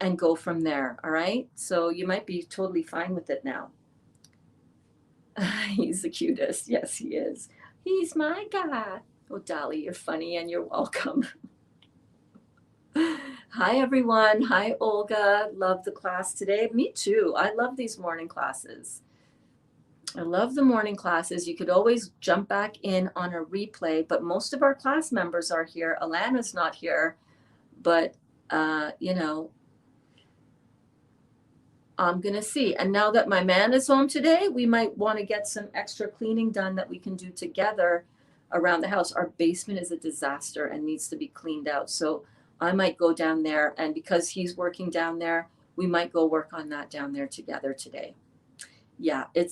Speaker 1: and go from there. All right. So you might be totally fine with it now. He's the cutest. Yes, he is. He's my guy. Oh, Dolly, you're funny and you're welcome. Hi, everyone. Hi, Olga. Love the class today. Me too. I love these morning classes. I love the morning classes. You could always jump back in on a replay, but most of our class members are here. Alana's not here, but, you know, I'm going to see. And now that my man is home today, we might want to get some extra cleaning done that we can do together around the house. Our basement is a disaster and needs to be cleaned out. So I might go down there, and because he's working down there, we might go work on that down there together today. Yeah, it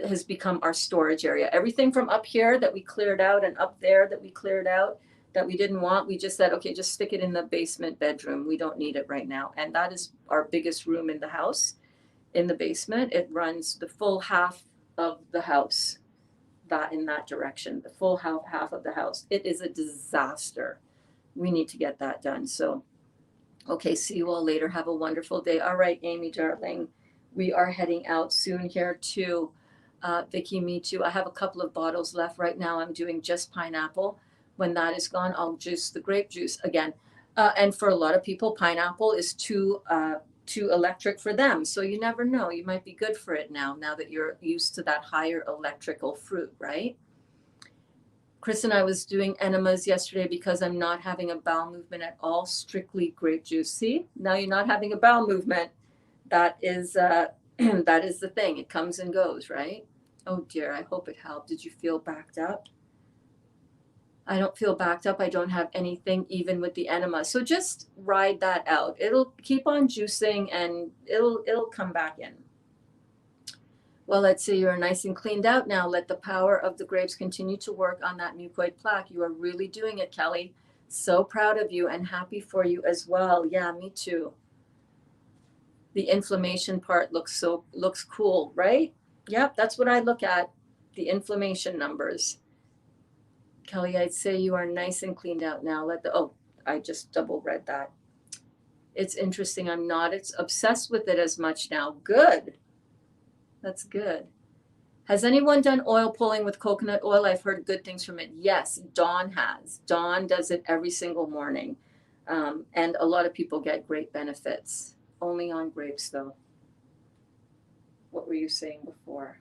Speaker 1: has become our storage area. Everything from up here that we cleared out and up there that we cleared out that we didn't want, we just said, okay, just stick it in the basement bedroom. We don't need it right now. And that is our biggest room in the house, in the basement. It runs the full half of the house, that in that direction, the full half of the house. It is a disaster. We need to get that done. So, okay, see you all later. Have a wonderful day. All right, Amy, darling. We are heading out soon here too. Vicky, me too. I have a couple of bottles left right now. I'm doing just pineapple. When that is gone, I'll juice the grape juice again. And for a lot of people, pineapple is too electric for them. So you never know. You might be good for it now that you're used to that higher electrical fruit, right? Chris and I was doing enemas yesterday because I'm not having a bowel movement at all. Strictly grape juice. See, now you're not having a bowel movement. That is that is the thing. It comes and goes, right? Oh dear, I hope it helped. Did you feel backed up? I don't feel backed up. I don't have anything even with the enema. So just ride that out. It'll keep on juicing and it'll come back in. Well, let's say you're nice and cleaned out now. Let the power of the grapes continue to work on that mucoid plaque. You are really doing it, Kelly. So proud of you and happy for you as well. Yeah, me too. The inflammation part looks cool, right? Yep, that's what I look at. The inflammation numbers. Kelly, I'd say you are nice and cleaned out now. I just double read that. It's interesting. I'm not obsessed with it as much now. Good. That's good. Has anyone done oil pulling with coconut oil? I've heard good things from it. Yes, Dawn has. Dawn does it every single morning. And a lot of people get great benefits. Only on grapes, though. What were you saying before?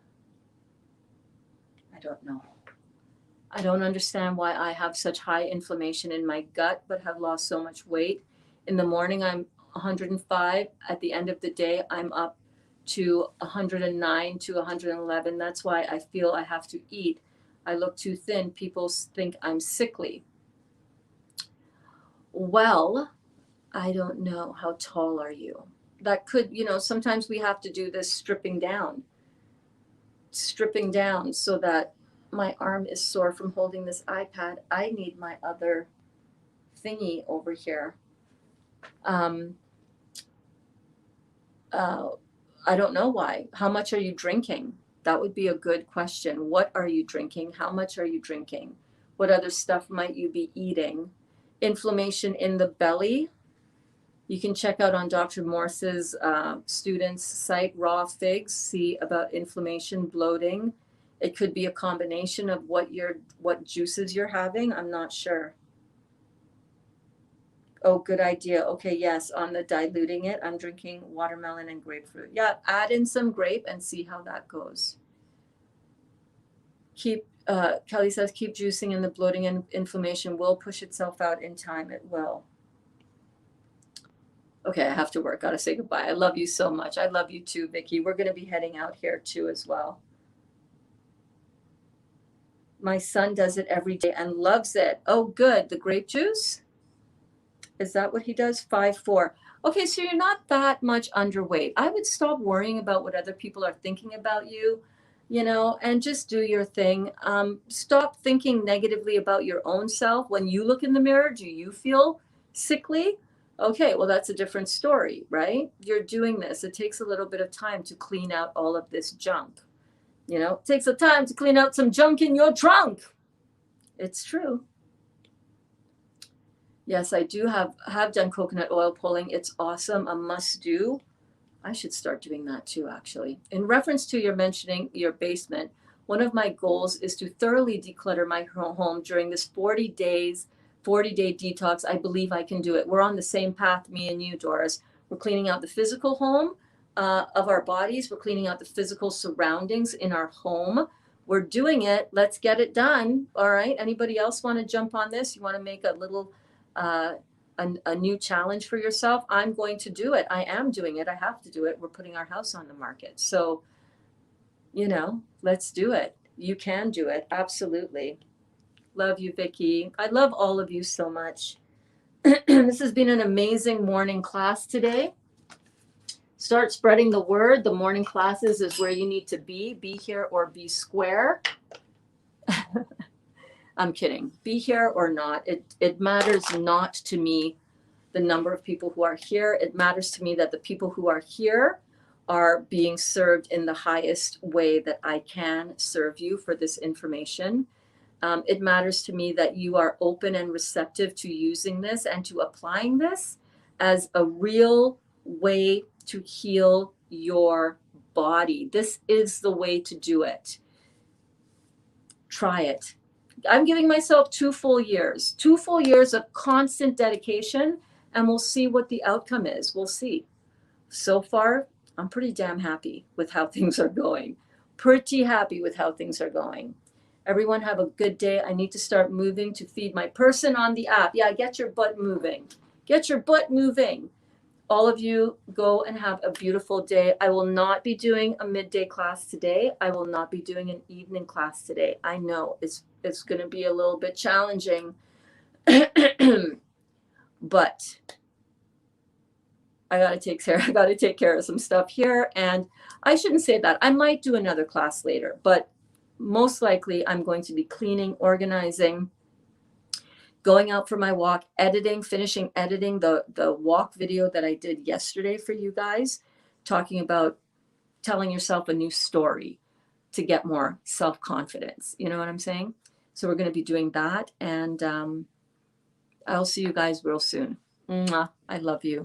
Speaker 1: I don't know. I don't understand why I have such high inflammation in my gut, but have lost so much weight. In the morning, I'm 105. At the end of the day, I'm up to 109 to 111. That's why I feel I have to eat. I look too thin. People think I'm sickly. Well, I don't know. How tall are you? That could, sometimes we have to do this stripping down so that my arm is sore from holding this iPad. I need my other thingy over here. I don't know why. How much are you drinking? That would be a good question. What are you drinking? How much are you drinking? What other stuff might you be eating? Inflammation in the belly. You can check out on Dr. Morse's students' site, Raw Figs, see about inflammation, bloating. It could be a combination of what juices you're having. I'm not sure. Oh, good idea. Okay, yes, on the diluting it, I'm drinking watermelon and grapefruit. Yeah, add in some grape and see how that goes. Kelly says, keep juicing and the bloating and inflammation will push itself out in time. It will. Okay, I have to work. Gotta say goodbye. I love you so much. I love you too, Vicki. We're gonna be heading out here too as well. My son does it every day and loves it. Oh, good. The grape juice? Is that what he does? 5'4". Okay, so you're not that much underweight. I would stop worrying about what other people are thinking about you, and just do your thing. Stop thinking negatively about your own self. When you look in the mirror, do you feel sickly? Okay, well, that's a different story, right? You're doing this. It takes a little bit of time to clean out all of this junk. It takes a time to clean out some junk in your trunk. It's true. Yes, I do have done coconut oil pulling. It's awesome, a must do. I should start doing that too, actually. In reference to your mentioning your basement, one of my goals is to thoroughly declutter my home during this 40-day detox. I believe I can do it. We're on the same path, me and you, Doris. We're cleaning out the physical home of our bodies. We're cleaning out the physical surroundings in our home. We're doing it. Let's get it done. All right. Anybody else want to jump on this? You want to make a little a new challenge for yourself? I'm going to do it. I am doing it. I have to do it. We're putting our house on the market. So, let's do it. You can do it. Absolutely. Love you, Vicki. I love all of you so much. This has been an amazing morning class today. Start spreading the word. The morning classes is where you need to be. Be here or be square. I'm kidding. Be here or not. It matters not to me the number of people who are here. It matters to me that the people who are here are being served in the highest way that I can serve you for this information. It matters to me that you are open and receptive to using this and to applying this as a real way to heal your body. This is the way to do it. Try it. I'm giving myself 2 full years of constant dedication, and we'll see what the outcome is. We'll see. So far, I'm pretty damn happy with how things are going. Pretty happy with how things are going. Everyone have a good day. I need to start moving to feed my person on the app. Yeah, get your butt moving. Get your butt moving. All of you go and have a beautiful day. I will not be doing a midday class today. I will not be doing an evening class today. I know it's going to be a little bit challenging, but I gotta take care of some stuff here. And I shouldn't say that. I might do another class later, but most likely I'm going to be cleaning, organizing, going out for my walk, finishing editing the walk video that I did yesterday for you guys, talking about telling yourself a new story to get more self-confidence. You know what I'm saying? So we're going to be doing that. And I'll see you guys real soon. Mwah. I love you.